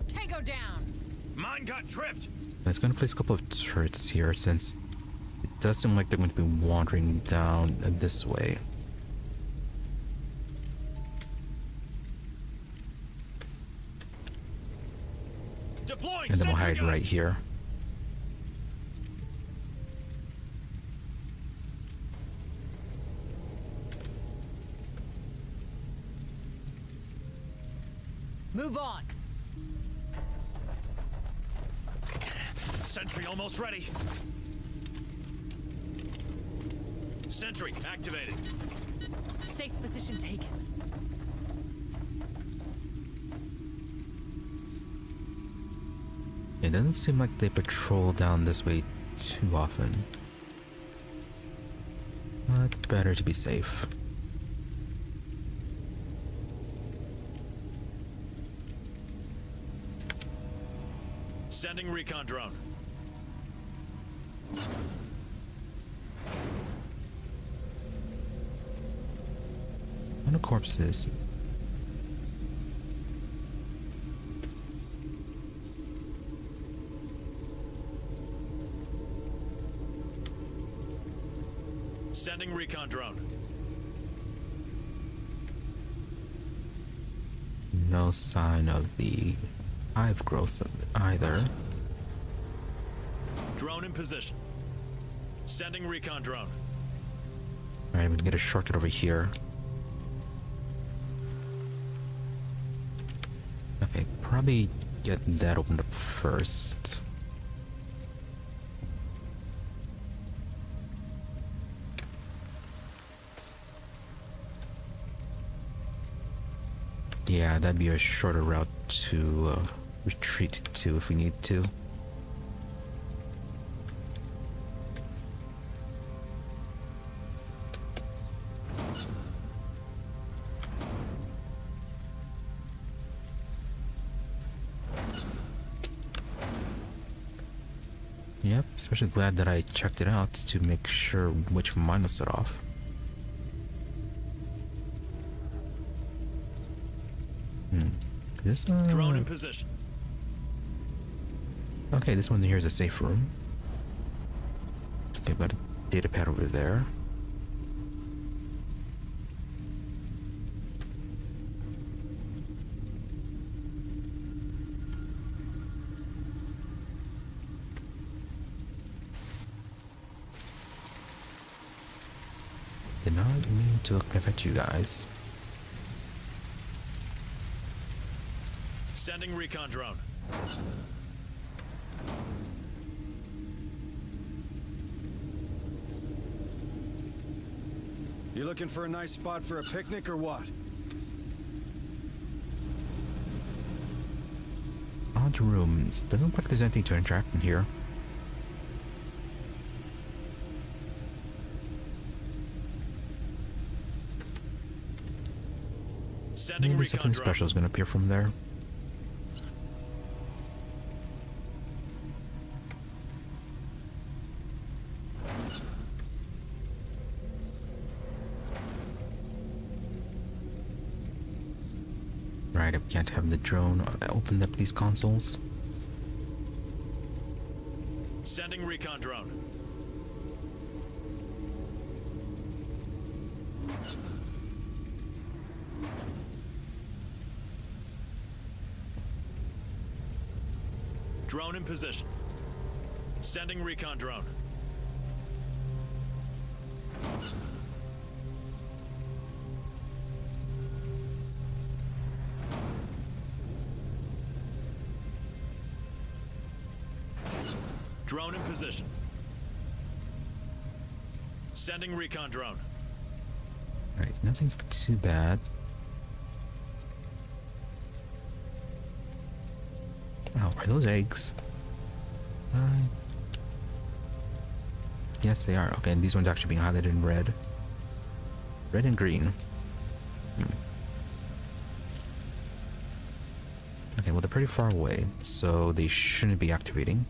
Tango down. Mine got tripped. Let's gonna place a couple of turrets here since it does seem like they're going to be wandering down this way. Deploying. And then we'll sentry hide gun. right here. Move on. Sentry almost ready. Sentry activated. Safe position taken. It doesn't seem like they patrol down this way too often. But better to be safe. Sending recon drone. On the corpses. Sending recon drone. No sign of the hive growth either. Drone in position. Sending recon drone. Alright, we can get a shortcut over here. Okay, probably get that opened up first. Yeah, that'd be a shorter route to retreat to if we need to. Yep, especially glad that I checked it out to make sure which mine was set off. This Drone in position. Okay, this one here is a safe room. Okay, got a data pad over there. Did not mean to look back at you guys. Sending recon drone. You looking for a nice spot for a picnic or what? Odd room. Doesn't look like there's anything to interact in here. Sending Maybe recon something drone. special is going to appear from there. Right, I can't have the drone open up these consoles. Sending recon drone. Drone in position. Sending recon drone. Drone in position. Sending recon drone. Right, nothing too bad. Oh, are those eggs? Yes, they are. Okay, and these ones actually being highlighted in red. Red and green. Okay, well, they're pretty far away, so they shouldn't be activating.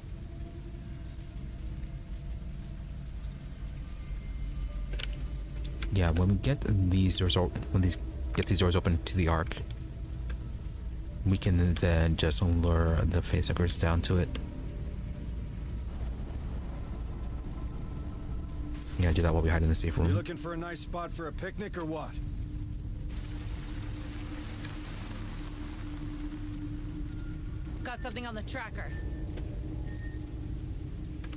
Yeah, when we get these doors, get these doors open to the Ark, we can then just lure the facehuggers down to it. Yeah, do that while we hide in the safe You room. looking for a nice spot for a picnic or what? Got something on the tracker.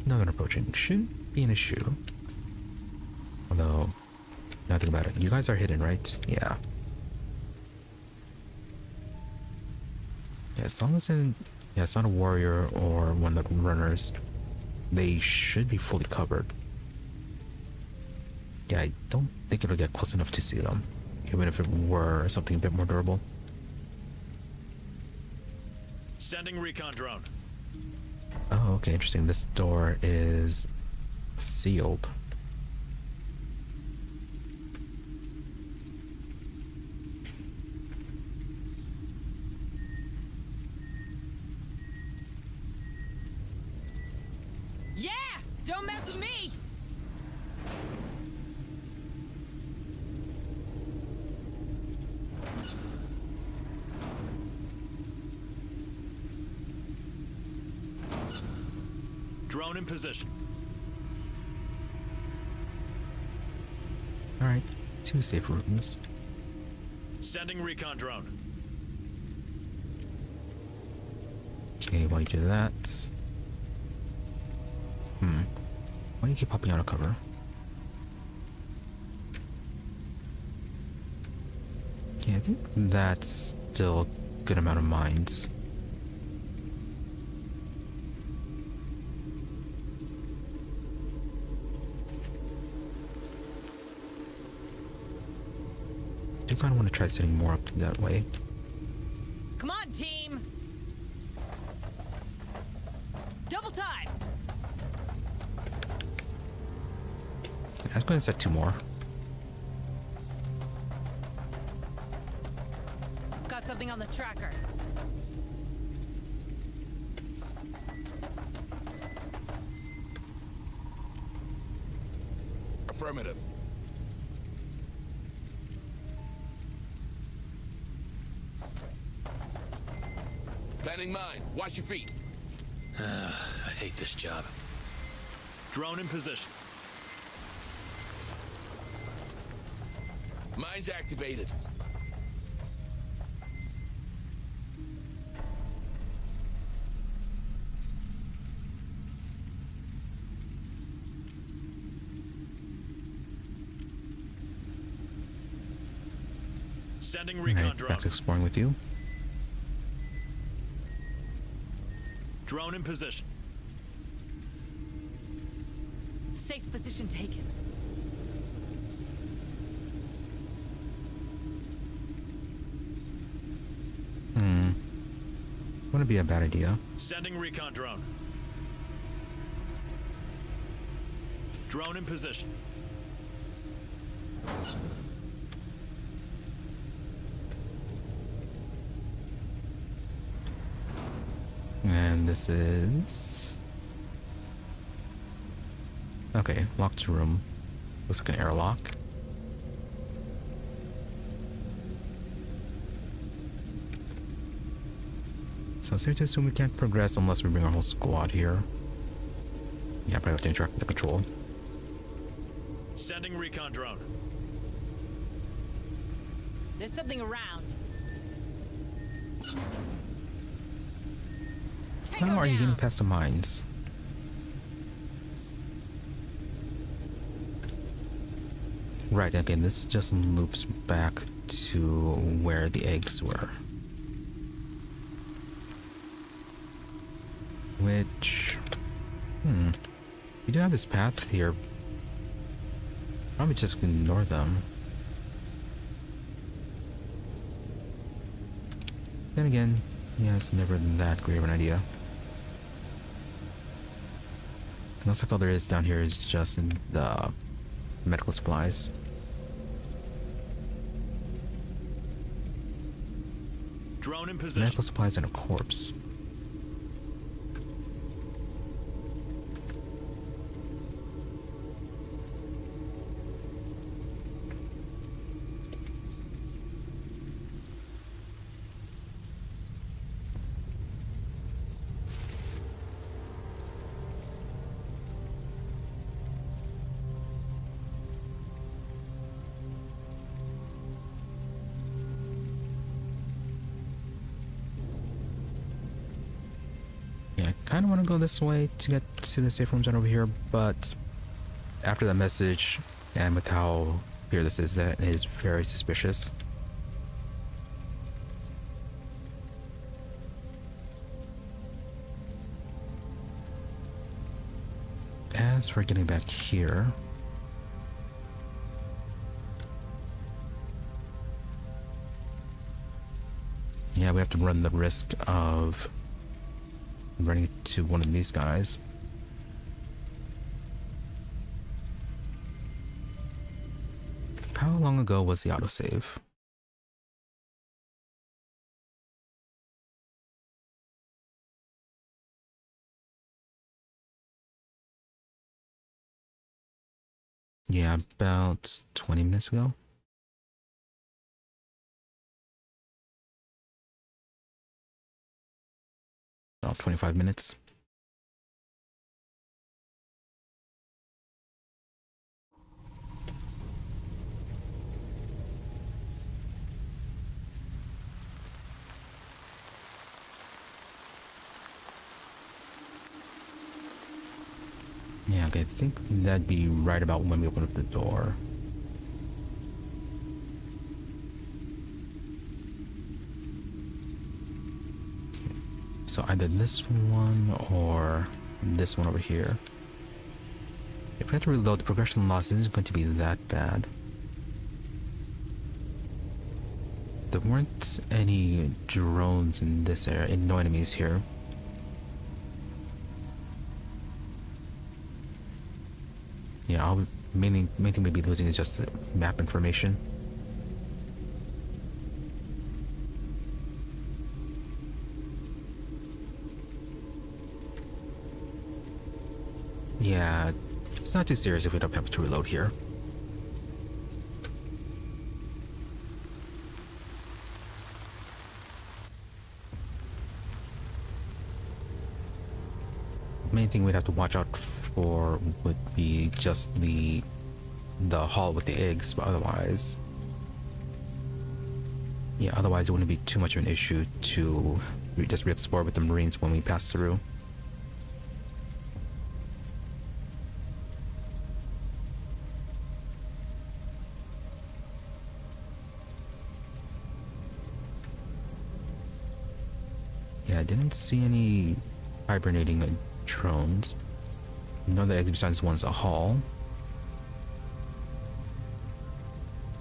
Another approaching shouldn't be an issue. Although, now think about it. You guys are hidden, right? Yeah. Yeah, as long as it's not a warrior or one of the runners, they should be fully covered. Yeah, I don't think it'll get close enough to see them, even if it were something a bit more durable. Sending recon drone. Oh, okay, interesting. This door is sealed. Yeah! Don't mess with me! Drone in position. Alright, 2 safe rooms. Sending recon drone. Okay, while you do that... Why do you keep popping out of cover? Okay, I think that's still a good amount of mines. I do kind of want to try setting more up that way. Come on, team! Double time! I was going to set 2 more. Got something on the tracker. Affirmative. Planning mine. Watch your feet. I hate this job. Drone in position. Mine's activated. Sending recon Alright, drone. back to exploring with you. Drone in position. Safe position taken. Wouldn't be a bad idea. Sending recon drone. Drone in position. And this is... Okay, locked room. Looks like an airlock. So it's safe to assume we can't progress unless we bring our whole squad here. Yeah, probably have to interact with the control. Sending recon drone. There's something around. How are you getting past the mines? Right, again, this just loops back to where the eggs were. Which... we do have this path here. Probably just ignore them. Then again, yeah, it's never that great of an idea. Looks like all there is down here is just in the medical supplies. Drone in position. Medical supplies and a corpse. I kind of want to go this way to get to the safe rooms right over here, but after that message and with how clear this is, that is very suspicious. As for getting back here, yeah, we have to run the risk of running to one of these guys. How long ago was the autosave? Yeah, about 20 minutes ago. About 25 minutes. Yeah, okay, I think that'd be right about when we open up the door. So either this one or this one over here. If we have to reload, the progression loss isn't going to be that bad. There weren't any drones in this area, no enemies here. Yeah, main thing we'd be losing is just the map information. Yeah, it's not too serious if we don't have to reload here. Main thing we'd have to watch out for would be just the hall with the eggs, but otherwise, yeah, otherwise it wouldn't be too much of an issue to just re-explore with the Marines when we pass through. Yeah, I didn't see any hibernating drones. No other eggs besides one's a hall.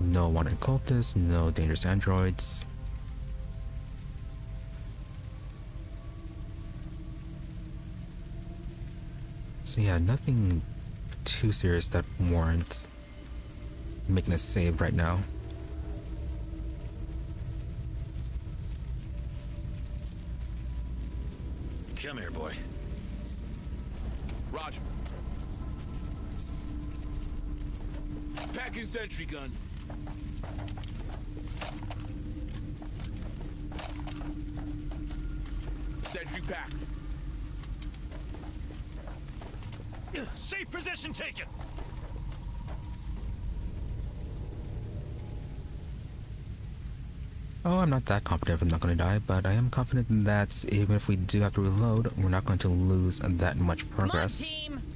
No wanted cultists, no dangerous androids. So yeah, nothing too serious that warrants making a save right now. Come here, boy. Roger. Packing sentry gun. Sentry pack. Safe position taken. Oh, I'm not that confident I'm not going to die, but I am confident that even if we do have to reload, we're not going to lose that much progress. Come on, team.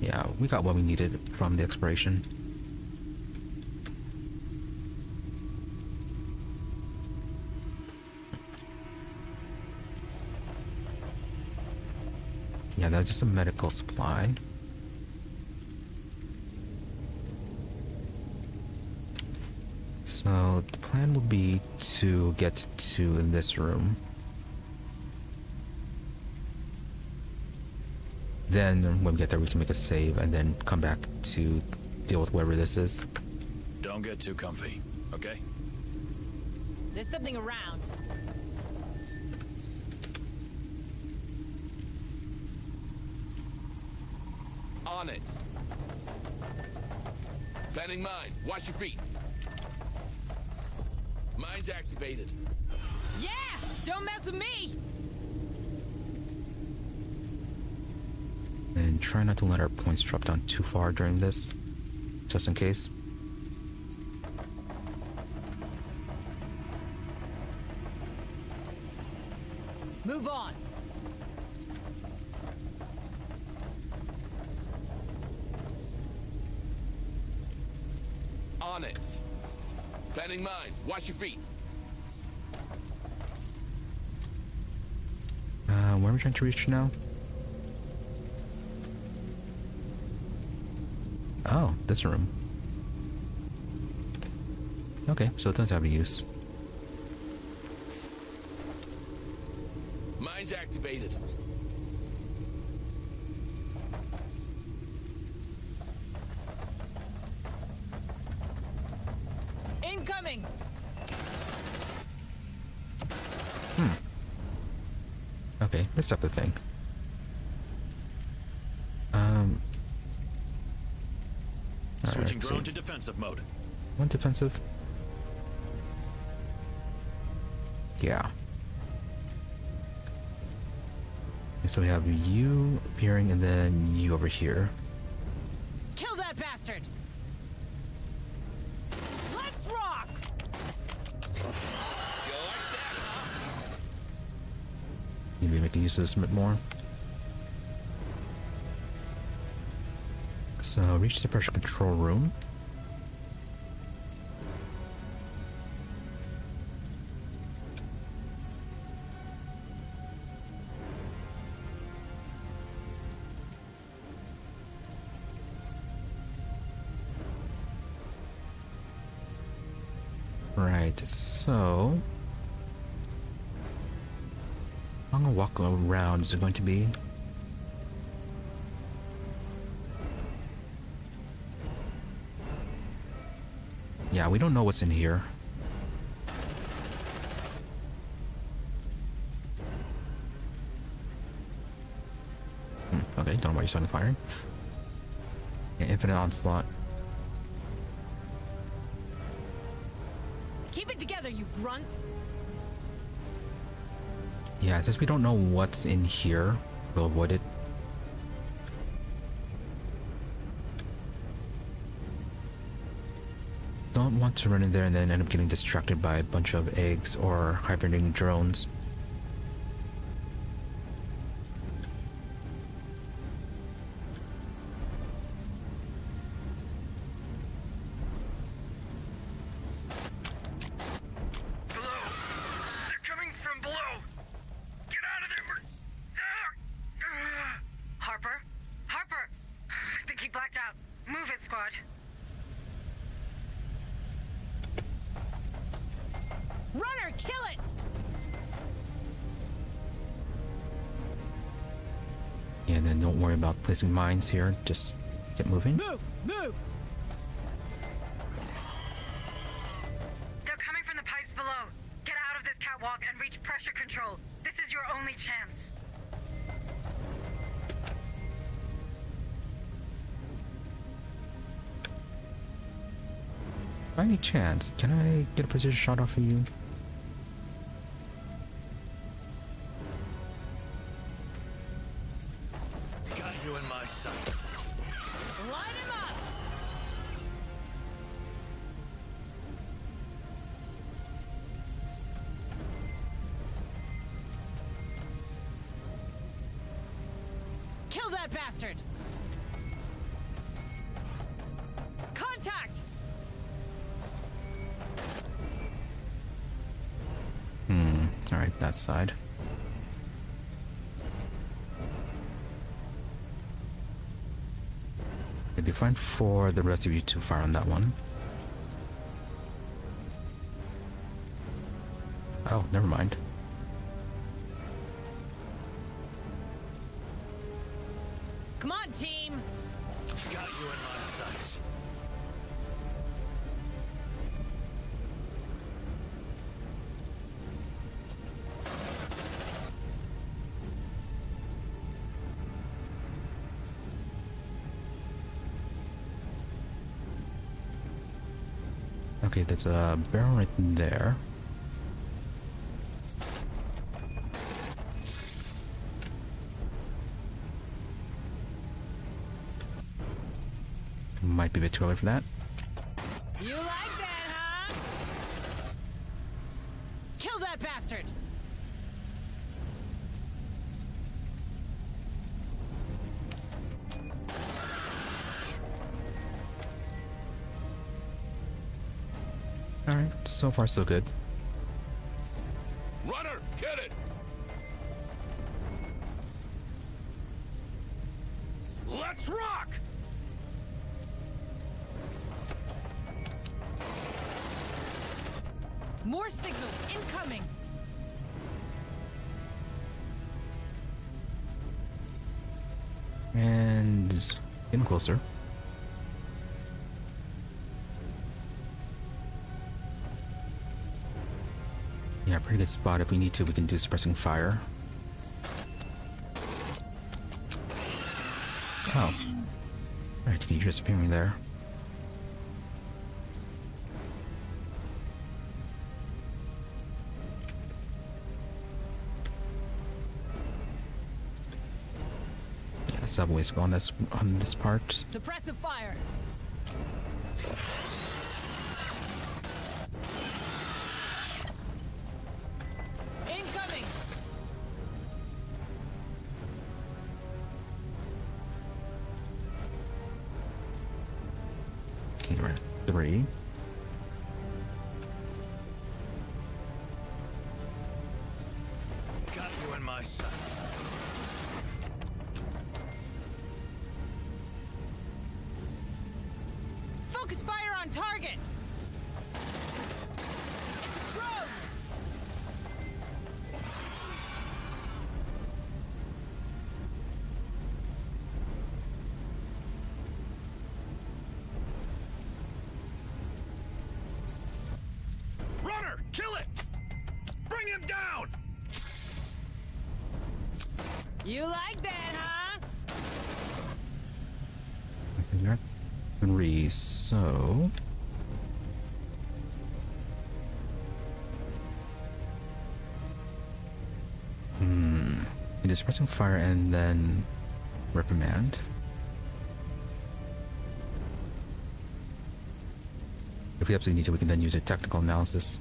Yeah, we got what we needed from the exploration. Yeah, that was just a medical supply. So the plan will be to get to this room. Then when we get there, we can make a save and then come back to deal with whatever this is. Don't get too comfy, okay? There's something around. On it. Planning mine. Watch your feet. Mine's activated. Yeah! Don't mess with me! And try not to let our points drop down too far during this, just in case. Move on. On it. Planning mine. Watch your feet. Where are we trying to reach now? Oh, this room. Okay, so it does have a use. He's activated. Incoming! Okay, this type of thing. Switching let's drone see. to defensive mode. One defensive. Yeah. Okay, so we have you appearing and then you over here. Kill that bastard! Let's rock! Need to be making use of this a bit more. So reach the pressure control room. Right, so how long a walk around is it going to be? Yeah, we don't know what's in here. Okay, don't know why you're starting firing. Yeah, infinite onslaught. Keep it together, you grunts! Yeah, since we don't know what's in here, we'll avoid it. Don't want to run in there and then end up getting distracted by a bunch of eggs or hibernating drones. Below! They're coming from below! Get out of there! Harper? Harper! I think he blacked out. Move it, squad. Runner, kill it! Yeah, and then don't worry about placing mines here. Just get moving. Move! Move! They're coming from the pipes below. Get out of this catwalk and reach pressure control. This is your only chance. By any chance, can I get a precision shot off of you? Got you in my sights. Line him up! Kill that bastard! Contact! Alright, that side. It'd be fine for the rest of you to fire on that one. Oh, never mind. Come on, team! Got you in my sights. Okay, there's a barrel right there. Might be a bit too early for that. You like that, huh? Kill that bastard! Alright, so far so good. Runner, get it! Let's rock! More signals incoming! And getting closer. Yeah, pretty good spot. If we need to, we can do suppressing fire. Oh. Alright, you're disappearing there. Yeah, subways go on this part. Suppressive fire. Incoming. Okay, we're at 3. Got you in my sights. Focus fire on target. Drone. Runner, kill it! Bring him down! You like that, huh? You're at 3, so... It is pressing fire and then reprimand. If we absolutely need to, we can then use a technical analysis.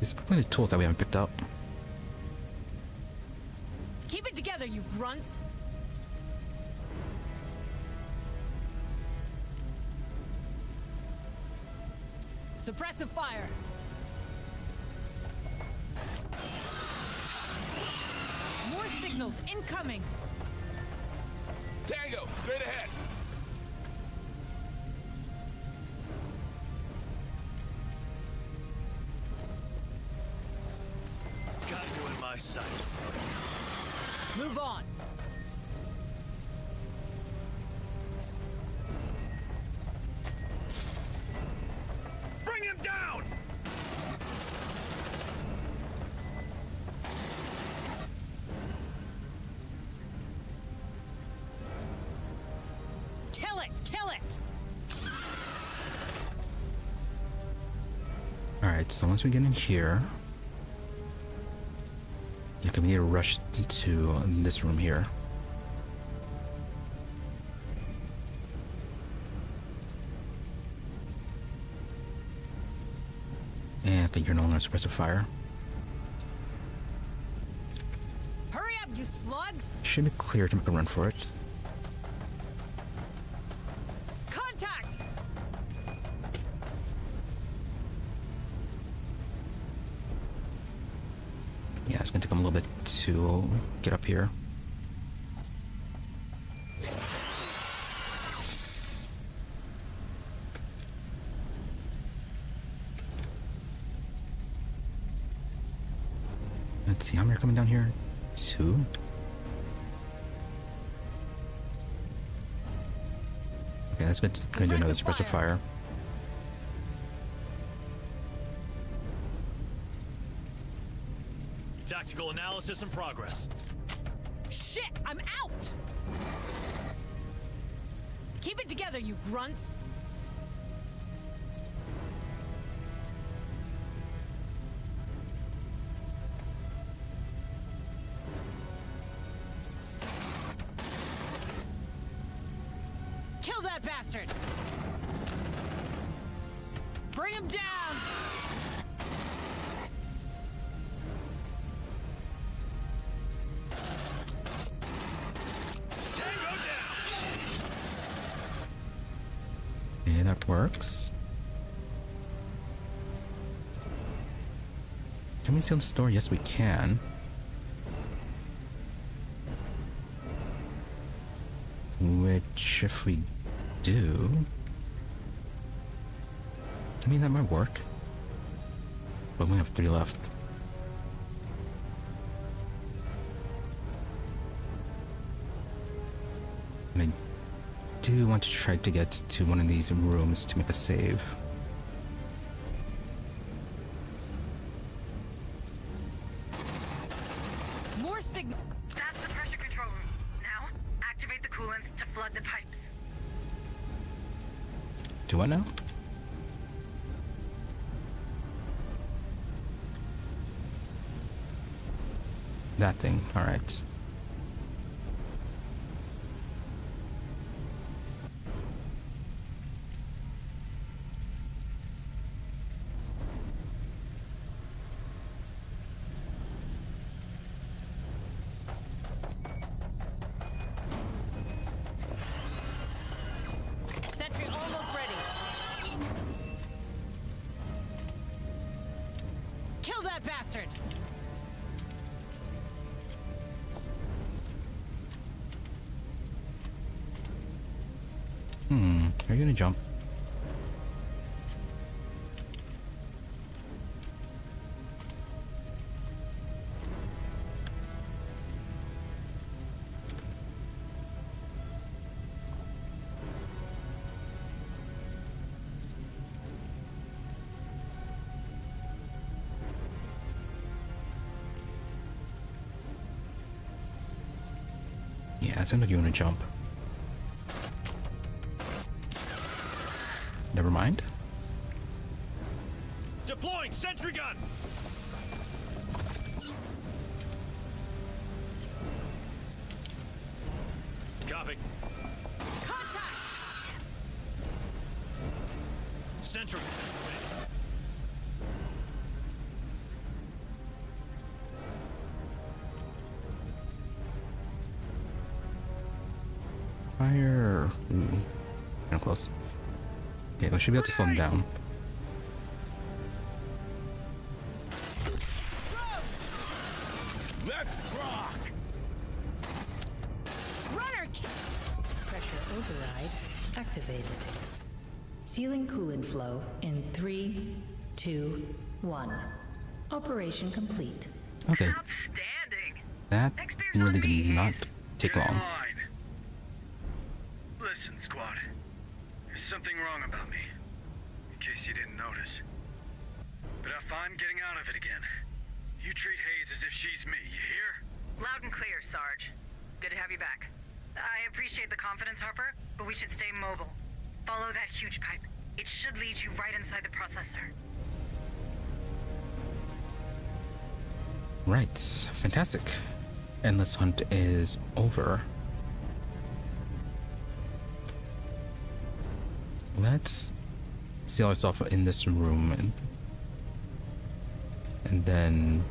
There's plenty of tools that we haven't picked up. Keep it together, you grunts. Suppressive fire. More signals incoming. Tango, straight ahead. Got you in my sights. Move on. Bring him down! Kill it! Kill it! Alright, so once we get in here, we need to rush to this room here. And I think you're no longer suppressive fire. Hurry up, you slugs! Should be clear to make a run for it. Contact! Yeah, it's gonna take them a little bit to get up here. Let's see how many are coming down here. 2. Okay, that's good. Gonna do another suppressive fire. Tactical analysis in progress. Shit! I'm out! Keep it together, you grunts! Kill that bastard! Bring him down! Okay, that works. Can we steal the store? Yes, we can. Which, if we do... I mean, that might work. But we only have 3 left. And I do want to try to get to one of these rooms to make a save. More signal. That's the pressure control room. Now, activate the coolants to flood the pipes. Do what now? That thing, alright. Sentry almost ready. Kill that bastard! Are you gonna jump? Yeah, it sounds like you want to jump. Never mind. Deploying sentry gun! Copy. Contact! Sentry. Fire. Ooh. Kind of close. Okay, we should be able to slow him down. Let's rock! Runner! Pressure override activated. Sealing coolant flow in 3, 2, 1. Operation complete. Okay, Outstanding. that really did not take long. Fine. Listen, squad. There's something wrong about me. In case you didn't notice. But if I'm getting out of it again, you treat Hayes as if she's me, you hear? Loud and clear, Sarge. Good to have you back. I appreciate the confidence, Harper, but we should stay mobile. Follow that huge pipe. It should lead you right inside the processor. Right, fantastic. Endless hunt is over. Let's seal ourselves in this room and then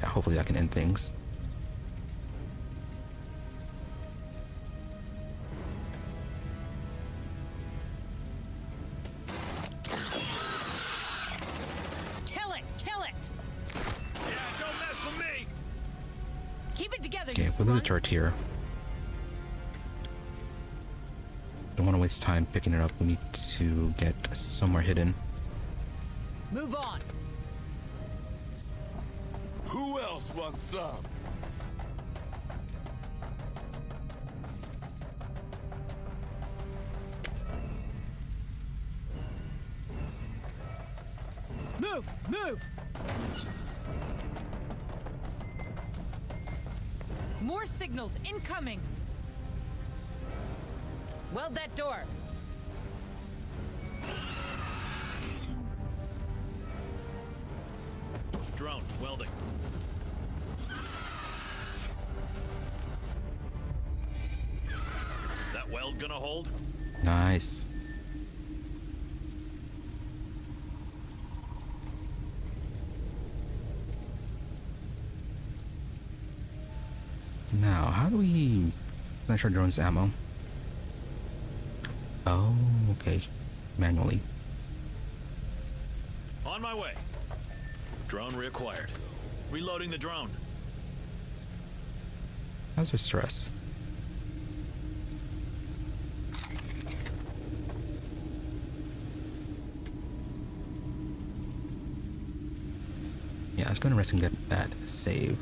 yeah, hopefully that can end things. Kill it! Kill it! Yeah, don't mess with me! Keep it together, Okay, you we'll leave the grunts. turret here. Don't want to waste time picking it up. We need to get somewhere hidden. Move on. Who else wants some? Move! Move! More signals incoming! Weld that door! Drone, welding. That weld gonna hold? Nice. Now, how do we finish our drone's ammo? Oh, okay. Manually. On my way. Drone reacquired. Reloading the drone. How's our stress? Yeah, let's go and rest and get that save.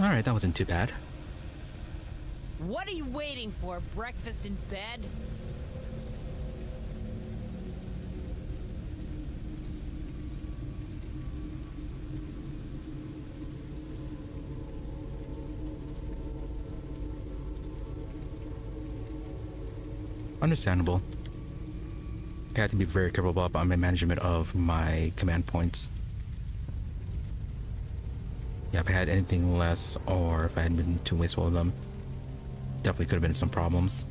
Alright, that wasn't too bad. What are you waiting for? Breakfast in bed? Understandable. I had to be very careful about my management of my command points. Yeah, if I had anything less, or if I had been too wasteful of them, definitely could have been some problems.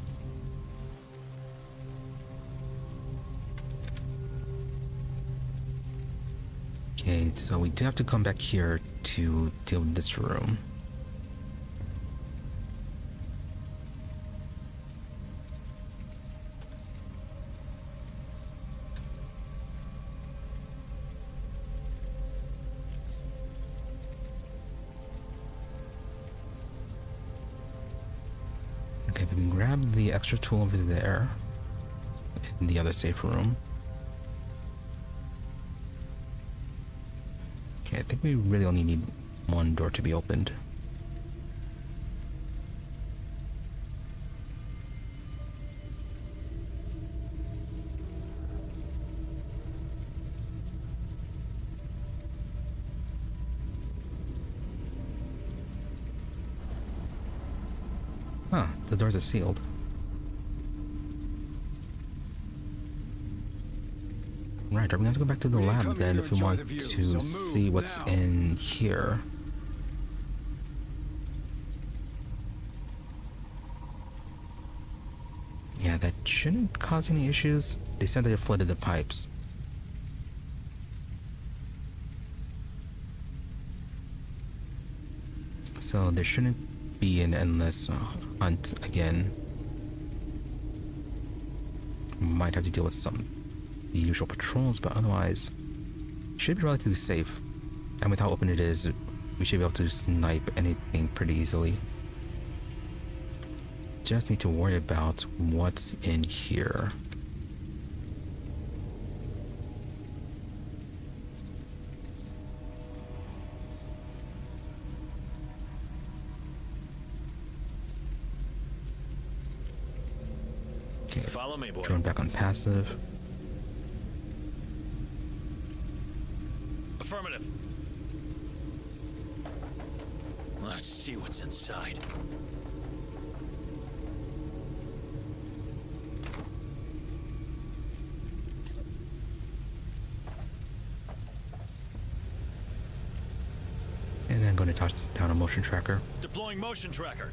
Okay, so we do have to come back here to deal with this room. Okay, we can grab the extra tool over there in the other safe room. Okay, I think we really only need one door to be opened. Huh, the doors are sealed. Right, are we going to go back to the lab then if we want to see what's in here? Yeah, that shouldn't cause any issues. They said they flooded the pipes. So there shouldn't be an endless hunt again. Might have to deal with some the usual patrols, but otherwise should be relatively safe. And with how open it is, we should be able to snipe anything pretty easily. Just need to worry about what's in here. Okay, follow me, boy. Drone back on passive. Affirmative. Let's see what's inside. And then going to toss down a motion tracker. Deploying motion tracker.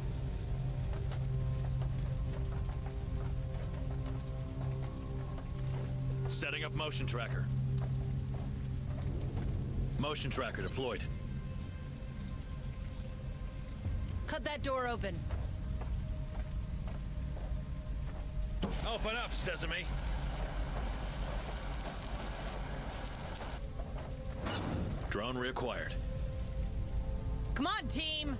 Setting up motion tracker. Motion tracker deployed. Cut that door open. Open up, Sesame. Drone reacquired. Come on, team!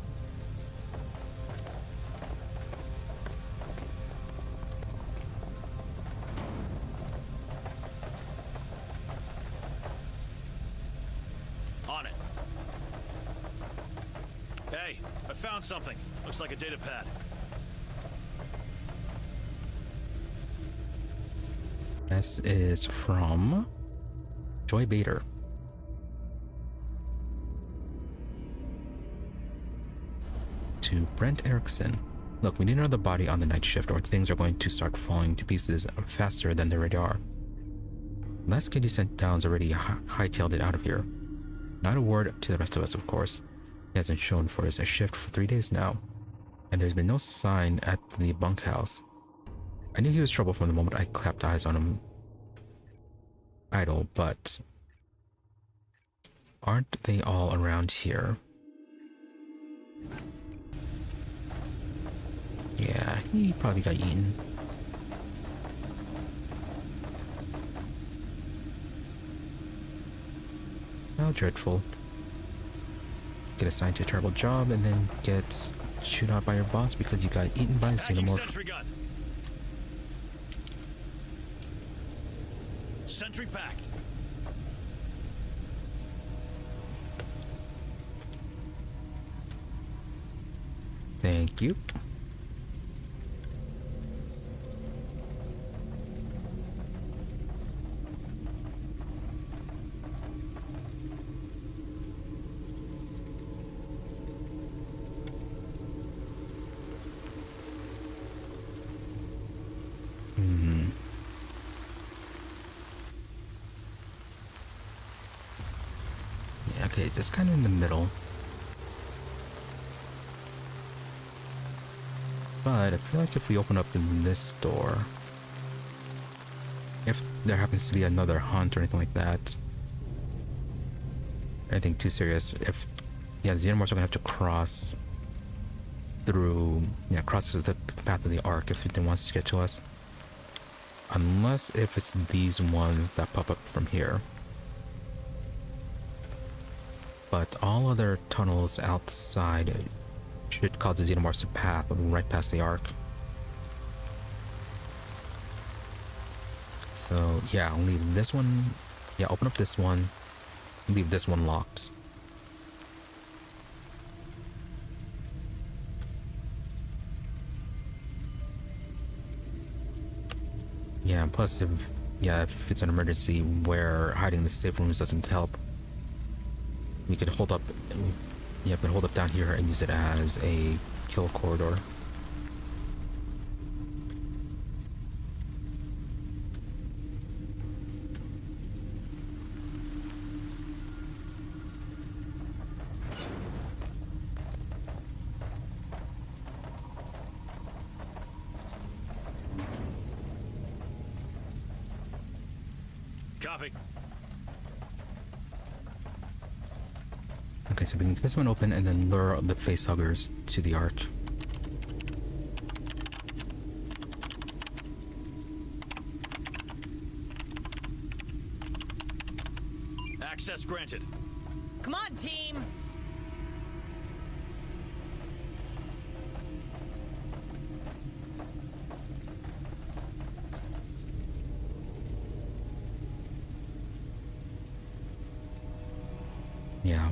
On it. Hey, I found something. Looks like a datapad. This is from Joy Bader. To Brent Erickson. Look, we need another body on the night shift or things are going to start falling to pieces faster than they already are. Last kid you sent down's already hightailed it out of here. Not a word to the rest of us, of course. He hasn't shown for his shift for 3 days now, and there's been no sign at the bunkhouse. I knew he was trouble from the moment I clapped eyes on him idle, but aren't they all around here? Yeah, he probably got eaten. How dreadful. Get assigned to a terrible job and then get chewed out by your boss because you got eaten by a Xenomorph. Sentry gun. Sentry packed. Thank you. Yeah, okay, just kind of in the middle. But I feel like if we open up this door, if there happens to be another hunt or anything like that, anything too serious, if, yeah, the Xenomorphs are gonna have to cross through, yeah, crosses the path of the Ark if it wants to get to us. Unless if it's these ones that pop up from here. But all other tunnels outside should cause the Xenomorphs to path right past the Ark. So yeah, I'll leave this one, yeah, open up this one, leave this one locked. Yeah, plus if it's an emergency where hiding the safe rooms doesn't help, we could hold up, yeah, but hold up down here and use it as a kill corridor. Copy. Okay, so we can get this one open and then lure the facehuggers to the Ark. Access granted. Come on, team! Yeah.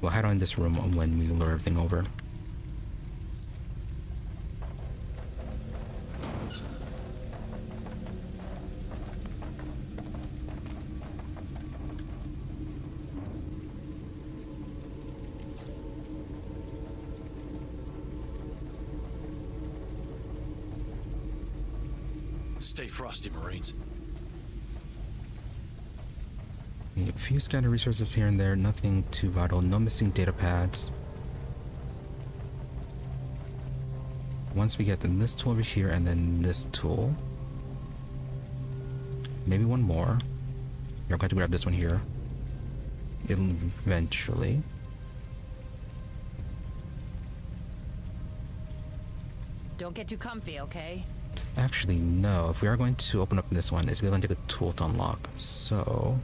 We'll hide on this room when we lure everything over. Stay frosty, Marines. A few scattered resources here and there, nothing too vital, no missing datapads. Once we get this tool over here and then this tool, maybe one more. You're going to grab this one here. It'll eventually. Don't get too comfy, okay? Actually, no. If we are going to open up this one, it's going to take a tool to unlock. So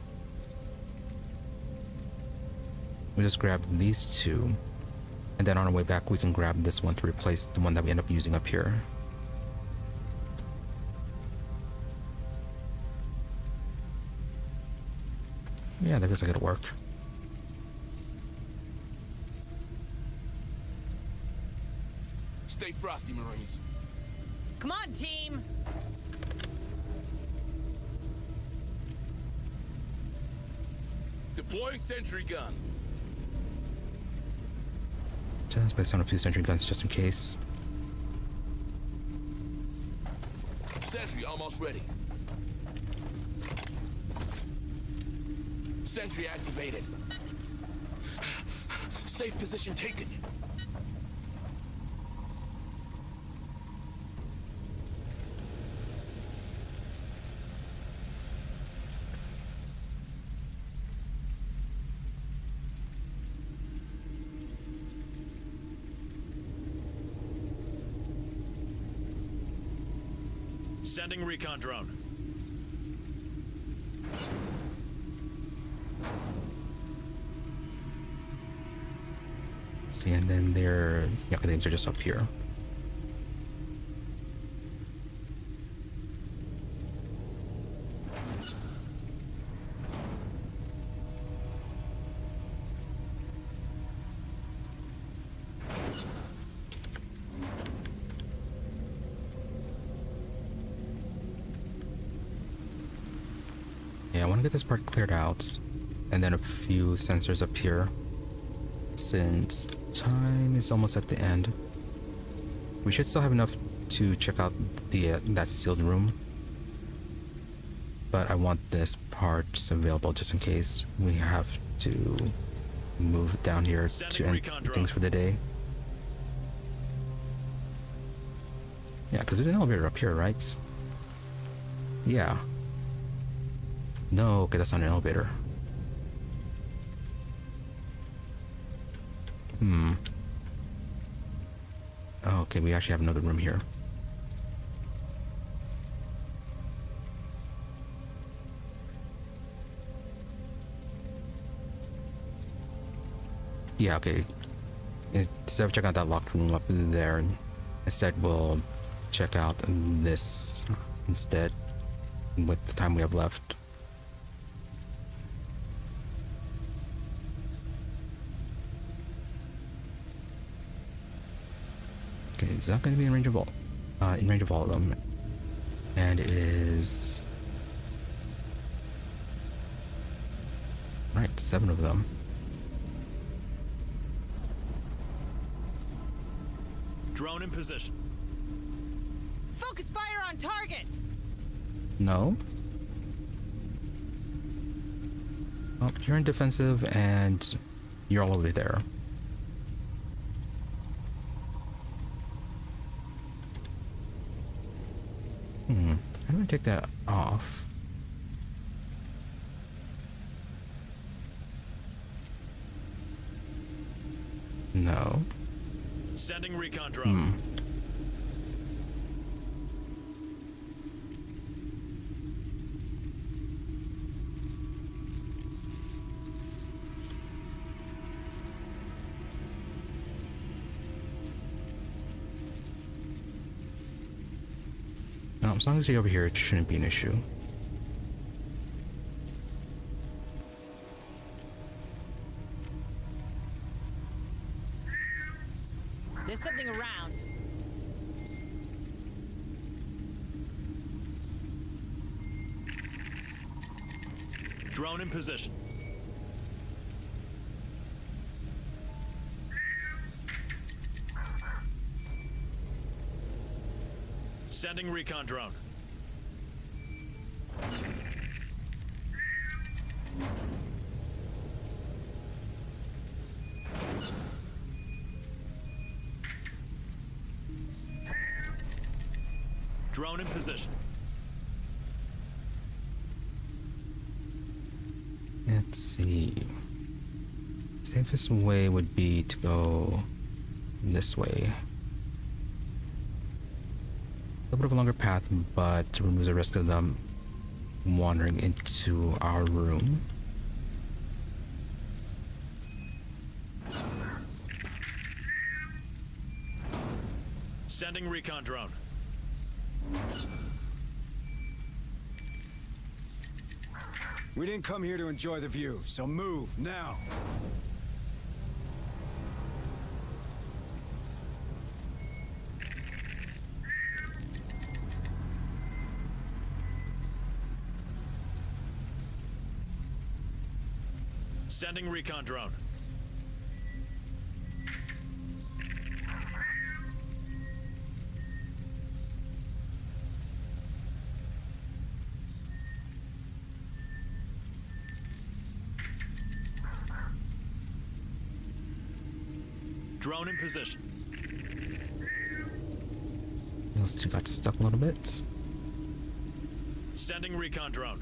we just grab these two, and then on our way back we can grab this one to replace the one that we end up using up here. Yeah, that looks like it'll work. Stay frosty, Marines. Come on, team! Deploying sentry gun. Just place down a few sentry guns just in case. Sentry almost ready. Sentry activated. Safe position taken. Sending recon drone. See, and then their things are just up here. Okay, I want to get this part cleared out. And then a few sensors up here. Since time is almost at the end. We should still have enough to check out the that sealed room. But I want this part available just in case we have to move down here to end things for the day. Yeah, because there's an elevator up here, right? Yeah. No, okay, that's not an elevator. Oh, okay, we actually have another room here. Yeah, okay. Instead of checking out that locked room up there, instead we'll check out this instead with the time we have left. Okay, it's not going to be in range of all of them, and it is right 7 of them. Drone in position. Focus fire on target! No. Oh, you're in defensive and you're all the way there. How do I take that off? No. Sending recon drone. No, as long as he's over here, it shouldn't be an issue. There's something around. Drone in position. Sending recon drone. Drone in position. Let's see. Safest way would be to go this way. A little bit of a longer path, but removes the risk of them wandering into our room. Sending recon drone. We didn't come here to enjoy the view, so move now. Sending recon drone. Drone in position. Those two got stuck a little bit. Sending recon drone.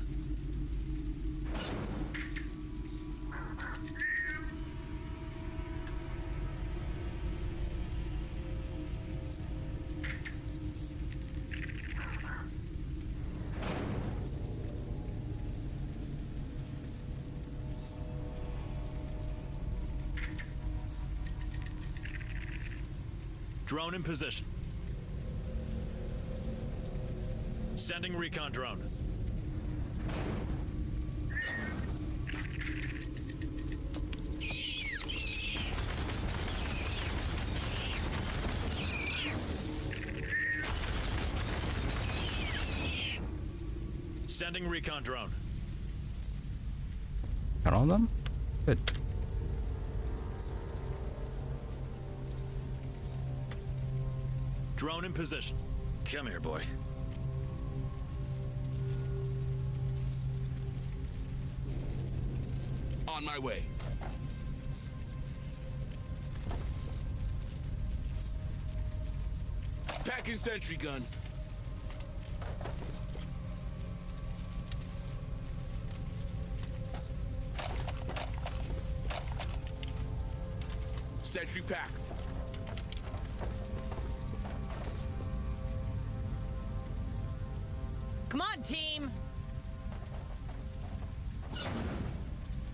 Drone in position. Sending recon drone. Sending recon drone. Got all of them? Good. Drone in position. Come here, boy. On my way. Packing sentry gun. Sentry packed. Come on, team.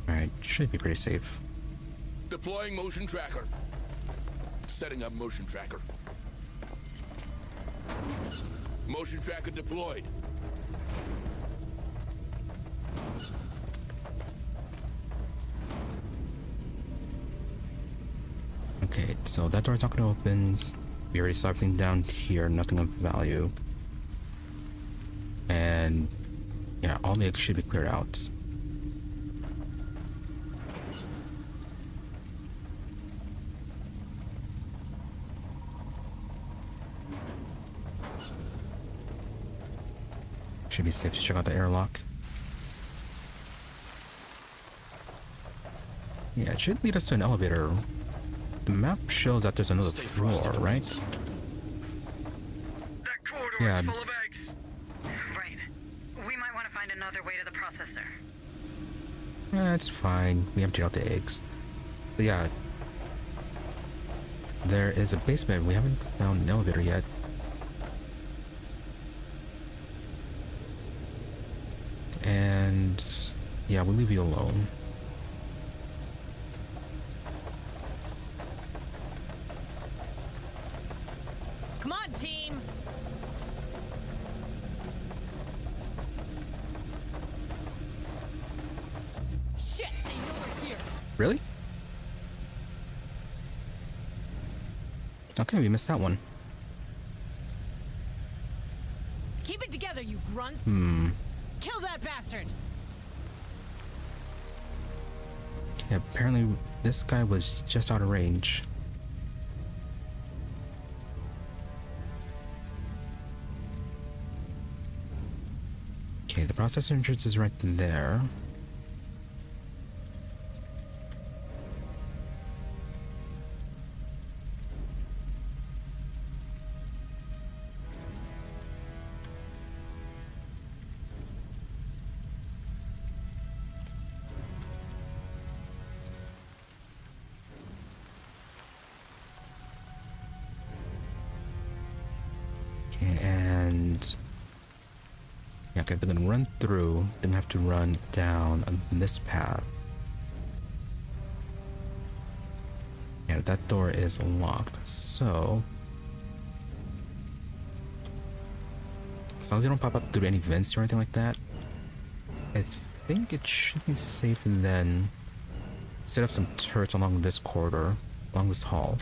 Alright, should be pretty safe. Deploying motion tracker. Setting up motion tracker. Motion tracker deployed. Okay, so that door's not gonna open. We already saw everything down here, nothing of value. And yeah, all the eggs should be cleared out. Should be safe to check out the airlock. Yeah, it should lead us to an elevator. The map shows that there's another floor, right? That corridor Yeah. is full of eggs. Right. We might want to find another way to the processor. It's fine. We emptied out the eggs. But yeah. There is a basement. We haven't found an elevator yet. And yeah, we'll leave you alone. Come on, team. Shit, they know we're here. Really? Okay, we missed that one. Keep it together, you grunts. Kill that bastard. Yeah, apparently this guy was just out of range. Okay, the processor entrance is right there. And yeah, okay, if they're gonna run through, then we have to run down this path. Yeah, that door is locked, so as long as you don't pop out through any vents or anything like that, I think it should be safe. And then set up some turrets along this corridor, along this hall.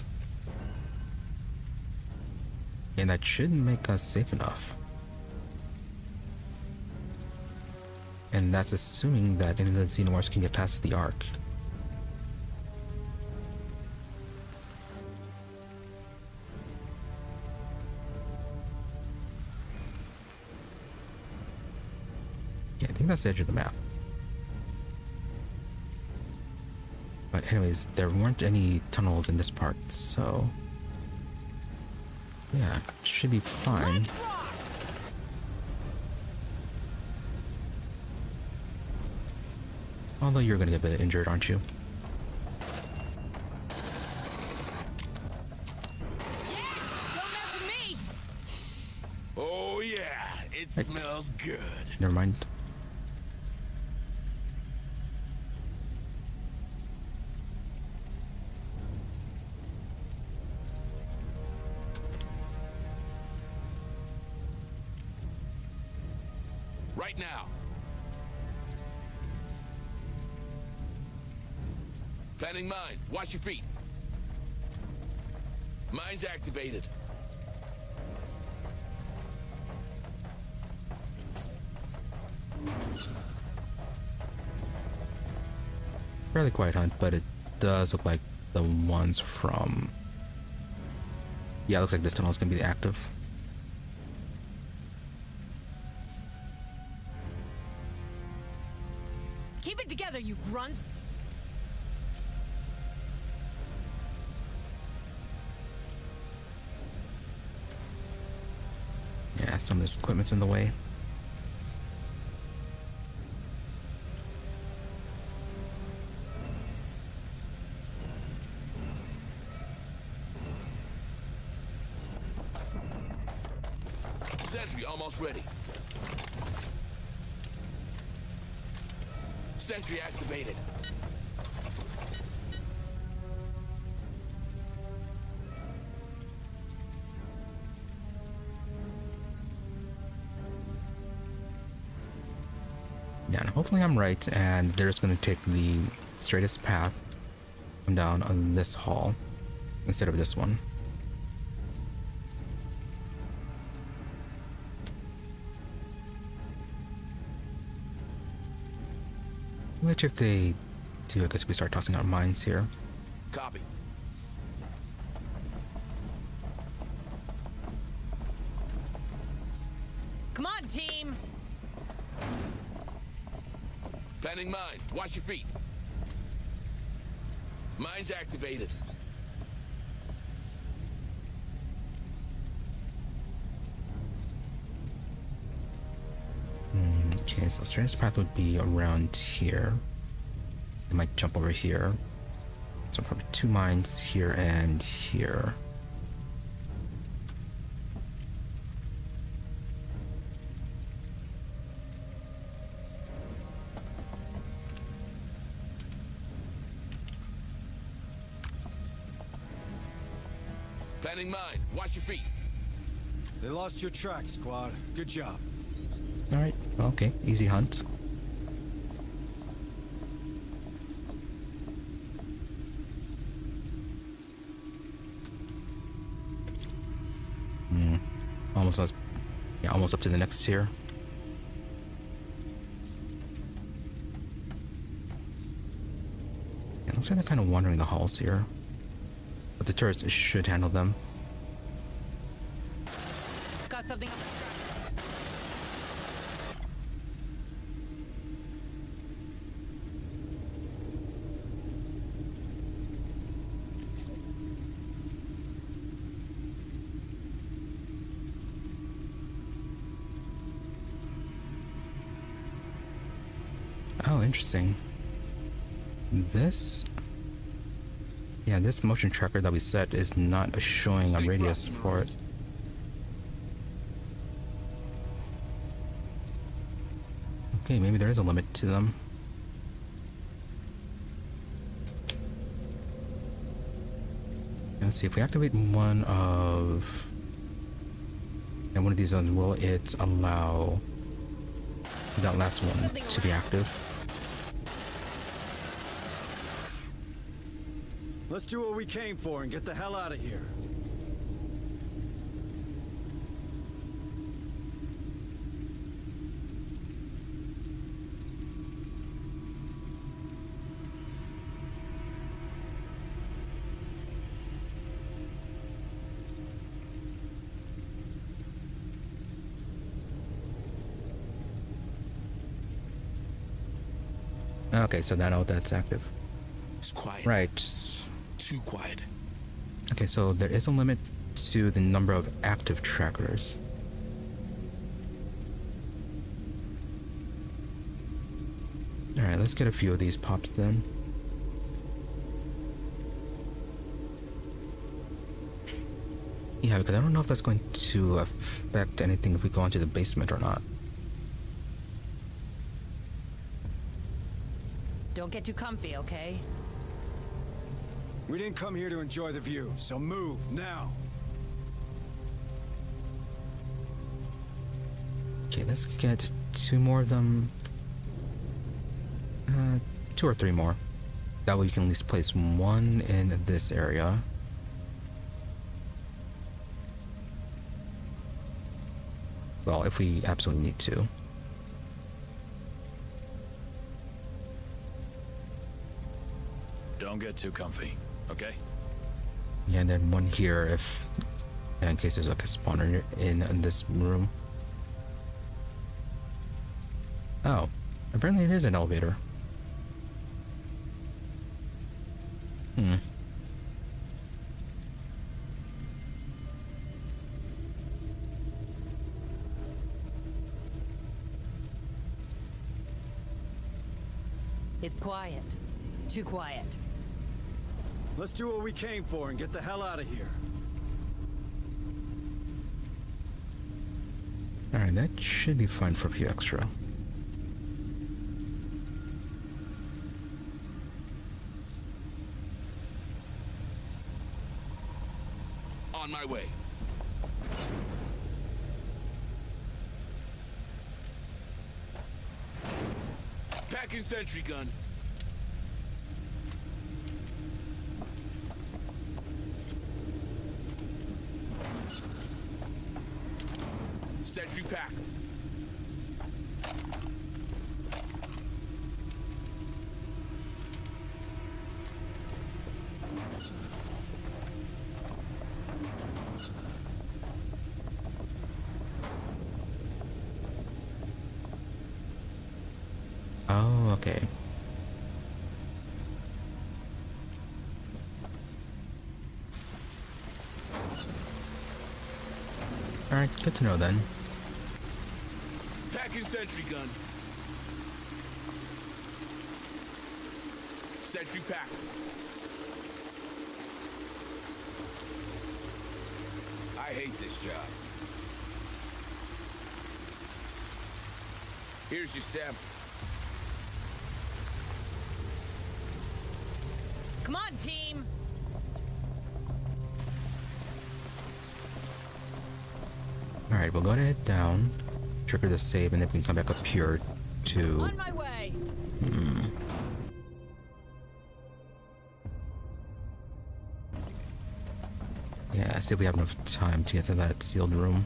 And that should make us safe enough. And that's assuming that any of the Xenomorphs can get past the arc. Yeah, I think that's the edge of the map. But anyways, there weren't any tunnels in this part, so yeah, it should be fine. Although you're gonna get a bit injured, aren't you? Yeah, don't mess with me. Oh yeah, it smells good. Never mind. Right now. Planning mine. Watch your feet. Mine's activated. Fairly quiet hunt, but it does look like the ones from... Yeah, it looks like this tunnel is going to be the active. Keep it together, you grunts. Yeah, some of this equipment's in the way. Sentry almost ready. Sentry activated. Yeah, and hopefully I'm right, and they're just going to take the straightest path come down on this hall instead of this one. Which if they do, I guess we start tossing our mines here. Copy. Come on, team. Planning mine. Watch your feet. Mine's activated. Okay, so straightest path would be around here. I might jump over here. So probably 2 mines here and here. Planning mine. Watch your feet. They lost your track, squad. Good job. Alright, okay, easy hunt. Almost, yeah, almost up to the next tier. Yeah, looks like they're kind of wandering the halls here. But the turrets should handle them. Got something up. Oh, interesting. This... Yeah, this motion tracker that we set is not showing a radius for it. Okay, maybe there is a limit to them. Let's see, if we activate one of... And one of these zones, will it allow that last one to be active? Let's do what we came for and get the hell out of here. Okay, so now that's active. It's quiet. Right. Too quiet. Okay, so there is a limit to the number of active trackers. Alright, let's get a few of these popped then. Yeah, because I don't know if that's going to affect anything if we go into the basement or not. Don't get too comfy, okay? We didn't come here to enjoy the view, so move now. Okay, let's get 2 more of them. 2 or 3 more. That way you can at least place one in this area. Well, if we absolutely need to. Don't get too comfy, okay? Yeah, and then one here if in case there's like a spawner in this room. Oh, apparently it is an elevator. It's quiet. Too quiet. Let's do what we came for and get the hell out of here. Alright, that should be fine for a few extra. On my way. Packing sentry gun. Sentry packed. Oh, okay. Alright, good to know then. Packing sentry gun. Sentry packed. I hate this job. Here's your sample. Come on, team! Alright, we'll go to head down, trigger the save, and then we can come back up here to... On my way! Yeah, see if we have enough time to get to that sealed room.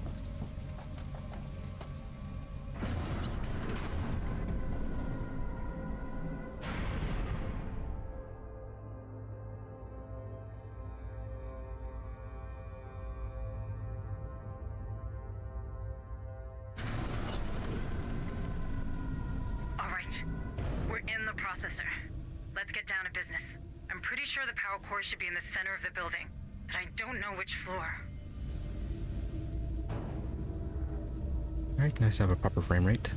All right. We're in the processor. Let's get down to business. I'm pretty sure the power core should be in the center of the building, but I don't know which floor. Alright, nice to have a proper frame rate.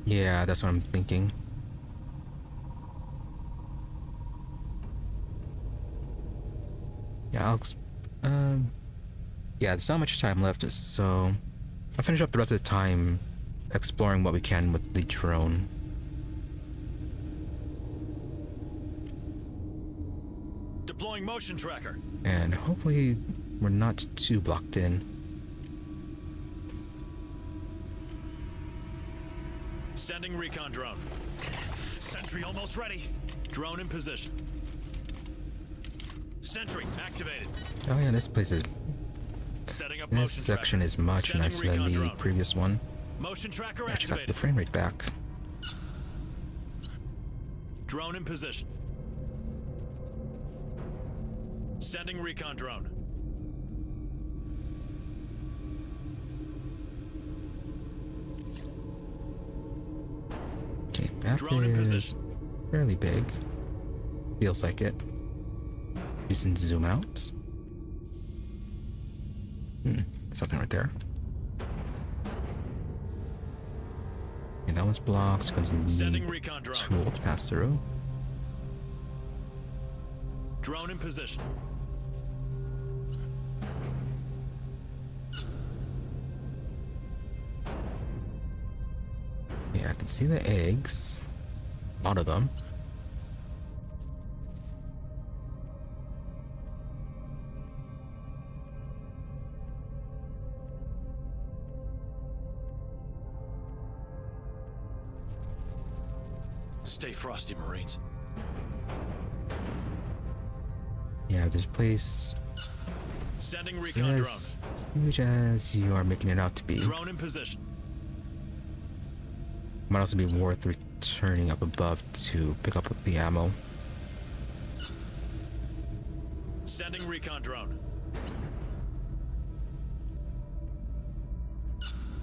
Yeah, that's what I'm thinking. Yeah, yeah, there's not much time left, so I'll finish up the rest of the time exploring what we can with the drone. Deploying motion tracker. And hopefully we're not too blocked in. Sending recon drone. Sentry almost ready. Drone in position. Sentry activated. Oh yeah, this place is... Setting up This motion section tracker. is much Sending nicer than recon the drone. previous one. Motion tracker Actually got the activated. frame rate back. Drone in position. Sending recon drone. Okay, map Drone in is position. fairly big. Feels like it. Using zoom out. Something right there. Okay, that one's blocked. So going to Sending need recon a drone. tool to pass through. Drone in position. Yeah, I can see the eggs. A lot of them. Stay frosty, Marines. Yeah, this place Sending is recon as huge as you are making it out to be. Drone in position. Might also be worth returning up above to pick up the ammo. Sending recon drone.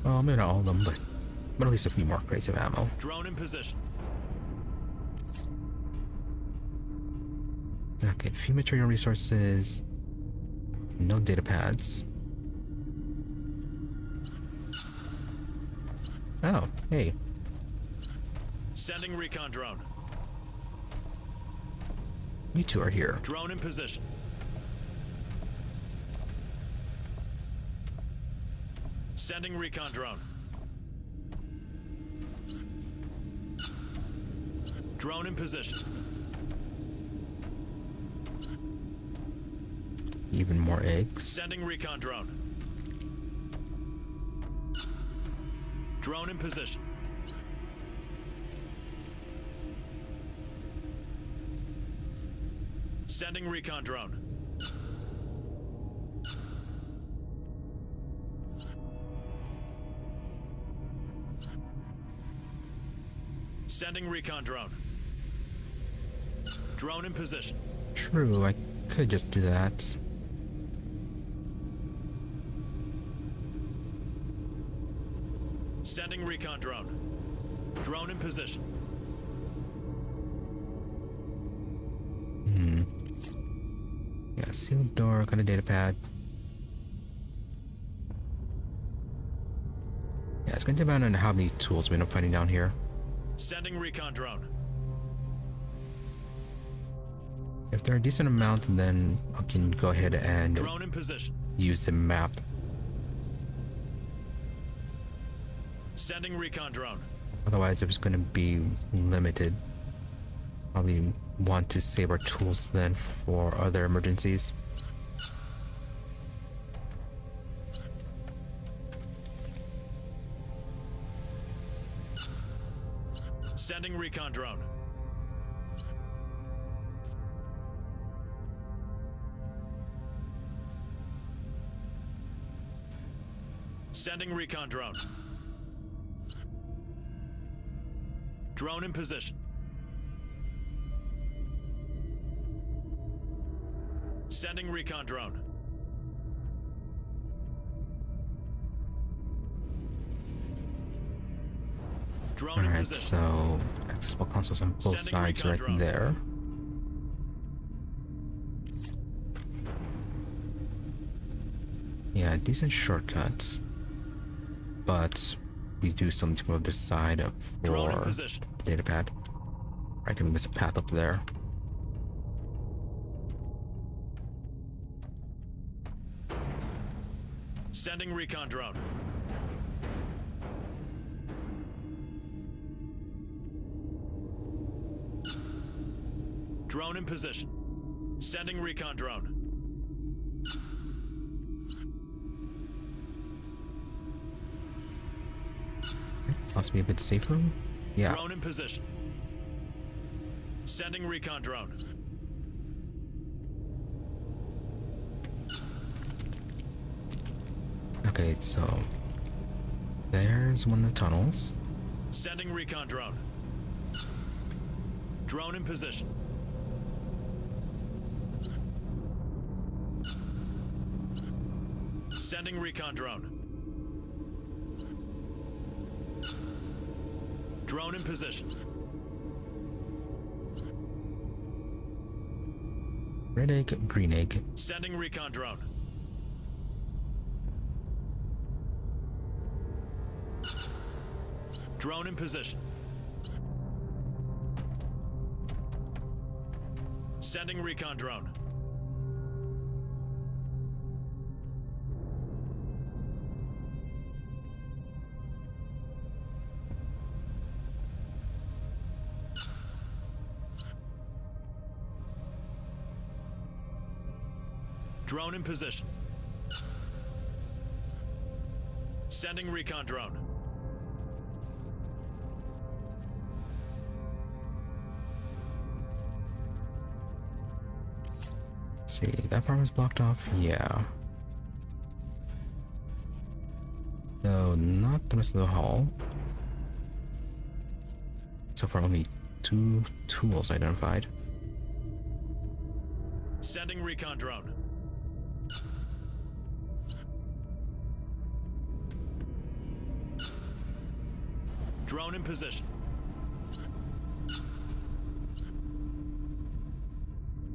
Well, maybe not all of them, but at least a few more crates of ammo. Drone in position. Okay, few material resources. No data pads. Oh, hey. Sending recon drone. You two are here. Drone in position. Sending recon drone. Drone in position. Even more eggs. Sending recon drone. Drone in position. Sending recon drone. Sending recon drone. Drone in position. True, I could just do that. Sending recon drone. Drone in position. Yeah, sealed door, got a data pad. Yeah, it's going to depend on how many tools we end up finding down here. Sending recon drone. If there are a decent amount, then I can go ahead and Drone in position. use the map. Sending recon drone. Otherwise, if it's going to be limited, probably want to save our tools then for other emergencies. Sending recon drone. Sending recon drone. Drone in position. Sending recon drone. Drone in Alright, position. so accessible consoles on both Sending sides recon right drone. there. Yeah, decent shortcuts. But we do still need to go to this side of Drone in for position. data pad. Right, can we miss a path up there? Sending recon drone. Drone in position. Sending recon drone. Must be a good safe room? Yeah. Drone in position. Sending recon drone. Okay, so there's one of the tunnels. Sending recon drone. Drone in position. Sending recon drone. Drone in position. Red egg, green egg. Sending recon drone. Drone in position. Sending recon drone. Drone in position. Sending recon drone. See, that part was blocked off? Yeah. Though not the rest of the hall. So far, only 2 tools identified. Sending recon drone. Drone in position.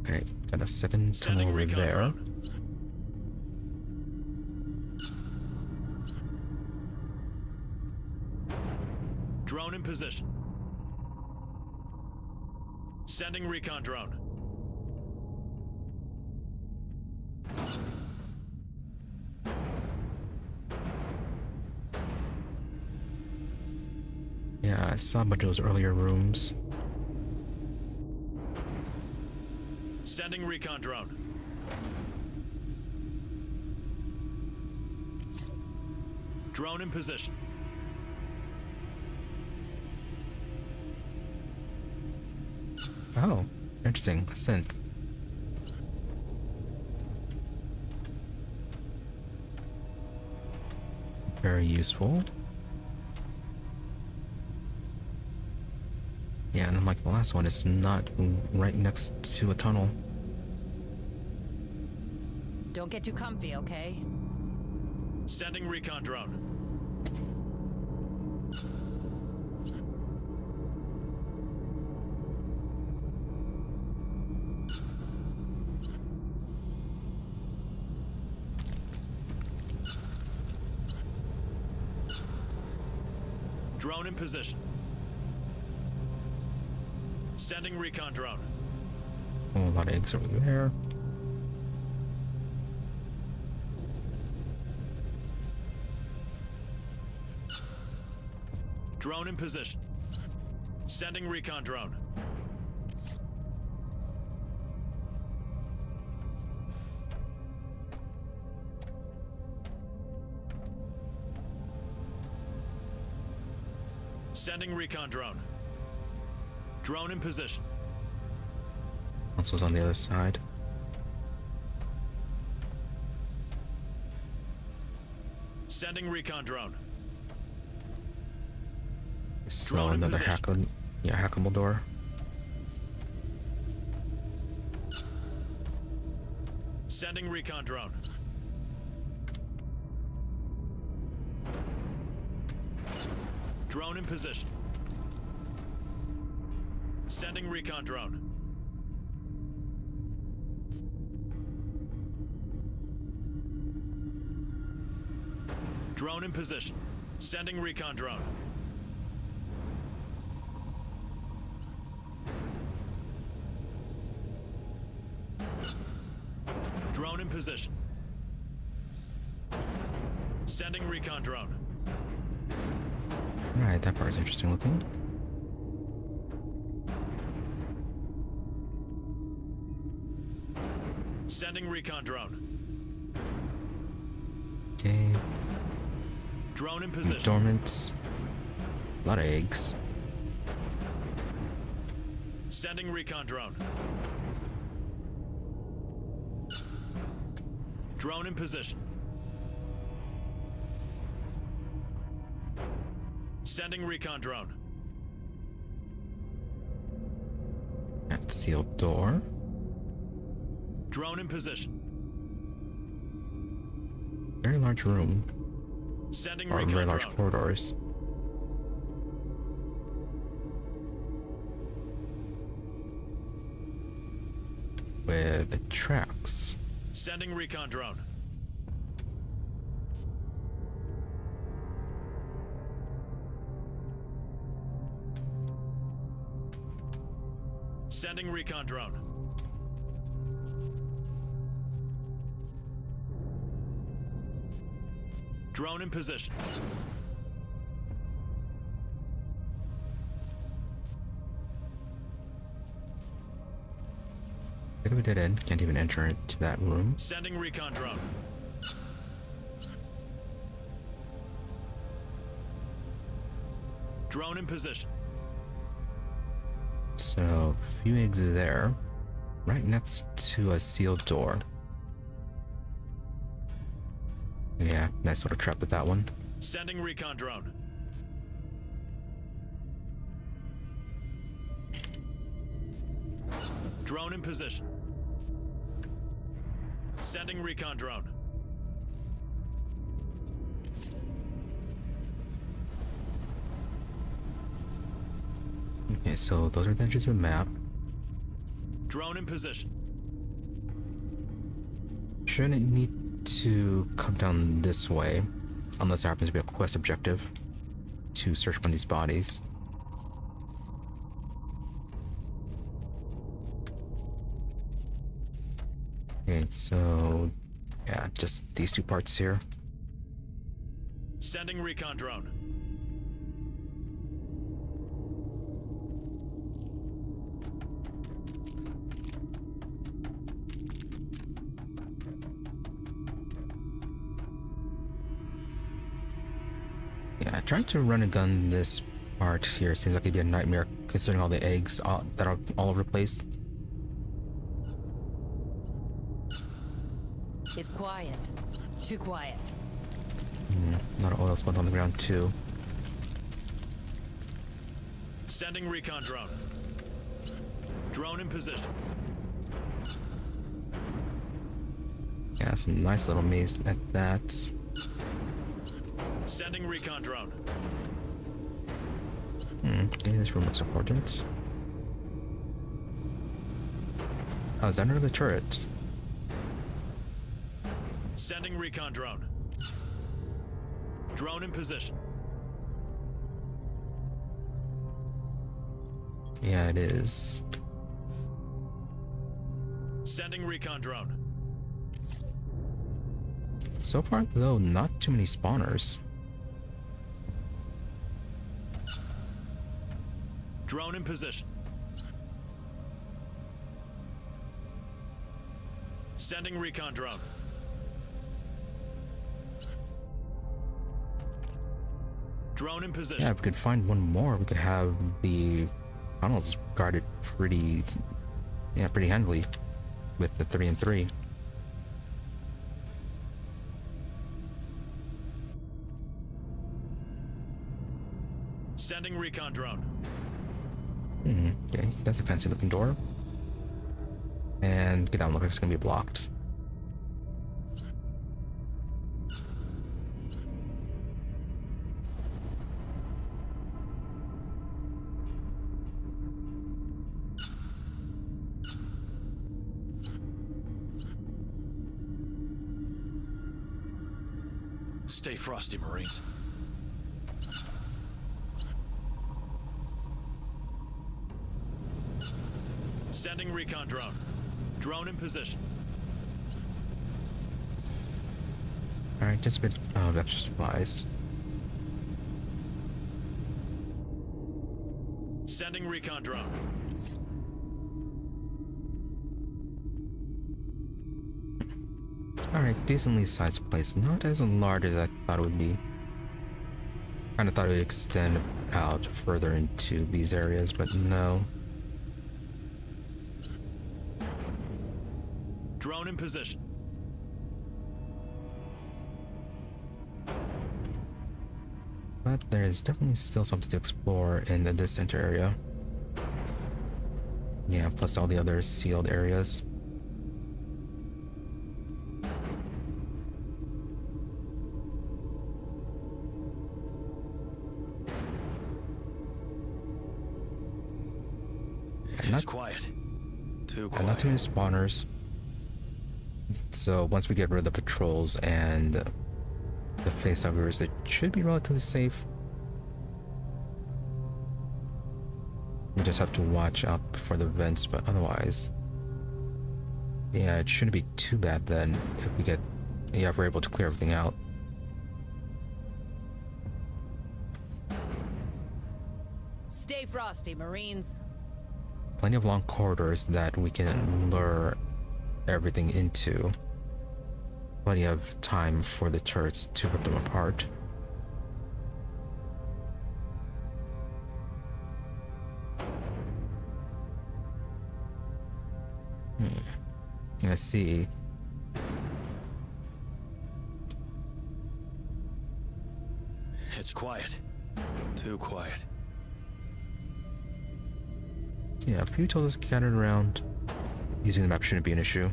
Okay, got a second tunnel over there. Drone. Drone in position. Sending recon drone. Yeah, I saw a bunch of those earlier rooms. Sending recon drone. Drone in position. Oh, interesting. Synth. Very useful. Yeah, and unlike the last one, it's not right next to a tunnel. Don't get too comfy, okay? Sending recon drone. Drone in position. Sending recon drone. Oh, a lot of eggs over there. Drone in position. Sending recon drone. Sending recon drone. Drone in position. Console's on the other side. Sending recon drone. So Drone in another position. hackable door. Sending recon drone. Drone in position. Sending recon drone. Drone in position. Sending recon drone. Drone in position. Sending recon drone. Alright, that part's interesting looking. Sending recon drone. Okay. Drone in position. Dormant. A lot of eggs. Sending recon drone. Drone in position. Sending recon drone. That sealed door. Drone in position. Very large room. Sending Or recon very large drone. corridors. With the tracks. Sending recon drone. Sending recon drone. Drone in position. Bit of a dead end. Can't even enter into that room. Sending recon drone. Drone in position. So, a few eggs there. right next to a sealed door. Yeah, nice little trap with that one. Sending recon drone. Drone in position. Sending recon drone. Okay, so those are the edges of the map. Drone in position. Shouldn't need to come down this way, unless there happens to be a quest objective to search for these bodies. Okay, so yeah, just these two parts here. Sending recon drone. Yeah, trying to run and gun this part here seems like it'd be a nightmare considering all the eggs that are all over the place. It's quiet. Too quiet. A lot of oil spilled on the ground too. Sending recon drone. Drone in position. Yeah, some nice little maze at that. Sending recon drone. Okay, this room looks important. Oh, is that another turret? Sending recon drone. Drone in position. Yeah, it is. Sending recon drone. So far, though, not too many spawners. Drone in position. Sending recon drone. Drone in position. Yeah, if we could find one more, we could have the tunnels guarded pretty handily with the 3 and 3. Sending recon drone. Okay, that's a fancy looking door. And get down, look like it's gonna be blocked. Stay frosty, Marines. Sending recon drone. Drone in position. Alright, just a bit of extra supplies. Sending recon drone. Alright, decently sized place. Not as large as I thought it would be. Kinda thought it would extend out further into these areas, but no. Drone in position. But there's definitely still something to explore in the center area. Yeah, plus all the other sealed areas. It's quiet. Too quiet. Not too many spawners. So once we get rid of the patrols and the facehuggers, it should be relatively safe. We just have to watch out for the vents, but otherwise, yeah, it shouldn't be too bad then if we get, if we're able to clear everything out. Stay frosty, Marines. Plenty of long corridors that we can lure everything into. Plenty of time for the turrets to rip them apart. Let's see. It's quiet. Too quiet. Yeah, a few totals scattered around. Using the map shouldn't be an issue.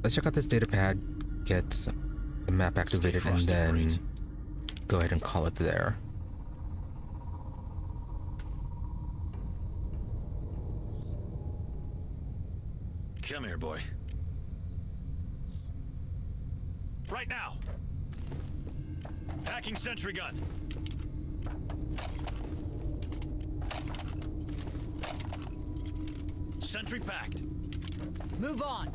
Let's check out this datapad, get the map activated, and then Marines. go ahead and call it there. Come here, boy. Right now. Hacking sentry gun. Sentry packed. Move on.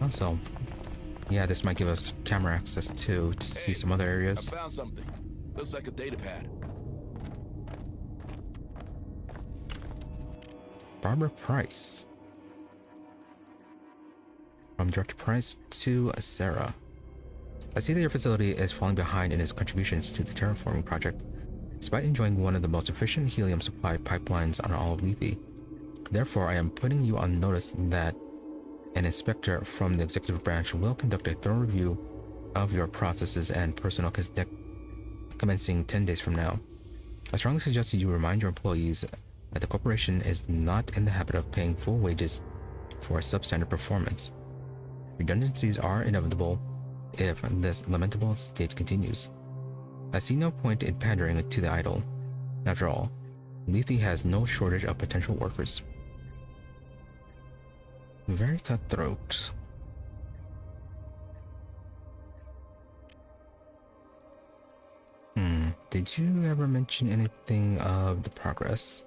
Also, yeah, this might give us camera access too to see some other areas. I found something. Looks like a datapad. Barbara Price. From Director Price to Sarah. I see that your facility is falling behind in its contributions to the terraforming project, despite enjoying one of the most efficient helium supply pipelines on all of Lethe. Therefore, I am putting you on notice that an inspector from the executive branch will conduct a thorough review of your processes and personnel commencing 10 days from now. I strongly suggest you remind your employees that the corporation is not in the habit of paying full wages for substandard performance. Redundancies are inevitable if this lamentable state continues. I see no point in pandering to the idle. After all, Lethe has no shortage of potential workers. Very cutthroat. Did you ever mention anything of the progress?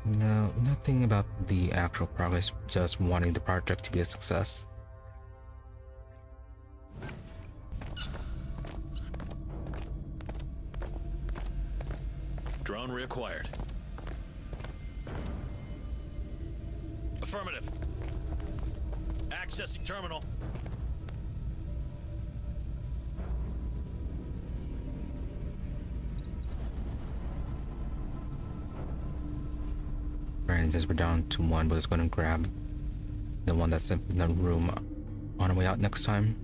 No, nothing about the actual progress, just wanting the project to be a success. Drone reacquired. Affirmative. Accessing terminal. Right, since we're down to one, we're just going to grab the one that's in the room on our way out next time.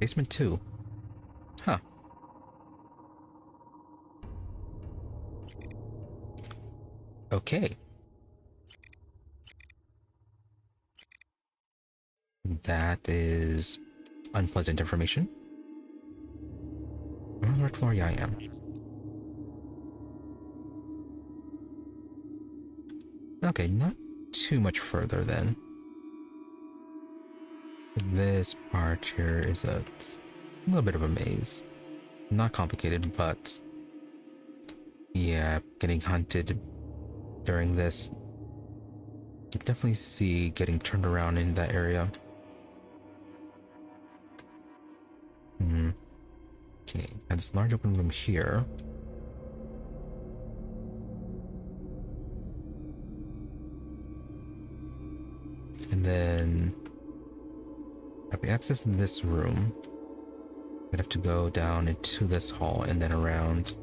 Basement 2. Huh. Okay. That is unpleasant information. I wonder what floor I am. Okay, not too much further then. This part here is a little bit of a maze. Not complicated, but yeah, getting hunted during this. You definitely see getting turned around in that area. Okay, and this large open room here. And then if we access this room, we'd have to go down into this hall and then around.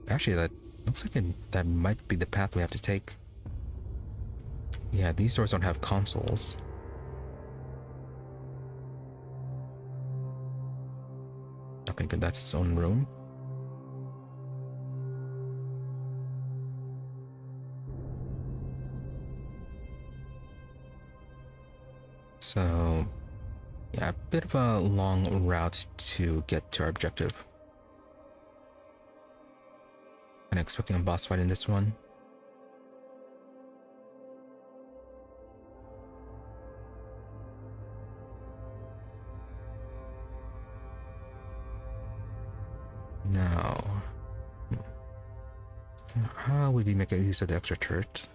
Actually, that looks like that might be the path we have to take. Yeah, these doors don't have consoles. Okay, good, that's its own room. So, yeah, a bit of a long route to get to our objective. Kind of expecting a boss fight in this one. No. How would we make use of the extra turrets?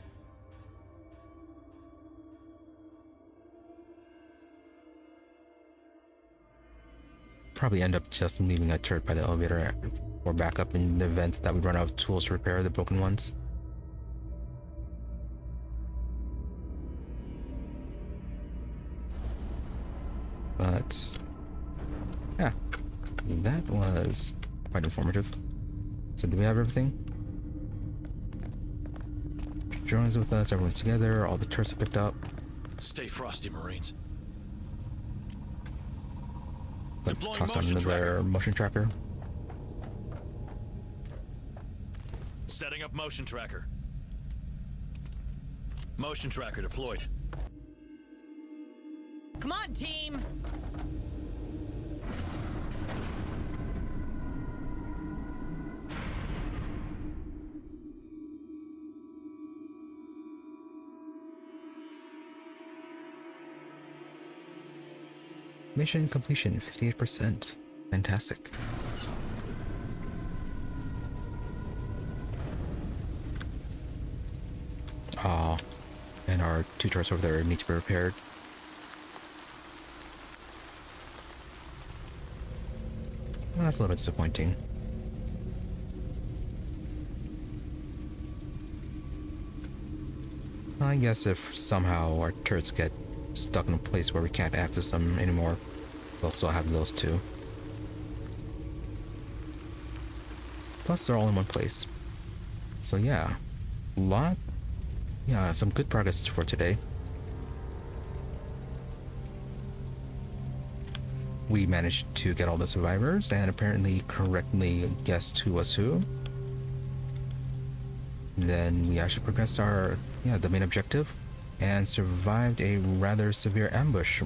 Probably end up just leaving a turret by the elevator or backup in the event that we run out of tools to repair the broken ones. But yeah, that was quite informative. So do we have everything? Drone is with us, everyone's together, all the turrets are picked up. Stay frosty, Marines. But Deploying toss on motion another tracker. motion tracker. Setting up motion tracker. Motion tracker deployed. Come on, team! Mission completion, 58%. Fantastic. Aw, and our two turrets over there need to be repaired. Well, that's a little bit disappointing. I guess if somehow our turrets get stuck in a place where we can't access them anymore, we'll still have those two. Plus, they're all in one place. So yeah, some good progress for today. We managed to get all the survivors and apparently correctly guessed who was who. Then we actually progressed the main objective and survived a rather severe ambush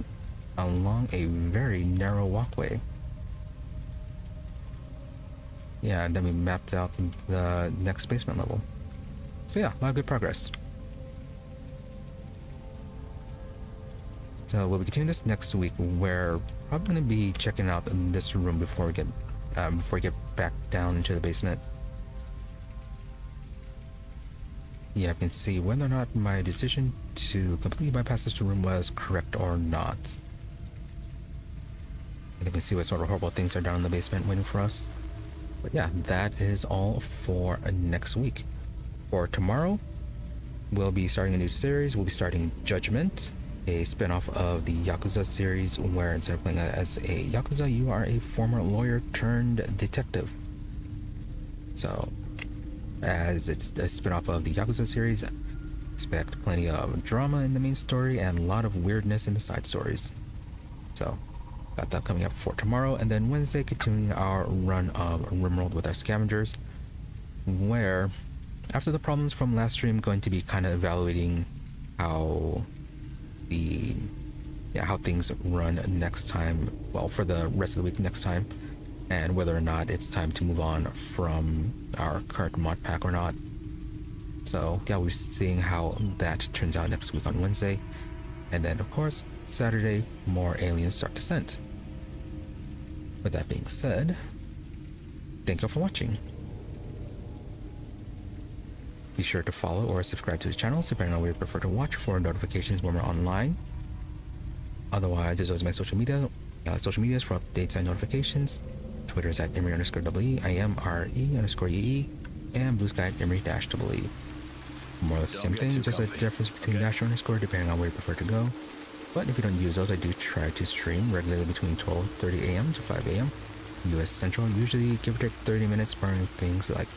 along a very narrow walkway. Yeah, and then we mapped out the next basement level. So yeah, a lot of good progress. So we'll be continuing this next week. We're probably going to be checking out this room before we get back down into the basement. Yeah, I can see whether or not my decision to completely bypass this room was correct or not. And you can see what sort of horrible things are down in the basement waiting for us. But yeah, that is all for next week. For tomorrow, we'll be starting a new series. We'll be starting Judgment, a spin-off of the Yakuza series, where instead of playing as a Yakuza, you are a former lawyer turned detective. So, as it's a spin-off of the Yakuza series, expect plenty of drama in the main story and a lot of weirdness in the side stories. So, got that coming up for tomorrow, and then Wednesday continuing our run of RimWorld with our scavengers, where after the problems from last stream, going to be kind of evaluating how things run next time, well, for the rest of the week next time, and whether or not it's time to move on from our current mod pack or not. So yeah, we'll be seeing how that turns out next week on Wednesday, and then of course Saturday, more Aliens Dark Descent. With that being said, thank you for watching. Be sure to follow or subscribe to his channels depending on where you prefer to watch for notifications when we're online. Otherwise, there's always my social medias for updates and notifications. Twitter is at Emery_EE, IMRE_EE, and Blue Sky at Emery-EE. More or less the same thing, just a difference between _ depending on where you prefer to go. But if you don't use those, I do try to stream regularly between 12:30 a.m. to 5 a.m. US Central, usually give or take 30 minutes, barring things like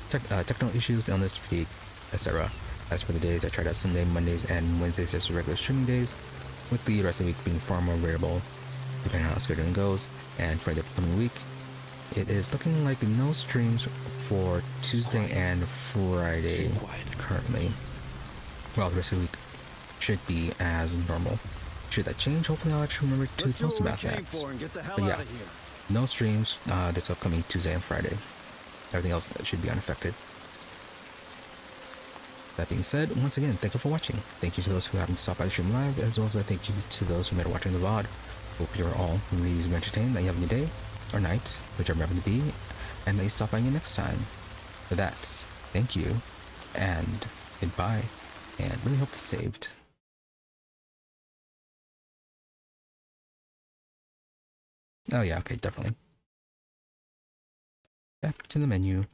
technical issues, illness, fatigue, etc. As for the days, I tried out Sunday, Mondays, and Wednesdays as regular streaming days, with the rest of the week being far more variable depending on how scheduling goes. And for the upcoming week, it is looking like no streams for Tuesday and Friday currently. Well, the rest of the week should be as normal. Should that change, hopefully I'll actually remember to post about that. But yeah, no streams this upcoming Tuesday and Friday. Everything else should be unaffected. That being said, once again, thank you for watching. Thank you to those who haven't stopped by the stream live, as well as I thank you to those who made it watching the VOD. Hope you're all reasonably entertained, that you have a good day or night, whichever you happen to be, and that you stop by again next time. For that, thank you, and goodbye, and really hope this saved. Oh yeah, okay, definitely. Back to the menu.